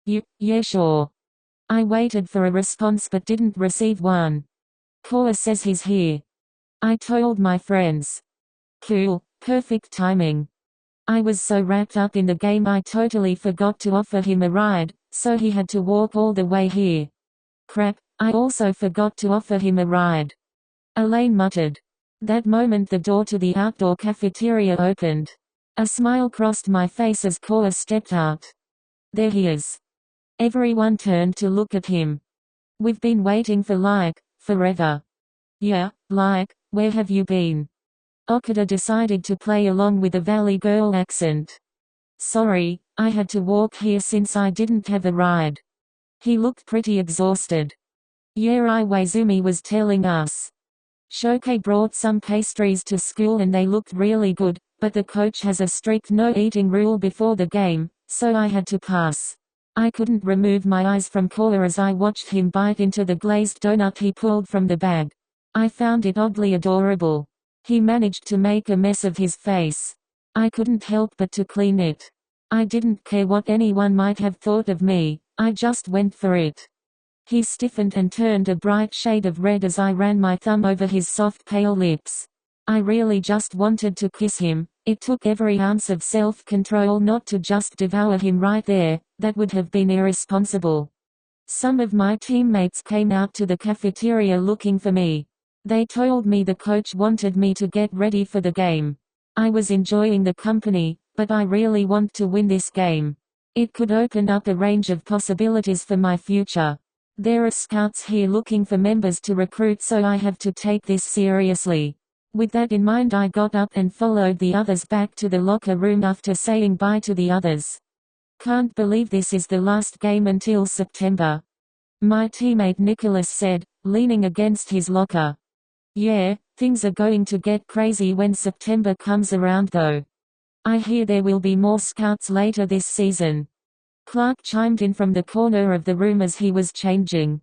Yeah sure. I waited for a response but didn't receive one. Koa says he's here. I told my friends. Cool, perfect timing. I was so wrapped up in the game I totally forgot to offer him a ride, so he had to walk all the way here. Crap, I also forgot to offer him a ride. Elaine muttered. That moment the door to the outdoor cafeteria opened. A smile crossed my face as Koa stepped out. There he is. Everyone turned to look at him. We've been waiting for forever. Yeah, where have you been? Okada decided to play along with a Valley Girl accent. Sorry, I had to walk here since I didn't have a ride. He looked pretty exhausted. Yeah, Iwaizumi was telling us. Shoke brought some pastries to school and they looked really good, but the coach has a strict no eating rule before the game, so I had to pass. I couldn't remove my eyes from Koa as I watched him bite into the glazed donut he pulled from the bag. I found it oddly adorable. He managed to make a mess of his face. I couldn't help but to clean it. I didn't care what anyone might have thought of me, I just went for it. He stiffened and turned a bright shade of red as I ran my thumb over his soft pale lips. I really just wanted to kiss him. It took every ounce of self-control not to just devour him right there, that would have been irresponsible. Some of my teammates came out to the cafeteria looking for me. They told me the coach wanted me to get ready for the game. I was enjoying the company, but I really want to win this game. It could open up a range of possibilities for my future. There are scouts here looking for members to recruit, so I have to take this seriously. With that in mind, I got up and followed the others back to the locker room after saying bye to the others. Can't believe this is the last game until September. My teammate Nicholas said, leaning against his locker. Yeah, things are going to get crazy when September comes around though. I hear there will be more scouts later this season. Clark chimed in from the corner of the room as he was changing.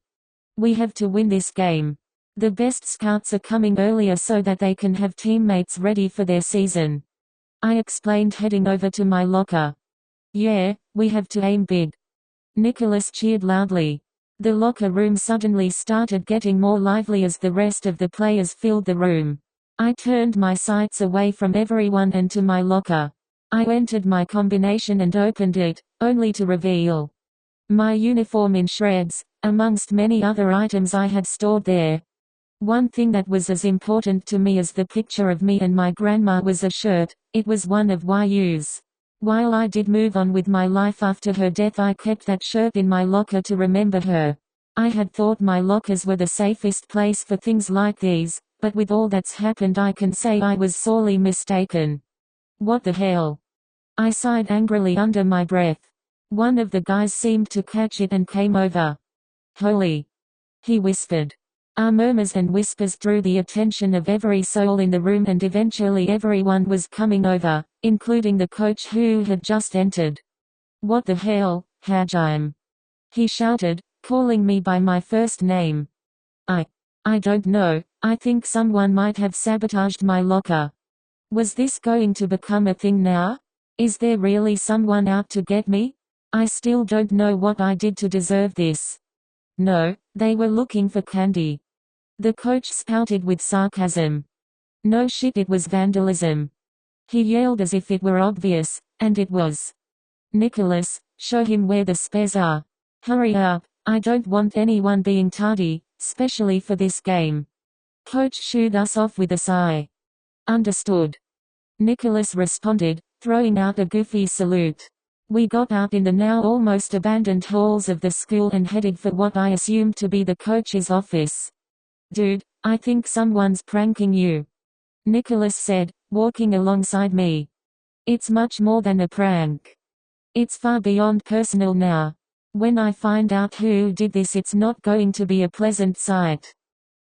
We have to win this game. The best scouts are coming earlier so that they can have teammates ready for their season. I explained, heading over to my locker. Yeah, we have to aim big. Nicholas cheered loudly. The locker room suddenly started getting more lively as the rest of the players filled the room. I turned my sights away from everyone and to my locker. I entered my combination and opened it, only to reveal my uniform in shreds, amongst many other items I had stored there. One thing that was as important to me as the picture of me and my grandma was a shirt. It was one of Yu's. While I did move on with my life after her death, I kept that shirt in my locker to remember her. I had thought my lockers were the safest place for things like these, but with all that's happened I can say I was sorely mistaken. What the hell? I sighed angrily under my breath. One of the guys seemed to catch it and came over. Holy! He whispered. Our murmurs and whispers drew the attention of every soul in the room, and eventually everyone was coming over, including the coach who had just entered. What the hell, Hajime? He shouted, calling me by my first name. I don't know, I think someone might have sabotaged my locker. Was this going to become a thing now? Is there really someone out to get me? I still don't know what I did to deserve this. No, they were looking for candy. The coach spouted with sarcasm. No shit, it was vandalism. He yelled as if it were obvious, and it was. Nicholas, show him where the spares are. Hurry up, I don't want anyone being tardy, especially for this game. Coach shooed us off with a sigh. Understood. Nicholas responded, throwing out a goofy salute. We got out in the now almost abandoned halls of the school and headed for what I assumed to be the coach's office. Dude, I think someone's pranking you. Nicholas said, walking alongside me. It's much more than a prank. It's far beyond personal now. When I find out who did this, it's not going to be a pleasant sight.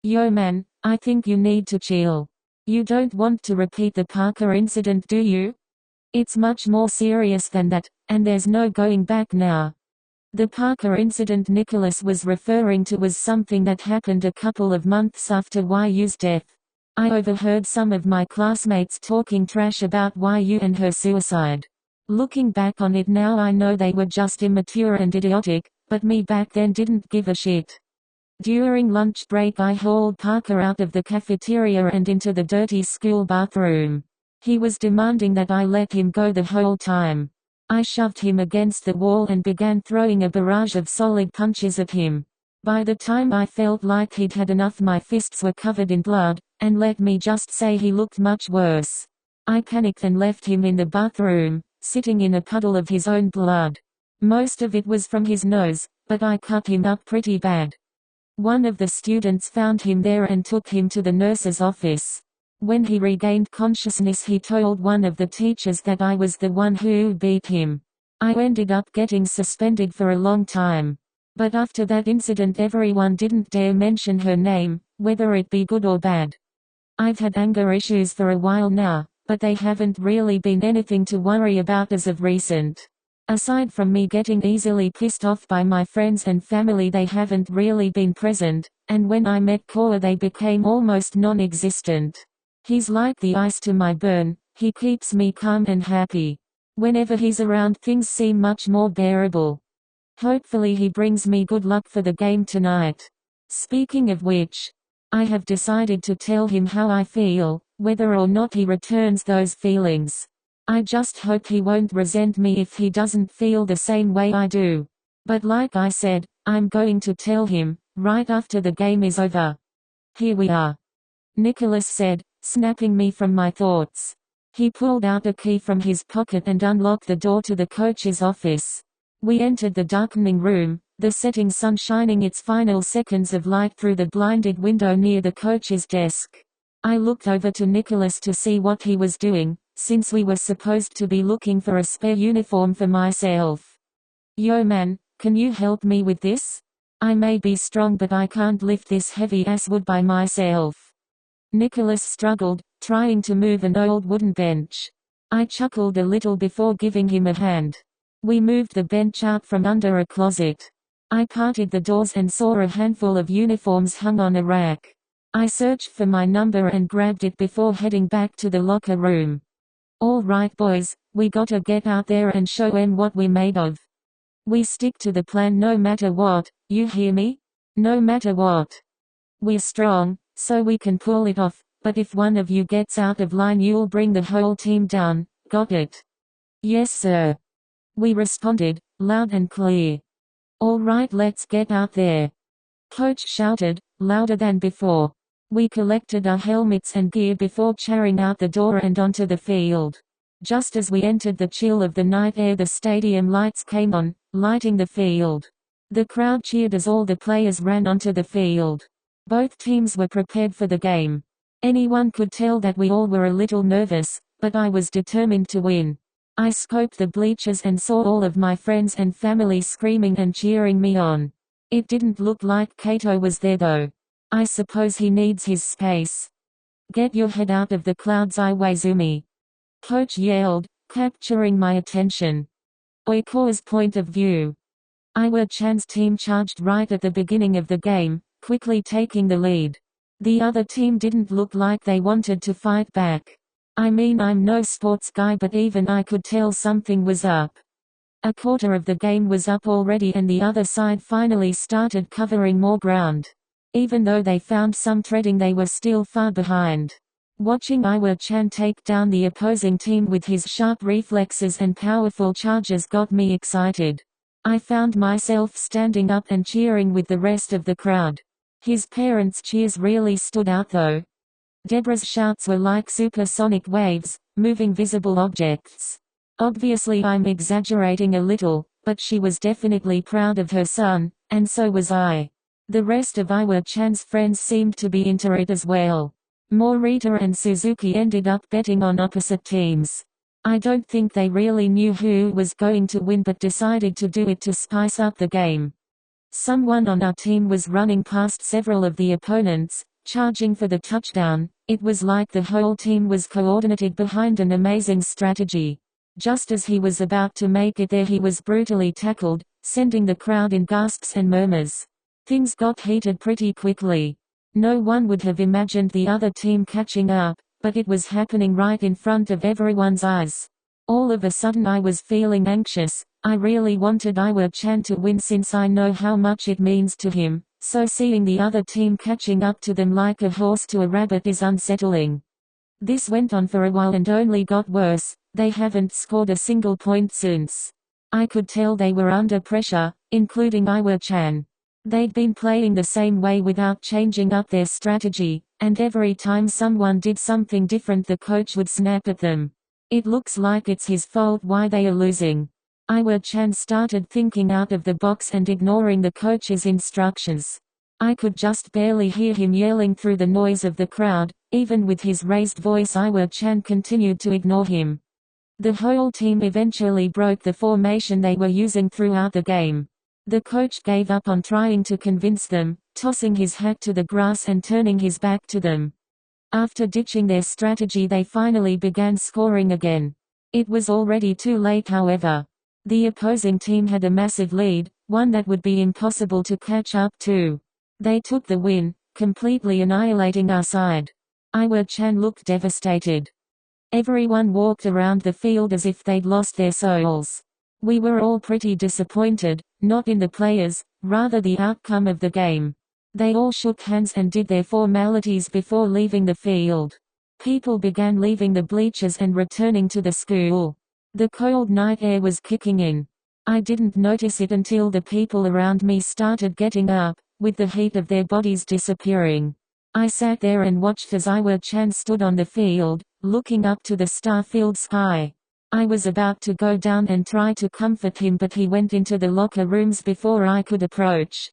Yo man, I think you need to chill. You don't want to repeat the Parker incident, do you? It's much more serious than that, and there's no going back now. The Parker incident Nicholas was referring to was something that happened a couple of months after Yu's death. I overheard some of my classmates talking trash about Yu and her suicide. Looking back on it now, I know they were just immature and idiotic, but me back then didn't give a shit. During lunch break I hauled Parker out of the cafeteria and into the dirty school bathroom. He was demanding that I let him go the whole time. I shoved him against the wall and began throwing a barrage of solid punches at him. By the time I felt like he'd had enough, my fists were covered in blood, and let me just say he looked much worse. I panicked and left him in the bathroom, sitting in a puddle of his own blood. Most of it was from his nose, but I cut him up pretty bad. One of the students found him there and took him to the nurse's office. When he regained consciousness, he told one of the teachers that I was the one who beat him. I ended up getting suspended for a long time. But after that incident everyone didn't dare mention her name, whether it be good or bad. I've had anger issues for a while now, but they haven't really been anything to worry about as of recent. Aside from me getting easily pissed off by my friends and family, they haven't really been present, and when I met Koa they became almost non-existent. He's like the ice to my burn, he keeps me calm and happy. Whenever he's around things seem much more bearable. Hopefully he brings me good luck for the game tonight. Speaking of which, I have decided to tell him how I feel, whether or not he returns those feelings. I just hope he won't resent me if he doesn't feel the same way I do. But like I said, I'm going to tell him, right after the game is over. Here we are. Nicholas said, snapping me from my thoughts. He pulled out a key from his pocket and unlocked the door to the coach's office. We entered the darkening room, the setting sun shining its final seconds of light through the blinded window near the coach's desk. I looked over to Nicholas to see what he was doing, since we were supposed to be looking for a spare uniform for myself. "Yo man, can you help me with this? I may be strong but I can't lift this heavy ass wood by myself." Nicholas struggled, trying to move an old wooden bench. I chuckled a little before giving him a hand. We moved the bench out from under a closet. I parted the doors and saw a handful of uniforms hung on a rack. I searched for my number and grabbed it before heading back to the locker room. "All right boys, we gotta get out there and show 'em what we're made of. We stick to the plan no matter what, you hear me? No matter what. We're strong, so we can pull it off, but if one of you gets out of line you'll bring the whole team down, got it?" "Yes sir," we responded, loud and clear. "All right, let's get out there," Coach shouted, louder than before. We collected our helmets and gear before charring out the door and onto the field. Just as we entered the chill of the night air, the stadium lights came on, lighting the field. The crowd cheered as all the players ran onto the field. Both teams were prepared for the game. Anyone could tell that we all were a little nervous, but I was determined to win. I scoped the bleachers and saw all of my friends and family screaming and cheering me on. It didn't look like Kato was there though. I suppose he needs his space. "Get your head out of the clouds, Iwaizumi," Coach yelled, capturing my attention. Oiko's point of view. Iwa-chan's team charged right at the beginning of the game, quickly taking the lead. The other team didn't look like they wanted to fight back. I mean, I'm no sports guy, but even I could tell something was up. A quarter of the game was up already and the other side finally started covering more ground. Even though they found some treading, they were still far behind. Watching Iwa-chan take down the opposing team with his sharp reflexes and powerful charges got me excited. I found myself standing up and cheering with the rest of the crowd. His parents' cheers really stood out though. Deborah's shouts were like supersonic waves, moving visible objects. Obviously I'm exaggerating a little, but she was definitely proud of her son, and so was I. The rest of Iwa-chan's friends seemed to be into it as well. Morita and Suzuki ended up betting on opposite teams. I don't think they really knew who was going to win, but decided to do it to spice up the game. Someone on our team was running past several of the opponents, charging for the touchdown. It was like the whole team was coordinated behind an amazing strategy. Just as he was about to make it there, he was brutally tackled, sending the crowd in gasps and murmurs. Things got heated pretty quickly. No one would have imagined the other team catching up, but it was happening right in front of everyone's eyes. All of a sudden I was feeling anxious. I really wanted Iwa-chan to win since I know how much it means to him, so seeing the other team catching up to them like a horse to a rabbit is unsettling. This went on for a while and only got worse. They haven't scored a single point since. I could tell they were under pressure, including Iwa-chan. They'd been playing the same way without changing up their strategy, and every time someone did something different the coach would snap at them. It looks like it's his fault why they are losing. Iwa-chan started thinking out of the box and ignoring the coach's instructions. I could just barely hear him yelling through the noise of the crowd. Even with his raised voice, Iwa-chan continued to ignore him. The whole team eventually broke the formation they were using throughout the game. The coach gave up on trying to convince them, tossing his hat to the grass and turning his back to them. After ditching their strategy, they finally began scoring again. It was already too late, however. The opposing team had a massive lead, one that would be impossible to catch up to. They took the win, completely annihilating our side. Iwa-chan looked devastated. Everyone walked around the field as if they'd lost their souls. We were all pretty disappointed, not in the players, rather the outcome of the game. They all shook hands and did their formalities before leaving the field. People began leaving the bleachers and returning to the school. The cold night air was kicking in. I didn't notice it until the people around me started getting up, with the heat of their bodies disappearing. I sat there and watched as Iwa-chan stood on the field, looking up to the star-filled sky. I was about to go down and try to comfort him, but he went into the locker rooms before I could approach.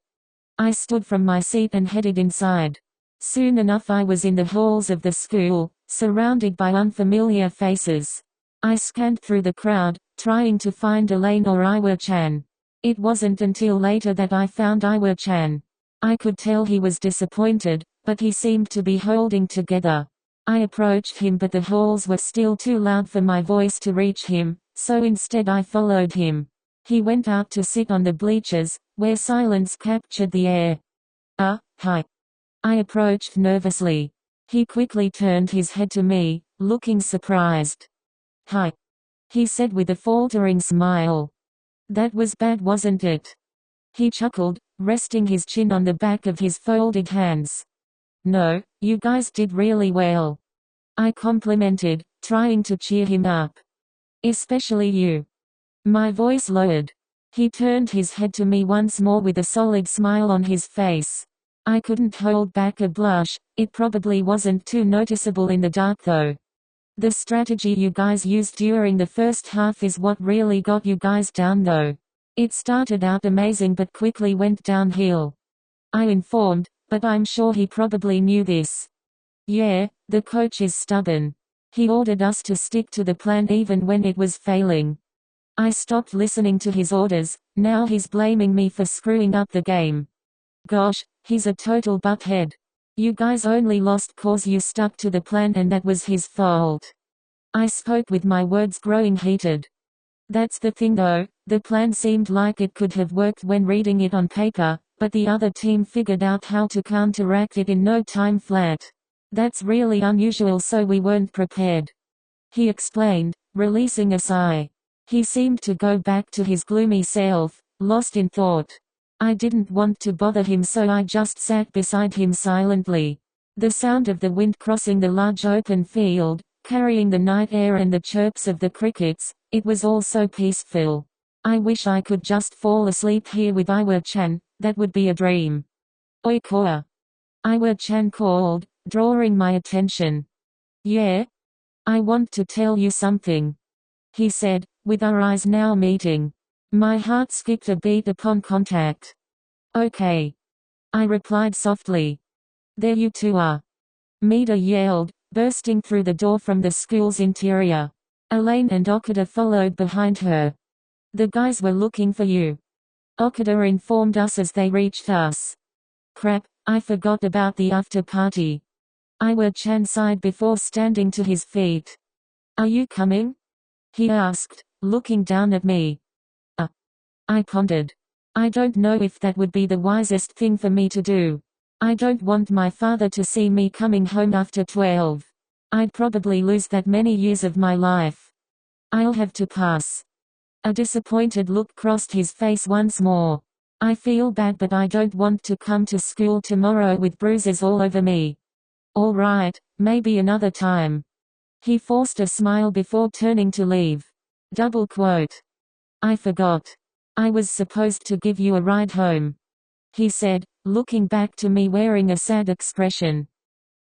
I stood from my seat and headed inside. Soon enough I was in the halls of the school, surrounded by unfamiliar faces. I scanned through the crowd, trying to find Elaine or Iwa-chan. It wasn't until later that I found Iwa-chan. I could tell he was disappointed, but he seemed to be holding together. I approached him, but the halls were still too loud for my voice to reach him, so instead I followed him. He went out to sit on the bleachers, where silence captured the air. Hi. I approached nervously. He quickly turned his head to me, looking surprised. Hi. He said with a faltering smile. That was bad, wasn't it? He chuckled, resting his chin on the back of his folded hands. No, you guys did really well. I complimented, trying to cheer him up. Especially you. My voice lowered. He turned his head to me once more with a solid smile on his face. I couldn't hold back a blush. It probably wasn't too noticeable in the dark though. The strategy you guys used during the first half is what really got you guys down though. It started out amazing but quickly went downhill. I informed, but I'm sure he probably knew this. Yeah, the coach is stubborn. He ordered us to stick to the plan even when it was failing. I stopped listening to his orders. Now he's blaming me for screwing up the game. Gosh, he's a total butthead. You guys only lost cause you stuck to the plan and that was his fault. I spoke with my words growing heated. That's the thing though, the plan seemed like it could have worked when reading it on paper, but the other team figured out how to counteract it in no time flat. That's really unusual, so we weren't prepared. He explained, releasing a sigh. He seemed to go back to his gloomy self, lost in thought. I didn't want to bother him, so I just sat beside him silently. The sound of the wind crossing the large open field, carrying the night air and the chirps of the crickets, it was all so peaceful. I wish I could just fall asleep here with Iwa-chan, that would be a dream. Oi Koa. Iwa-chan called, drawing my attention. Yeah? I want to tell you something, he said, with our eyes now meeting. My heart skipped a beat upon contact. Okay. I replied softly. There you two are. Mida yelled, bursting through the door from the school's interior. Elaine and Okada followed behind her. The guys were looking for you. Okada informed us as they reached us. Crap, I forgot about the after party. Iwa-chan sighed before standing to his feet. Are you coming? He asked, looking down at me. I pondered. I don't know if that would be the wisest thing for me to do. I don't want my father to see me coming home after 12. I'd probably lose that many years of my life. I'll have to pass. A disappointed look crossed his face once more. I feel bad, but I don't want to come to school tomorrow with bruises all over me. All right, maybe another time. He forced a smile before turning to leave. Double quote. I forgot. I was supposed to give you a ride home, he said, looking back to me wearing a sad expression.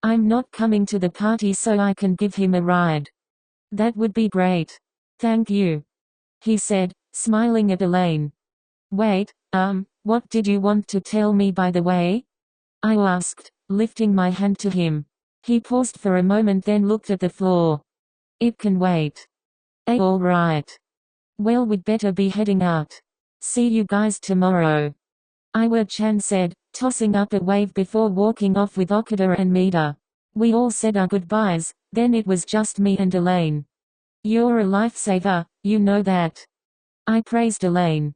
I'm not coming to the party so I can give him a ride. That would be great. Thank you, he said, smiling at Elaine. Wait, what did you want to tell me by the way? I asked, lifting my hand to him. He paused for a moment, then looked at the floor. It can wait. All right. Well, we'd better be heading out. See you guys tomorrow, Iwa-chan said, tossing up a wave before walking off with Okada and Mida. We all said our goodbyes, then it was just me and Elaine. You're a lifesaver, you know that. I praised Elaine.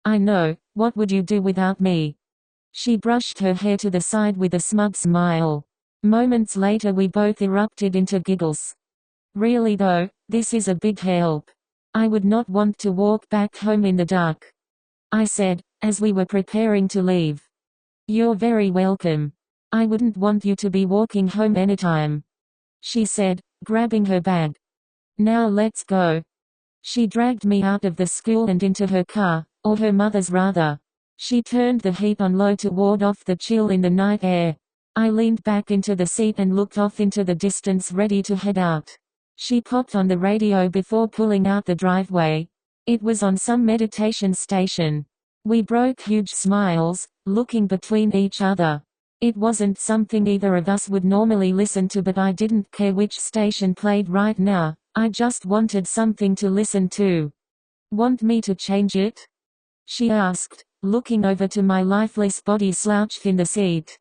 I know, what would you do without me? She brushed her hair to the side with a smug smile. Moments later we both erupted into giggles. Really though, this is a big help. I would not want to walk back home in the dark, I said, as we were preparing to leave. You're very welcome. I wouldn't want you to be walking home anytime, she said, grabbing her bag. Now let's go. She dragged me out of the school and into her car, or her mother's rather. She turned the heat on low to ward off the chill in the night air. I leaned back into the seat and looked off into the distance, ready to head out. She popped on the radio before pulling out the driveway. It was on some meditation station. We broke huge smiles, looking between each other. It wasn't something either of us would normally listen to, but I didn't care which station played right now. I just wanted something to listen to. Want me to change it? She asked, looking over to my lifeless body slouched in the seat.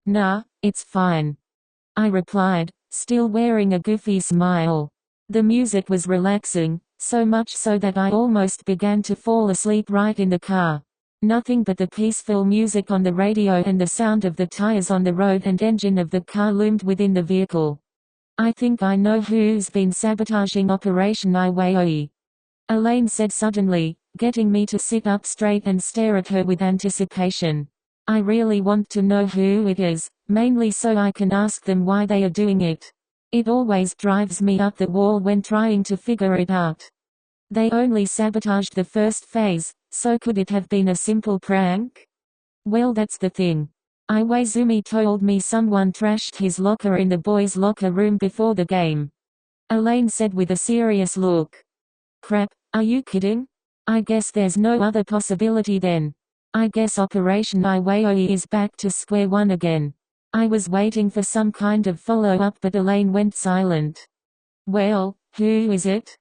Nah, it's fine, I replied, still wearing a goofy smile. The music was relaxing, so much so that I almost began to fall asleep right in the car. Nothing but the peaceful music on the radio and the sound of the tires on the road and engine of the car loomed within the vehicle. I think I know who's been sabotaging Operation Iwaoi, Elaine said suddenly, getting me to sit up straight and stare at her with anticipation. I really want to know who it is, mainly so I can ask them why they are doing it. It always drives me up the wall when trying to figure it out. They only sabotaged the first phase, so could it have been a simple prank? Well, that's the thing. Iwaizumi told me someone trashed his locker in the boys' locker room before the game, Elaine said with a serious look. Crap, are you kidding? I guess there's no other possibility then. I guess Operation Iwaoi is back to square one again. I was waiting for some kind of follow-up, but Elaine went silent. Well, who is it?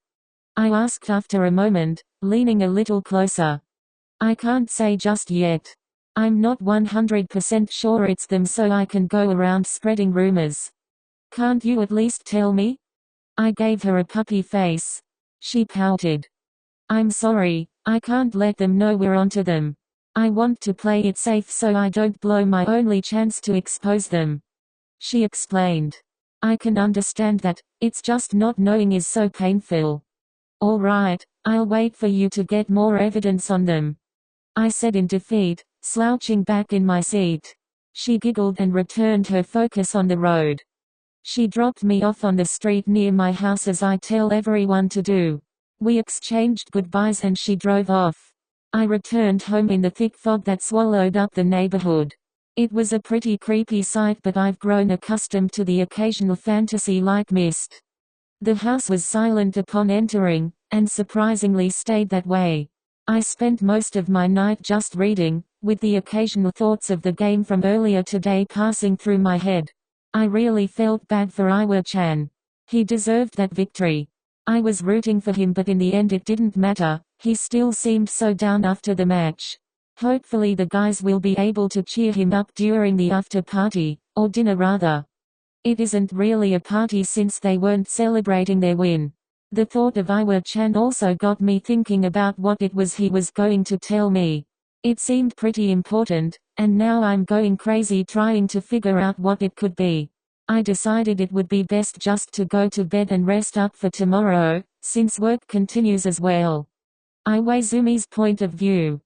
I asked after a moment, leaning a little closer. I can't say just yet. I'm not 100% sure it's them, so I can go around spreading rumors. Can't you at least tell me? I gave her a puppy face. She pouted. I'm sorry, I can't let them know we're onto them. I want to play it safe so I don't blow my only chance to expose them. She explained. I can understand that, it's just not knowing is so painful. Alright, I'll wait for you to get more evidence on them, I said in defeat, slouching back in my seat. She giggled and returned her focus on the road. She dropped me off on the street near my house as I tell everyone to do. We exchanged goodbyes and she drove off. I returned home in the thick fog that swallowed up the neighborhood. It was a pretty creepy sight, but I've grown accustomed to the occasional fantasy like mist. The house was silent upon entering, and surprisingly stayed that way. I spent most of my night just reading, with the occasional thoughts of the game from earlier today passing through my head. I really felt bad for Iwa-chan. He deserved that victory. I was rooting for him, but in the end it didn't matter. He still seemed so down after the match. Hopefully the guys will be able to cheer him up during the after party, or dinner rather. It isn't really a party since they weren't celebrating their win. The thought of Iwa-chan also got me thinking about what it was he was going to tell me. It seemed pretty important, and now I'm going crazy trying to figure out what it could be. I decided it would be best just to go to bed and rest up for tomorrow, since work continues as well. Iwaizumi's point of view.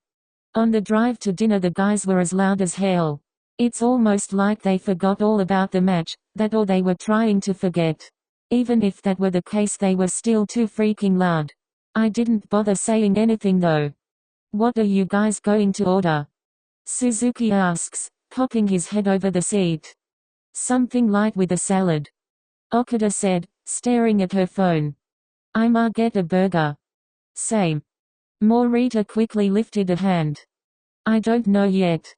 On the drive to dinner the guys were as loud as hell. It's almost like they forgot all about the match, that or they were trying to forget. Even if that were the case, they were still too freaking loud. I didn't bother saying anything though. What are you guys going to order? Suzuki asks, popping his head over the seat. Something light with a salad, Okada said, staring at her phone. I'ma get a burger. Same. Morita quickly lifted a hand. I don't know yet.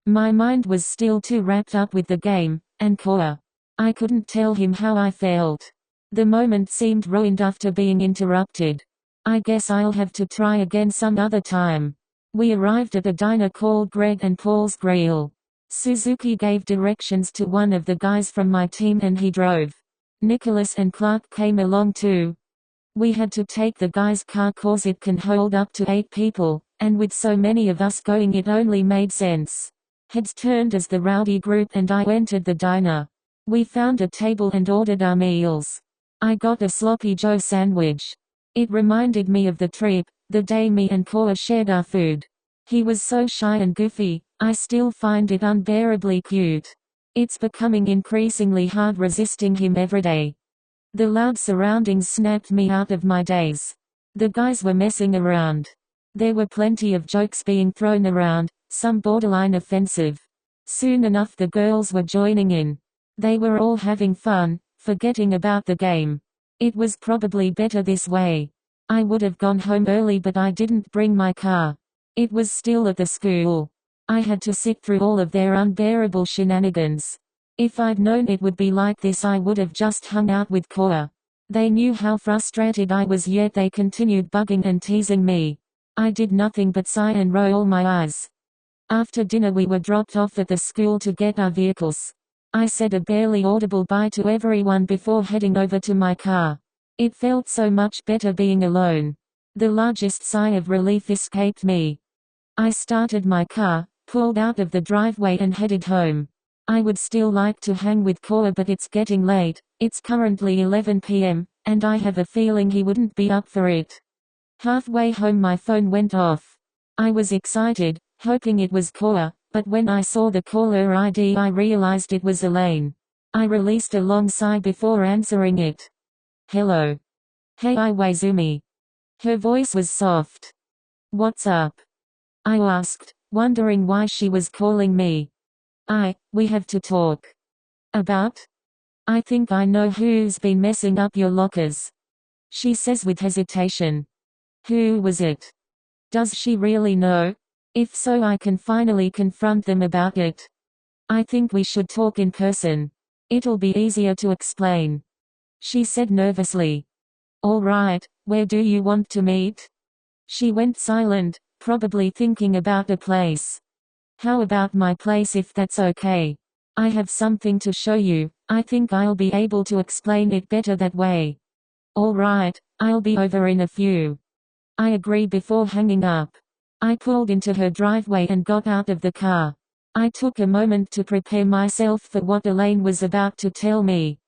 My mind was still too wrapped up with the game, and Koa. I couldn't tell him how I felt. The moment seemed ruined after being interrupted. I guess I'll have to try again some other time. We arrived at a diner called Greg and Paul's Grill. Suzuki gave directions to one of the guys from my team and he drove. Nicholas and Clark came along too. We had to take the guy's car cause it can hold up to 8 people, and with so many of us going it only made sense. Heads turned as the rowdy group and I entered the diner. We found a table and ordered our meals. I got a sloppy Joe sandwich. It reminded me of the trip, the day me and Koa shared our food. He was so shy and goofy, I still find it unbearably cute. It's becoming increasingly hard resisting him every day. The loud surroundings snapped me out of my daze. The guys were messing around. There were plenty of jokes being thrown around, some borderline offensive. Soon enough the girls were joining in. They were all having fun, forgetting about the game. It was probably better this way. I would have gone home early, but I didn't bring my car. It was still at the school. I had to sit through all of their unbearable shenanigans. If I'd known it would be like this, I would have just hung out with Koa. They knew how frustrated I was, yet they continued bugging and teasing me. I did nothing but sigh and roll my eyes. After dinner we were dropped off at the school to get our vehicles. I said a barely audible bye to everyone before heading over to my car. It felt so much better being alone. The largest sigh of relief escaped me. I started my car, pulled out of the driveway and headed home. I would still like to hang with Koa, but it's getting late. It's currently 11 p.m., and I have a feeling he wouldn't be up for it. Halfway home my phone went off. I was excited, hoping it was Koa, but when I saw the caller ID I realized it was Elaine. I released a long sigh before answering it. Hello. Hey Iwaizumi. Her voice was soft. What's up? I asked, wondering why she was calling me. We have to talk. About? I think I know who's been messing up your lockers. She says with hesitation. Who was it? Does she really know? If so, I can finally confront them about it. I think we should talk in person. It'll be easier to explain. She said nervously. All right, where do you want to meet? She went silent, probably thinking about a place. How about my place if that's okay? I have something to show you. I think I'll be able to explain it better that way. All right, I'll be over in a few. I agree before hanging up. I pulled into her driveway and got out of the car. I took a moment to prepare myself for what Elaine was about to tell me.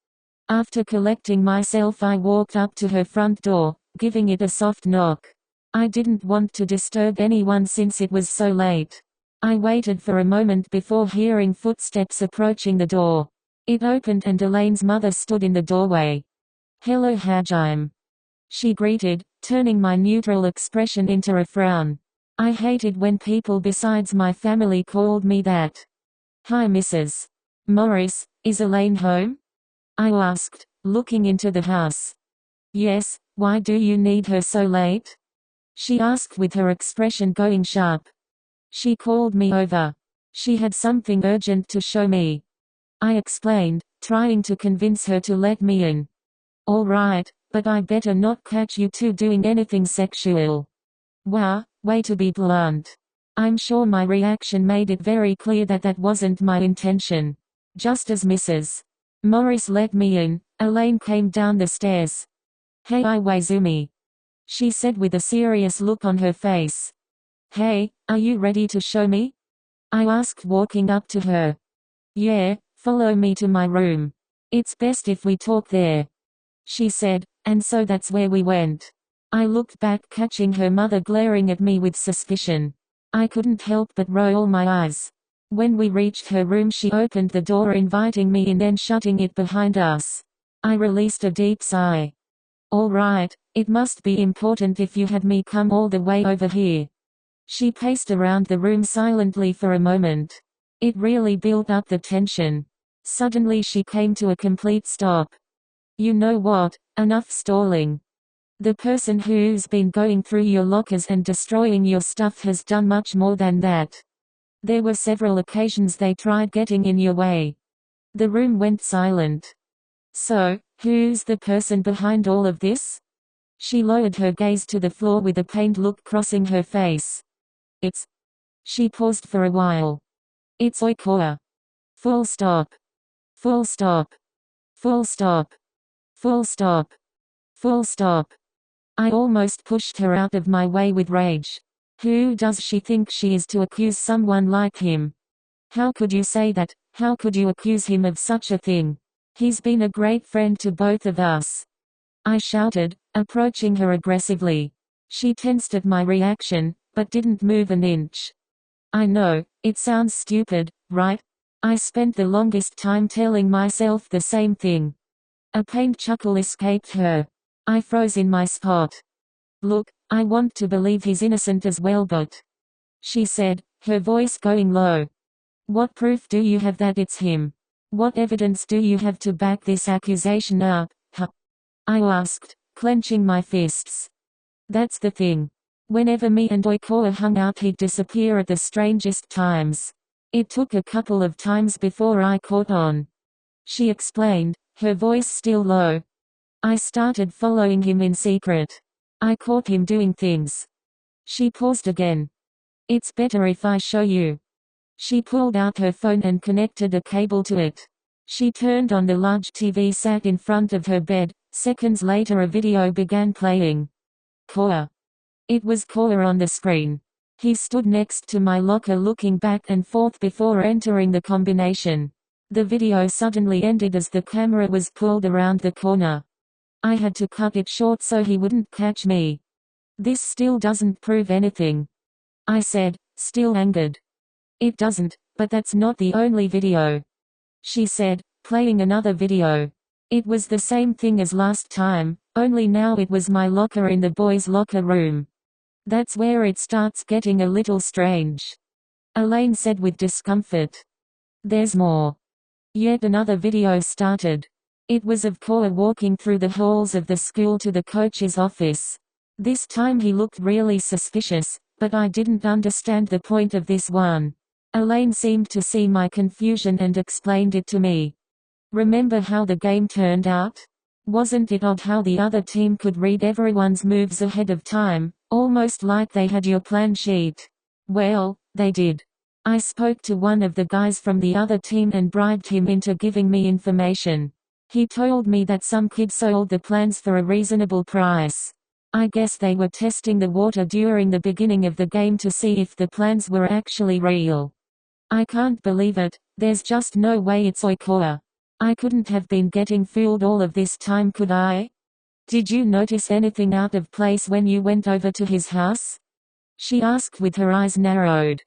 After collecting myself, I walked up to her front door, giving it a soft knock. I didn't want to disturb anyone since it was so late. I waited for a moment before hearing footsteps approaching the door. It opened and Elaine's mother stood in the doorway. Hello Hajime. She greeted, turning my neutral expression into a frown. I hated when people besides my family called me that. Hi Mrs. Morris, is Elaine home? I asked, looking into the house. Yes, why do you need her so late? She asked with her expression going sharp. She called me over. She had something urgent to show me. I explained, trying to convince her to let me in. All right, but I better not catch you two doing anything sexual. Wow, way to be blunt. I'm sure my reaction made it very clear that that wasn't my intention. Just as Mrs. Morris let me in, Elaine came down the stairs. Hey Iwaizumi. She said with a serious look on her face. Hey, are you ready to show me? I asked, walking up to her. Yeah, follow me to my room. It's best if we talk there. She said, and so that's where we went. I looked back, catching her mother glaring at me with suspicion. I couldn't help but roll my eyes. When we reached her room, she opened the door, inviting me in, then shutting it behind us. I released a deep sigh. All right, it must be important if you had me come all the way over here. She paced around the room silently for a moment. It really built up the tension. Suddenly she came to a complete stop. You know what, enough stalling. The person who's been going through your lockers and destroying your stuff has done much more than that. There were several occasions they tried getting in your way. The room went silent. So, who's the person behind all of this? She lowered her gaze to the floor with a pained look crossing her face. It's. She paused for a while. It's Oikoa. Full stop. Full stop. Full stop. Full stop. Full stop. I almost pushed her out of my way with rage. Who does she think she is to accuse someone like him? How could you say that? How could you accuse him of such a thing? He's been a great friend to both of us. I shouted, approaching her aggressively. She tensed at my reaction, but didn't move an inch. I know, it sounds stupid, right? I spent the longest time telling myself the same thing. A pained chuckle escaped her. I froze in my spot. Look, I want to believe he's innocent as well, but... She said, her voice going low. What proof do you have that it's him? What evidence do you have to back this accusation up, huh? I asked, clenching my fists. That's the thing. Whenever me and Oikoa hung out, he'd disappear at the strangest times. It took a couple of times before I caught on. She explained, her voice still low. I started following him in secret. I caught him doing things. She paused again. It's better if I show you. She pulled out her phone and connected a cable to it. She turned on the large TV sat in front of her bed. Seconds later a video began playing. Koa. It was Koa on the screen. He stood next to my locker looking back and forth before entering the combination. The video suddenly ended as the camera was pulled around the corner. I had to cut it short so he wouldn't catch me. This still doesn't prove anything, I said, still angered. It doesn't, but that's not the only video, she said, playing another video. It was the same thing as last time, only now it was my locker in the boys' locker room. That's where it starts getting a little strange, Elaine said with discomfort. There's more. Yet another video started. It was of Koa walking through the halls of the school to the coach's office. This time he looked really suspicious, but I didn't understand the point of this one. Elaine seemed to see my confusion and explained it to me. Remember how the game turned out? Wasn't it odd how the other team could read everyone's moves ahead of time, almost like they had your plan sheet? Well, they did. I spoke to one of the guys from the other team and bribed him into giving me information. He told me that some kid sold the plans for a reasonable price. I guess they were testing the water during the beginning of the game to see if the plans were actually real. I can't believe it, there's just no way it's Oikoa. I couldn't have been getting fooled all of this time, could I? Did you notice anything out of place when you went over to his house? She asked with her eyes narrowed.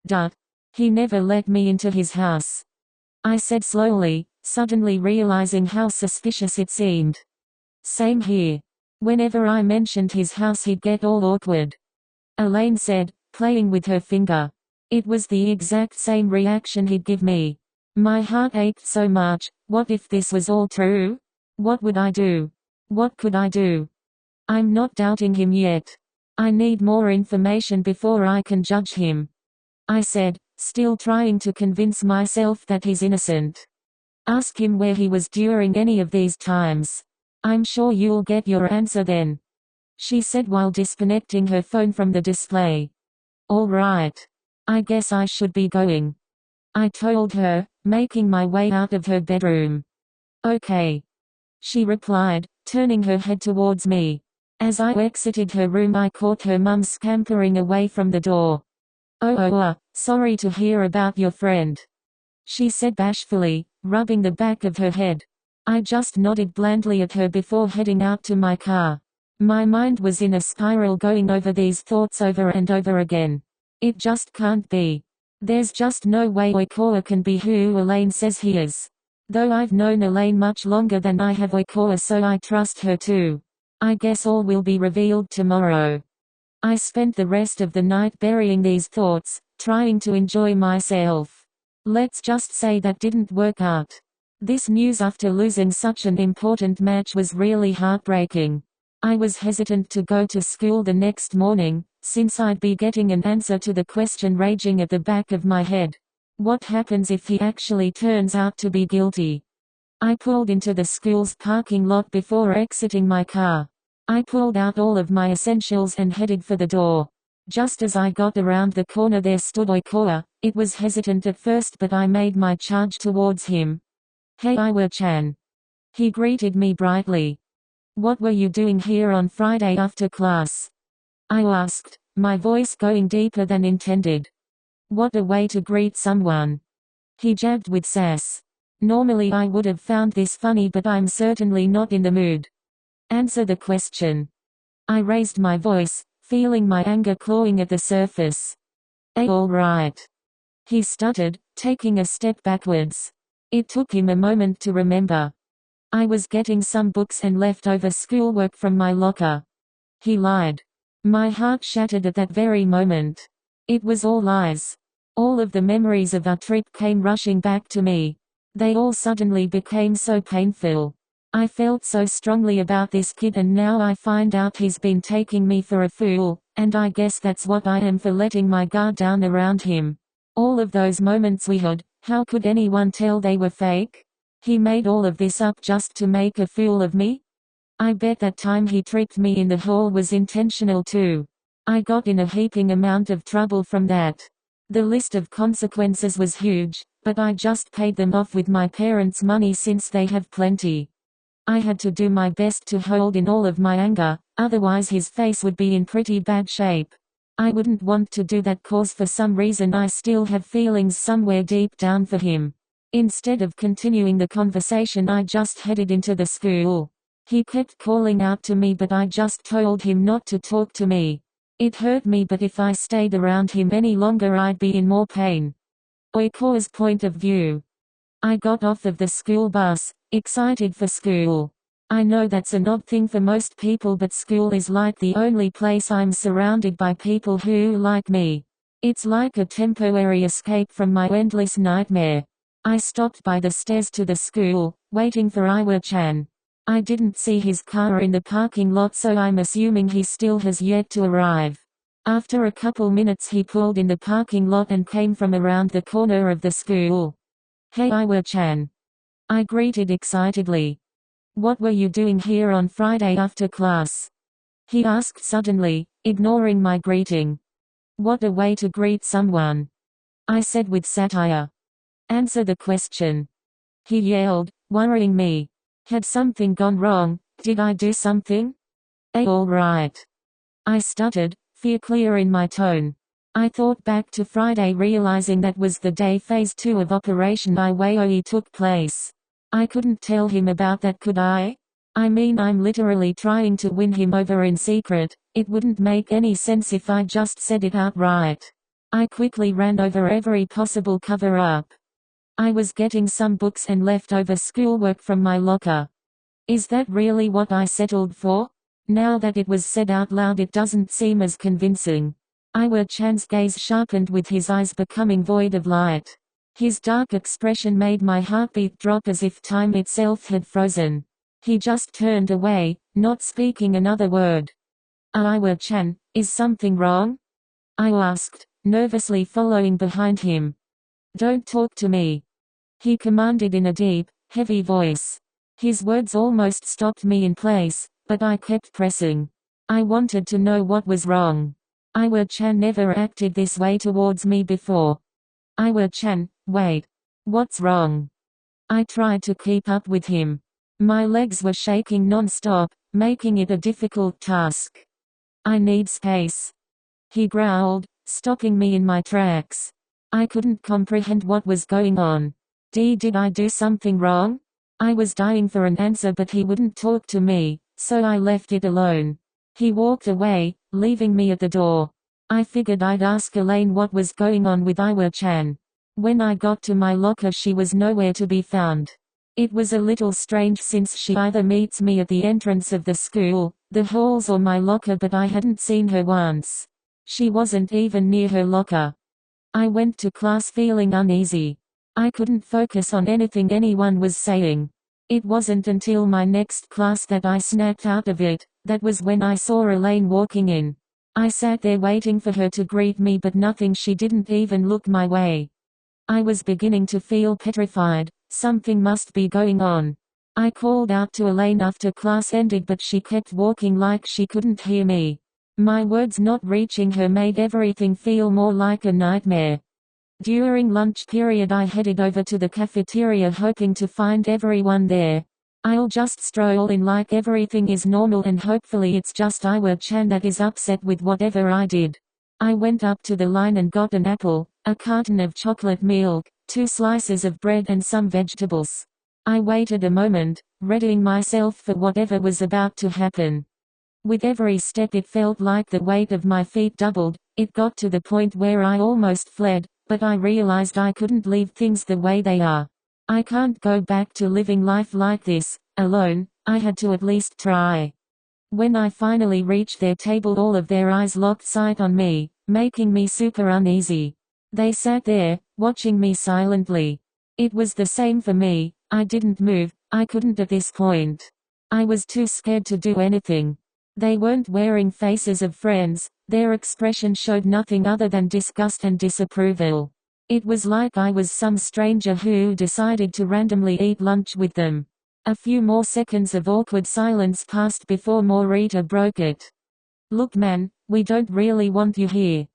Duh. He never let me into his house, I said slowly, suddenly realizing how suspicious it seemed. Same here. Whenever I mentioned his house he'd get all awkward, Elaine said, playing with her finger. It was the exact same reaction he'd give me. My heart ached so much. What if this was all true? What would I do? What could I do? I'm not doubting him yet. I need more information before I can judge him, I said, still trying to convince myself that he's innocent. Ask him where he was during any of these times. I'm sure you'll get your answer then, she said while disconnecting her phone from the display. All right. I guess I should be going, I told her, making my way out of her bedroom. Okay, she replied, turning her head towards me. As I exited her room I caught her mum scampering away from the door. Sorry to hear about your friend, she said bashfully, rubbing the back of her head. I just nodded blandly at her before heading out to my car. My mind was in a spiral going over these thoughts over and over again. It just can't be. There's just no way Oikoa can be who Elaine says he is. Though I've known Elaine much longer than I have Oikoa, so I trust her too. I guess all will be revealed tomorrow. I spent the rest of the night burying these thoughts, trying to enjoy myself. Let's just say that didn't work out. This news after losing such an important match was really heartbreaking. I was hesitant to go to school the next morning, since I'd be getting an answer to the question raging at the back of my head. What happens if he actually turns out to be guilty? I pulled into the school's parking lot before exiting my car. I pulled out all of my essentials and headed for the door. Just as I got around the corner there stood Oikoa. It was hesitant at first but I made my charge towards him. Hey Iwaoi-chan. He greeted me brightly. What were you doing here on Friday after class? I asked, my voice going deeper than intended. What a way to greet someone. He jabbed with sass. Normally I would have found this funny but I'm certainly not in the mood. Answer the question. I raised my voice, feeling my anger clawing at the surface. All right. He stuttered, taking a step backwards. It took him a moment to remember. I was getting some books and leftover schoolwork from my locker. He lied. My heart shattered at that very moment. It was all lies. All of the memories of our trip came rushing back to me. They all suddenly became so painful. I felt so strongly about this kid, and now I find out he's been taking me for a fool, and I guess that's what I am for letting my guard down around him. All of those moments we had, how could anyone tell they were fake? He made all of this up just to make a fool of me? I bet that time he tricked me in the hall was intentional too. I got in a heaping amount of trouble from that. The list of consequences was huge, but I just paid them off with my parents' money since they have plenty. I had to do my best to hold in all of my anger, otherwise his face would be in pretty bad shape. I wouldn't want to do that cause for some reason I still have feelings somewhere deep down for him. Instead of continuing the conversation, I just headed into the school. He kept calling out to me, but I just told him not to talk to me. It hurt me, but if I stayed around him any longer I'd be in more pain. Iwai's point of view. I got off of the school bus, excited for school. I know that's an odd thing for most people, but school is like the only place I'm surrounded by people who like me. It's like a temporary escape from my endless nightmare. I stopped by the stairs to the school, waiting for Iwa-chan. I didn't see his car in the parking lot, so I'm assuming he still has yet to arrive. After a couple minutes he pulled in the parking lot and came from around the corner of the school. "Hey Iwa-chan," I greeted excitedly. "What were you doing here on Friday after class?" he asked suddenly, ignoring my greeting. "What a way to greet someone," I said with satire. "Answer the question," he yelled, worrying me. Had something gone wrong? Did I do something? All right," I stuttered, fear clear in my tone. I thought back to Friday, realizing that was the day Phase 2 of Operation Iwaoi took place. I couldn't tell him about that, could I? I mean, I'm literally trying to win him over in secret. It wouldn't make any sense if I just said it outright. I quickly ran over every possible cover-up. I was getting some books and leftover schoolwork from my locker. Is that really what I settled for? Now that it was said out loud, it doesn't seem as convincing. Iwa-chan's gaze sharpened, with his eyes becoming void of light. His dark expression made my heartbeat drop as if time itself had frozen. He just turned away, not speaking another word. "Iwa-chan, is something wrong?" I asked, nervously following behind him. "Don't talk to me," he commanded in a deep, heavy voice. His words almost stopped me in place, but I kept pressing. I wanted to know what was wrong. Iwa-chan never acted this way towards me before. "Iwa-chan, wait. What's wrong?" I tried to keep up with him. My legs were shaking non-stop, making it a difficult task. "I need space," he growled, stopping me in my tracks. I couldn't comprehend what was going on. Did I do something wrong? I was dying for an answer, but he wouldn't talk to me, so I left it alone. He walked away, leaving me at the door. I figured I'd ask Elaine what was going on with Iwa-chan. When I got to my locker, she was nowhere to be found. It was a little strange, since she either meets me at the entrance of the school, the halls, or my locker, but I hadn't seen her once. She wasn't even near her locker. I went to class feeling uneasy. I couldn't focus on anything anyone was saying. It wasn't until my next class that I snapped out of it. That was when I saw Elaine walking in. I sat there waiting for her to greet me, but nothing. She didn't even look my way. I was beginning to feel petrified. Something must be going on. I called out to Elaine after class ended, but she kept walking like she couldn't hear me. My words not reaching her made everything feel more like a nightmare. During lunch period, I headed over to the cafeteria, hoping to find everyone there. I'll just stroll in like everything is normal, and hopefully it's just Iwa-chan that is upset with whatever I did. I went up to the line and got an apple, a carton of chocolate milk, 2 slices of bread, and some vegetables. I waited a moment, readying myself for whatever was about to happen. With every step it felt like the weight of my feet doubled. It got to the point where I almost fled, but I realized I couldn't leave things the way they are. I can't go back to living life like this, alone. I had to at least try. When I finally reached their table, all of their eyes locked sight on me, making me super uneasy. They sat there, watching me silently. It was the same for me. I didn't move. I couldn't at this point. I was too scared to do anything. They weren't wearing faces of friends, their expression showed nothing other than disgust and disapproval. It was like I was some stranger who decided to randomly eat lunch with them. A few more seconds of awkward silence passed before Morita broke it. "Look man, we don't really want you here,"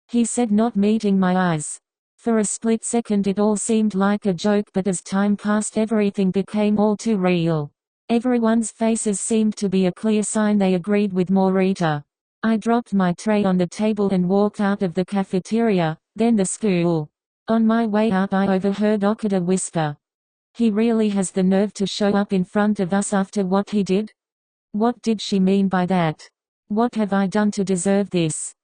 he said, not meeting my eyes. For a split second it all seemed like a joke, but as time passed everything became all too real. Everyone's faces seemed to be a clear sign they agreed with Morita. I dropped my tray on the table and walked out of the cafeteria, then the school. On my way out I overheard Okada whisper, "He really has the nerve to show up in front of us after what he did? What did she mean by that? What have I done to deserve this?"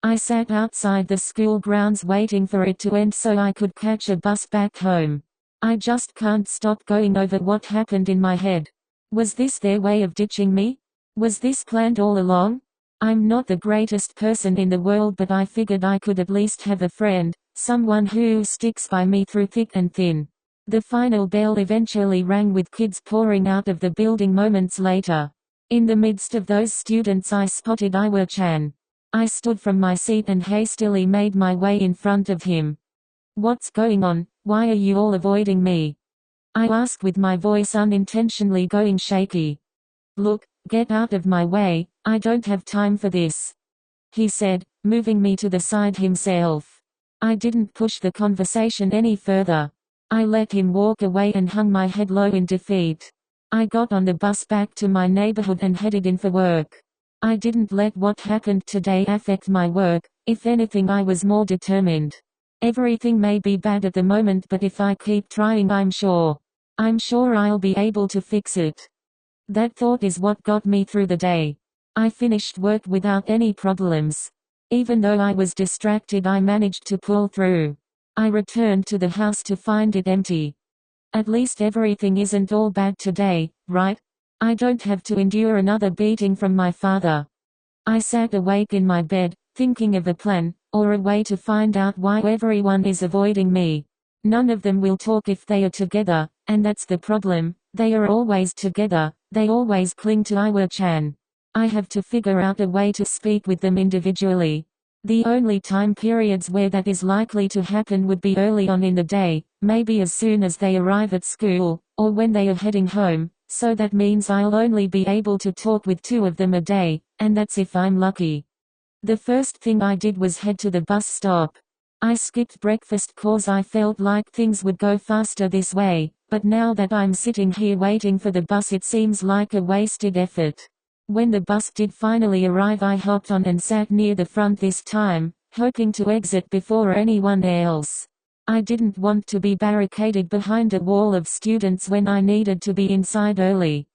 I sat outside the school grounds waiting for it to end so I could catch a bus back home. I just can't stop going over what happened in my head. Was this their way of ditching me? Was this planned all along? I'm not the greatest person in the world, but I figured I could at least have a friend, someone who sticks by me through thick and thin. The final bell eventually rang with kids pouring out of the building moments later. In the midst of those students I spotted Iwaoi-chan. I stood from my seat and hastily made my way in front of him. "What's going on? Why are you all avoiding me?" I asked with my voice unintentionally going shaky. "Look, get out of my way, I don't have time for this," he said, moving me to the side himself. I didn't push the conversation any further. I let him walk away and hung my head low in defeat. I got on the bus back to my neighborhood and headed in for work. I didn't let what happened today affect my work. If anything, I was more determined. Everything may be bad at the moment, but if I keep trying I'm sure I'll be able to fix it. That thought is what got me through the day. I finished work without any problems. Even though I was distracted I managed to pull through. I returned to the house to find it empty. At least everything isn't all bad today, right? I don't have to endure another beating from my father. I sat awake in my bed, thinking of a plan, or a way to find out why everyone is avoiding me. None of them will talk if they are together, and that's the problem. They are always together, they always cling to Iwaoi-chan. I have to figure out a way to speak with them individually. The only time periods where that is likely to happen would be early on in the day, maybe as soon as they arrive at school, or when they are heading home, so that means I'll only be able to talk with 2 of them a day, and that's if I'm lucky. The first thing I did was head to the bus stop. I skipped breakfast cause I felt like things would go faster this way, but now that I'm sitting here waiting for the bus it seems like a wasted effort. When the bus did finally arrive I hopped on and sat near the front this time, hoping to exit before anyone else. I didn't want to be barricaded behind a wall of students when I needed to be inside early.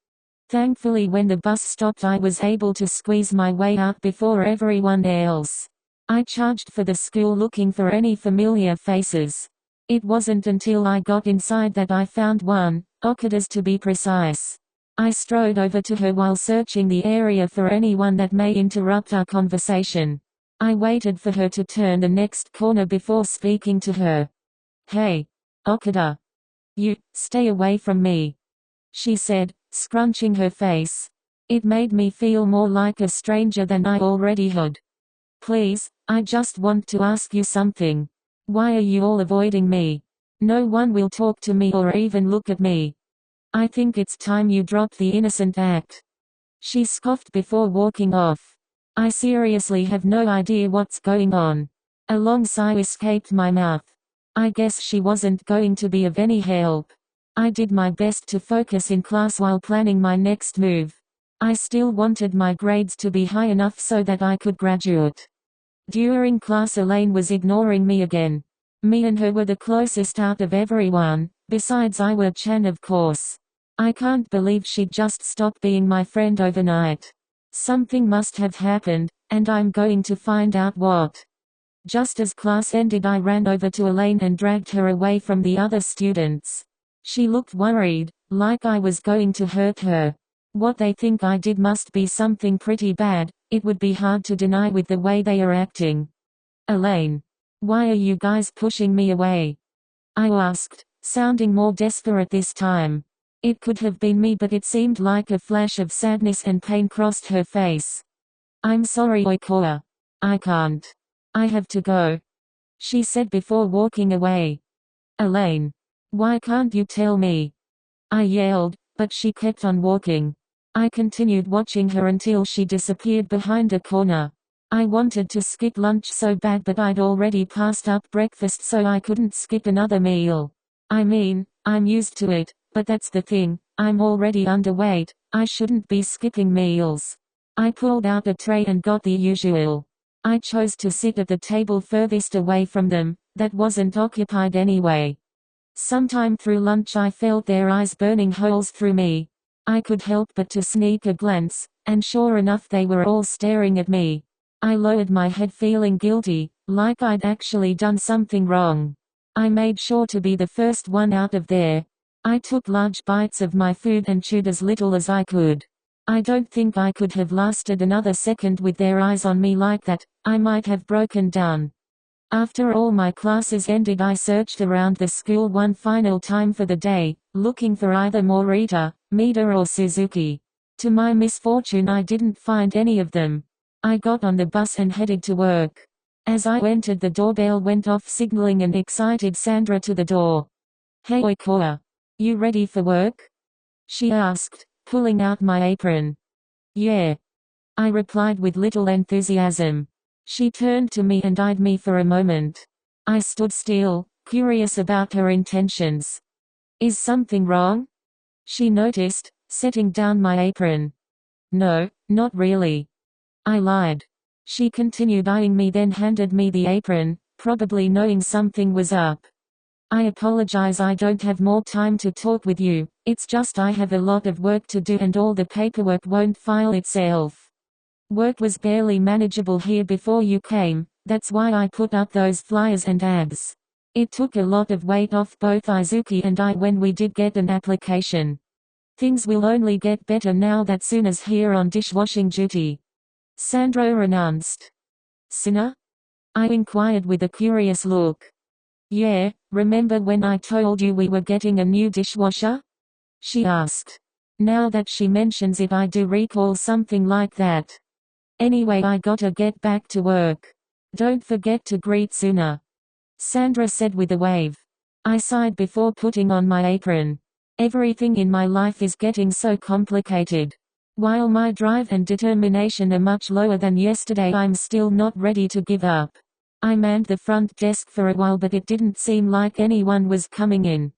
Thankfully when the bus stopped I was able to squeeze my way out before everyone else. I charged for the school looking for any familiar faces. It wasn't until I got inside that I found one, Okada's to be precise. I strode over to her while searching the area for anyone that may interrupt our conversation. I waited for her to turn the next corner before speaking to her. "Hey, Okada. You, stay away from me," she said, scrunching her face. It made me feel more like a stranger than I already had. "Please, I just want to ask you something. Why are you all avoiding me? No one will talk to me or even look at me. I think it's time you dropped the innocent act," she scoffed before walking off. I seriously have no idea what's going on. A long sigh escaped my mouth. I guess she wasn't going to be of any help. I did my best to focus in class while planning my next move. I still wanted my grades to be high enough so that I could graduate. During class Elaine was ignoring me again. Me and her were the closest out of everyone, besides Iwaoi-chan of course. I can't believe she'd just stopped being my friend overnight. Something must have happened, and I'm going to find out what. Just as class ended I ran over to Elaine and dragged her away from the other students. She looked worried, like I was going to hurt her. What they think I did must be something pretty bad, it would be hard to deny with the way they are acting. "Elaine. Why are you guys pushing me away?" I asked, sounding more desperate this time. It could have been me, but it seemed like a flash of sadness and pain crossed her face. I'm sorry, Oikoa. I can't. I have to go, she said before walking away. Elaine. Why can't you tell me? I yelled, but she kept on walking. I continued watching her until she disappeared behind a corner. I wanted to skip lunch so bad, but I'd already passed up breakfast, so I couldn't skip another meal. I mean, I'm used to it, but that's the thing, I'm already underweight, I shouldn't be skipping meals. I pulled out a tray and got the usual. I chose to sit at the table furthest away from them, that wasn't occupied anyway. Sometime through lunch I felt their eyes burning holes through me. I could help but to sneak a glance, and sure enough they were all staring at me. I lowered my head feeling guilty, like I'd actually done something wrong. I made sure to be the first one out of there. I took large bites of my food and chewed as little as I could. I don't think I could have lasted another second with their eyes on me like that, I might have broken down. After all my classes ended, I searched around the school one final time for the day, looking for either Morita, Mida or Suzuki. To my misfortune I didn't find any of them. I got on the bus and headed to work. As I entered, the doorbell went off, signaling an excited Sandra to the door. Hey Oikoa. You ready for work? She asked, pulling out my apron. Yeah. I replied with little enthusiasm. She turned to me and eyed me for a moment. I stood still, curious about her intentions. Is something wrong? She noticed, setting down my apron. No, not really. I lied. She continued eyeing me, then handed me the apron, probably knowing something was up. I apologize, I don't have more time to talk with you, it's just I have a lot of work to do and all the paperwork won't file itself. Work was barely manageable here before you came, that's why I put up those flyers and ads. It took a lot of weight off both Izuki and I when we did get an application. Things will only get better now that Suna's here on dishwashing duty. Sandro announced. Suna? I inquired with a curious look. Yeah, remember when I told you we were getting a new dishwasher? She asked. Now that she mentions it, I do recall something like that. Anyway, I gotta get back to work. Don't forget to greet Suna. Sandra said with a wave. I sighed before putting on my apron. Everything in my life is getting so complicated. While my drive and determination are much lower than yesterday, I'm still not ready to give up. I manned the front desk for a while, but it didn't seem like anyone was coming in.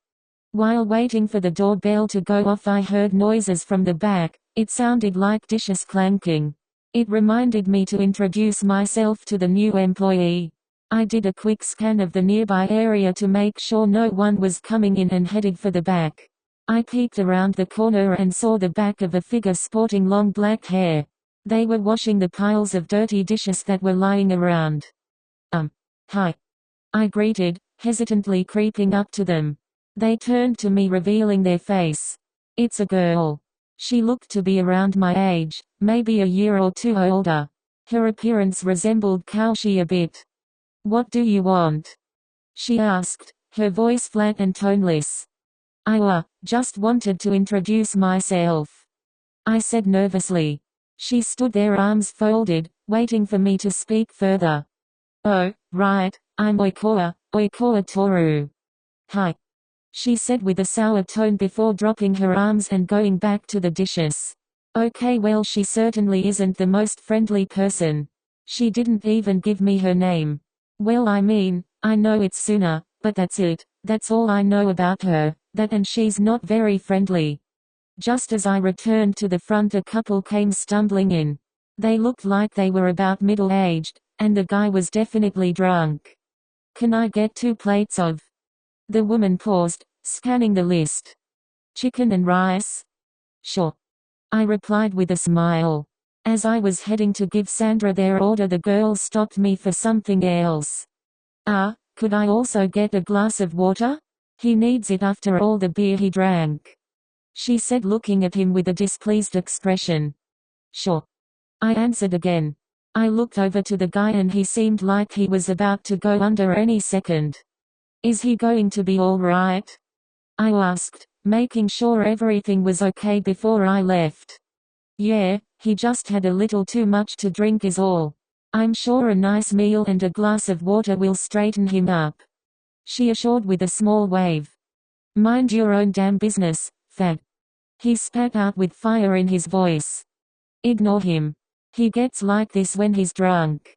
While waiting for the doorbell to go off, I heard noises from the back. It sounded like dishes clanking. It reminded me to introduce myself to the new employee. I did a quick scan of the nearby area to make sure no one was coming in and headed for the back. I peeked around the corner and saw the back of a figure sporting long black hair. They were washing the piles of dirty dishes that were lying around. Hi. I greeted, hesitantly creeping up to them. They turned to me, revealing their face. It's a girl. She looked to be around my age, maybe a year or two older. Her appearance resembled Kaoshi a bit. What do you want? She asked, her voice flat and toneless. I just wanted to introduce myself, I said nervously. She stood there, arms folded, waiting for me to speak further. Oh, right, I'm Oikoa Toru. Hi. She said with a sour tone before dropping her arms and going back to the dishes. Okay, well, she certainly isn't the most friendly person. She didn't even give me her name. Well, I mean, I know it's Suna, but that's it. That's all I know about her, and she's not very friendly. Just as I returned to the front, a couple came stumbling in. They looked like they were about middle-aged, and the guy was definitely drunk. Can I get 2 plates of? The woman paused, scanning the list. Chicken and rice? Sure. I replied with a smile. As I was heading to give Sandra their order, the girl stopped me for something else. Could I also get a glass of water? He needs it after all the beer he drank, she said, looking at him with a displeased expression. Sure. I answered again. I looked over to the guy and he seemed like he was about to go under any second. Is he going to be all right? I asked, making sure everything was okay before I left. Yeah, he just had a little too much to drink is all. I'm sure a nice meal and a glass of water will straighten him up, she assured with a small wave. Mind your own damn business, fag. He spat out with fire in his voice. Ignore him. He gets like this when he's drunk.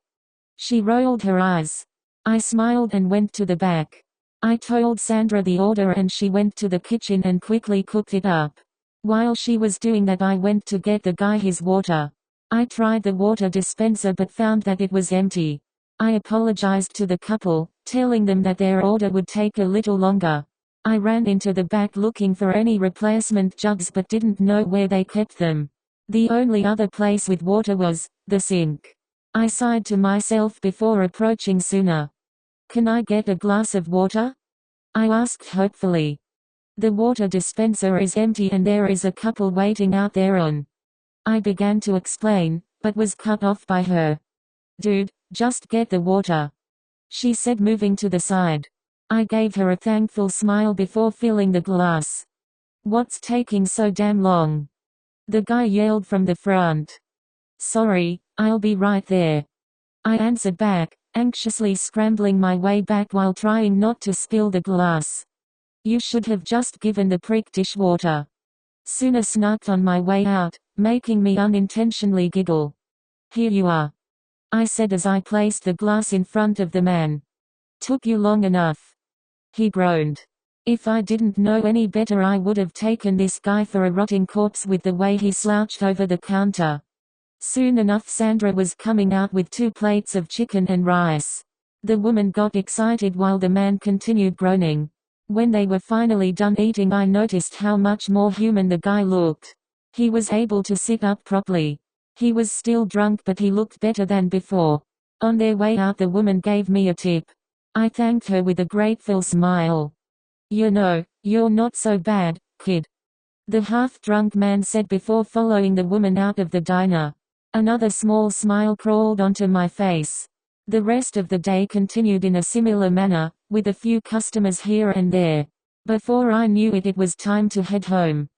She rolled her eyes. I smiled and went to the back. I told Sandra the order and she went to the kitchen and quickly cooked it up. While she was doing that, I went to get the guy his water. I tried the water dispenser but found that it was empty. I apologized to the couple, telling them that their order would take a little longer. I ran into the back looking for any replacement jugs but didn't know where they kept them. The only other place with water was the sink. I sighed to myself before approaching Suna. Can I get a glass of water? I asked hopefully. The water dispenser is empty and there is a couple waiting out there on. I began to explain, but was cut off by her. Dude, just get the water, she said, moving to the side. I gave her a thankful smile before filling the glass. What's taking so damn long? The guy yelled from the front. Sorry, I'll be right there, I answered back, anxiously scrambling my way back while trying not to spill the glass. You should have just given the prick dishwater. Suna snarked on my way out, making me unintentionally giggle. Here you are, I said as I placed the glass in front of the man. Took you long enough, he groaned. If I didn't know any better, I would have taken this guy for a rotting corpse with the way he slouched over the counter. Soon enough Sandra was coming out with 2 plates of chicken and rice. The woman got excited while the man continued groaning. When they were finally done eating, I noticed how much more human the guy looked. He was able to sit up properly. He was still drunk but he looked better than before. On their way out the woman gave me a tip. I thanked her with a grateful smile. You know, you're not so bad, kid, the half-drunk man said before following the woman out of the diner. Another small smile crawled onto my face. The rest of the day continued in a similar manner, with a few customers here and there. Before I knew it, it was time to head home.